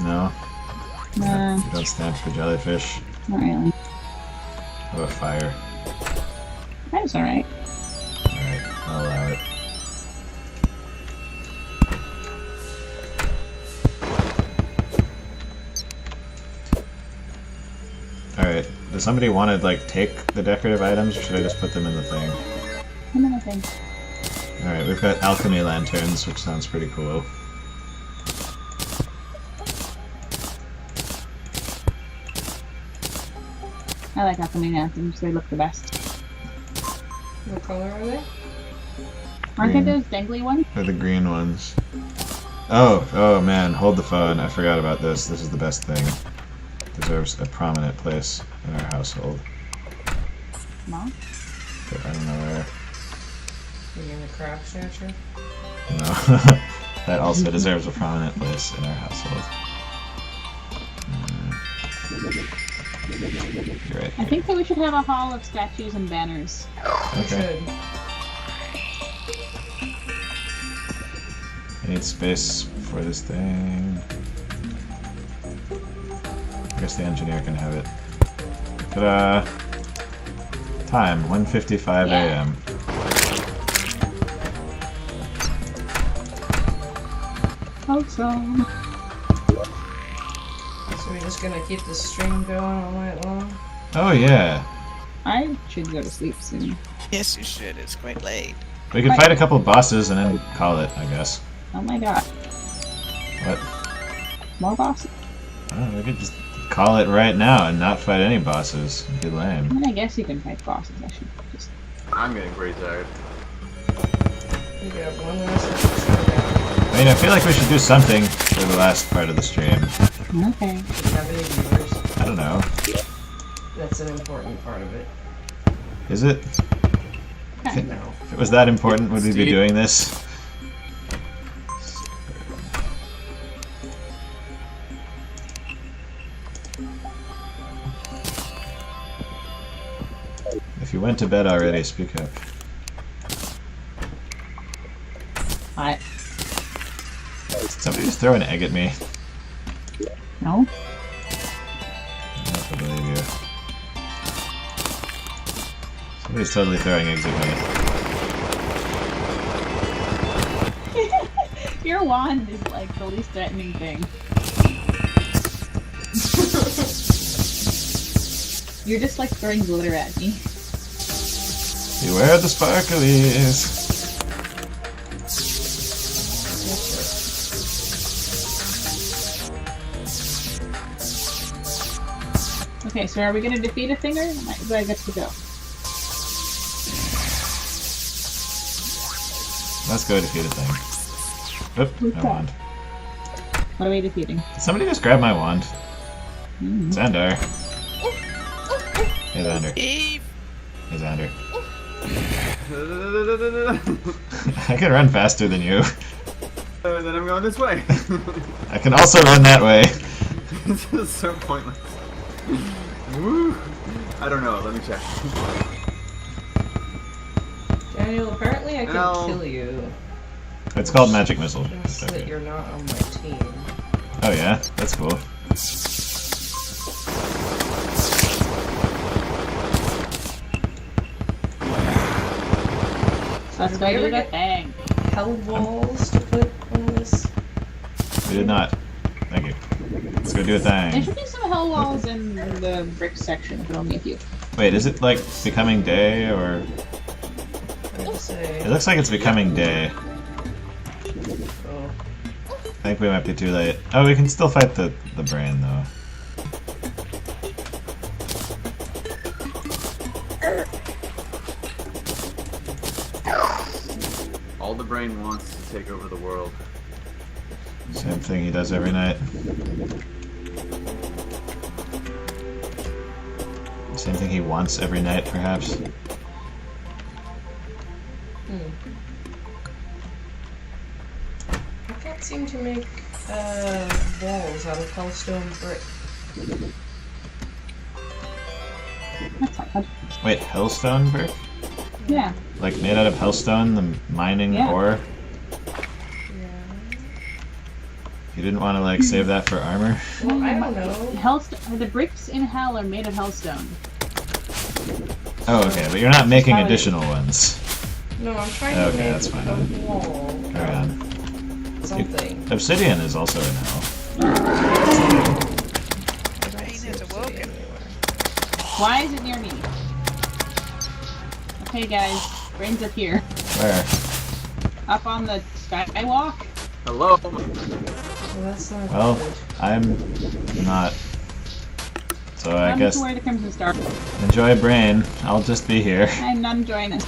No? Nah, You don't stand for jellyfish. not really. How about fire? That's alright. Alright, I'll allow it. Alright, does somebody want to, like, take the decorative items, or should I just put them in the thing? Another thing. Alright, we've got alchemy lanterns, which sounds pretty cool. I like alchemy lanterns, they look the best. What color are they? Aren't they Green. those dangly ones? They're the green ones. Oh man, hold the phone. I forgot about this. This is the best thing. Deserves a prominent place in our household. No? But I don't know where. Are you in the crab snatcher? No. That also deserves a prominent place in our household. You're right I here. think that we should have a hall of statues and banners. Okay. Should. I need space for this thing. I guess the engineer can have it. Ta-da! Time, 1:55 Yeah. a.m. Awesome. So we're just gonna keep the stream going all night long? Oh yeah! I should go to sleep soon. Yes, you should. It's quite late. We could fight a couple bosses and then call it, I guess. Oh my god. What? More bosses? Oh, we could just call it right now and not fight any bosses. It'd be I lame. mean, I guess you can fight bosses. I should just. I'm getting pretty tired. We got one last episode out. I mean, I feel like we should do something for the last part of the stream. Okay. Do you have any viewers? I don't know. That's an important part of it. Is it? Okay. No. If it was that important, would we be Steve? doing this? If you went to bed already, speak up. Alright. Somebody just throw an egg at me. No? I don't know if I believe you. Somebody's totally throwing eggs at me. Your wand is like the least threatening thing. You're just like throwing glitter at me. Beware the sparklies! Okay, so are we gonna defeat a thing or do I get to go? Let's go defeat a thing. Oop, my Okay. wand. What are we defeating? Did somebody just grab my wand? Mm. Xander. Hey, Xander. Eve! Hey, Xander. I can run faster than you. Then I'm going this way. I can also run that way. This is so pointless. Woo! I don't know. Let me check. Daniel, apparently I can No. kill you. It's called Magic Missile. Just that Okay. you're not on my team. Oh yeah? That's cool. Let's go do the thing. Hell walls to put on this. We did not. Thank you. Let's go do a There thing. should be some hell walls in the brick section, but only a few. Wait, is it like becoming day or? Let's see. It looks like it's becoming day. Oh. I think we might be too late. Oh, we can still fight the brain though. All the brain wants to take over the world. Same thing he does every night. Same thing he wants every night, perhaps. I can't seem to make walls out of hellstone brick. That's not bad. Wait, hellstone brick? Yeah. Like made out of hellstone, the mining Yeah. ore? Yeah. You didn't want to like save that for armor? Well, I don't know. Hellstone. The bricks in hell are made of hellstone. Oh, okay, but you're not making Probably- additional ones. No, I'm trying Okay, to make that's fine. a wall. Carry on. Something. Obsidian is also in hell. The brain has awoken. Why is it near me? Okay, guys. Brain's up here. Where? Up on the skywalk. Hello. Well, that's not Well, good. I'm not. So I Come guess to where the Crimson Star. enjoy brain. I'll just be here. I'm not enjoying this.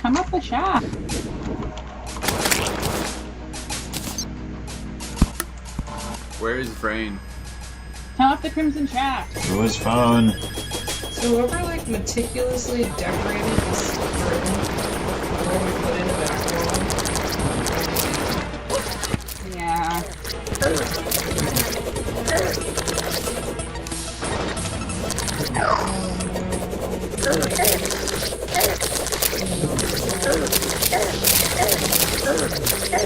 Come up the shaft. Where is brain? Come up the Crimson Shaft. Who was phone? So whoever like meticulously decorated this room before we put in a back wall. Yeah.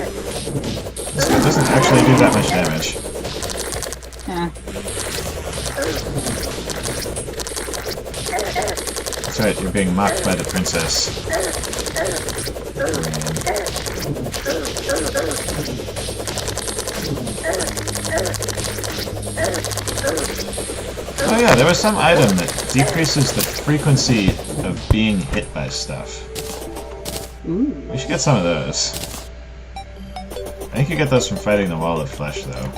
So it doesn't actually do that much damage. Yeah. That's right, you're being mocked by the princess. Oh yeah, there was some item that decreases the frequency of being hit by stuff. Ooh. We should get some of those. I think you get those from fighting the wall of flesh, though.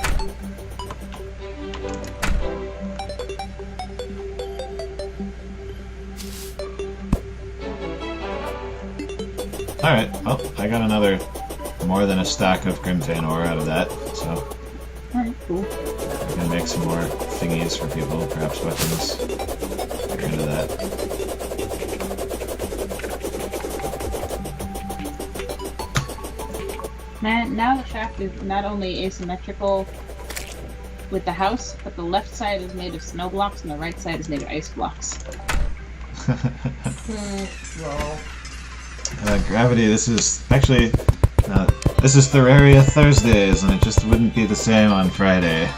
Alright, well, I got another more than a stack of Grimtane ore out of that, so Alright, cool. I'm gonna make some more thingies for people, perhaps weapons. Get rid of that. Man, now the shaft is not only asymmetrical with the house, but the left side is made of snow blocks and the right side is made of ice blocks. Well, Gravity, this is actually this is Theraria Thursdays, and it just wouldn't be the same on Friday.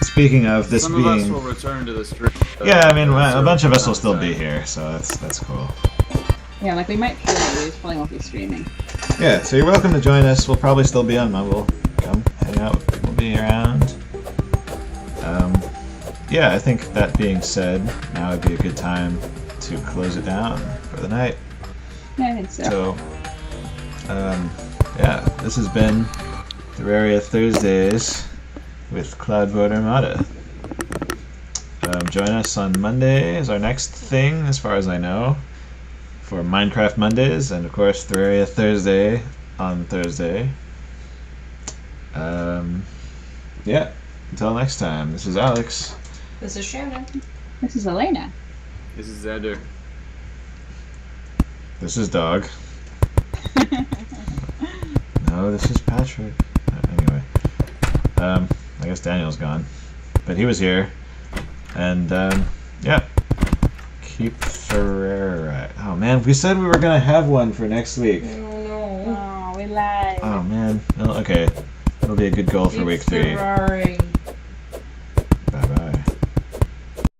Speaking of this Some being, of us will return to the stream. yeah, I mean, a bunch of us will still be here, so that's cool. Yeah, like we might play, we just probably won't be streaming. Yeah, so you're welcome to join us. We'll probably still be on Mumble. Come hang out. We'll be around. Yeah, I think that being said, now would be a good time to close it down for the night. Yeah, I think so. So, yeah, this has been Theraria Thursdays with Cloudboat Armada. Join us on Monday is our next thing, as far as I know, for Minecraft Mondays, and of course Theraria Thursday on Thursday. Yeah, until next time, this is Alex. this is Shannon. This is Elena. This is Zeder. This is Dog. No, this is Patrick. Anyway, I guess Daniel's gone, but he was here, and yeah, keep Theraria. Oh man, we said we were gonna have one for next week. Oh no. Oh, we lied. Oh man, well, okay, it'll be a good goal for week 3. Ferrari.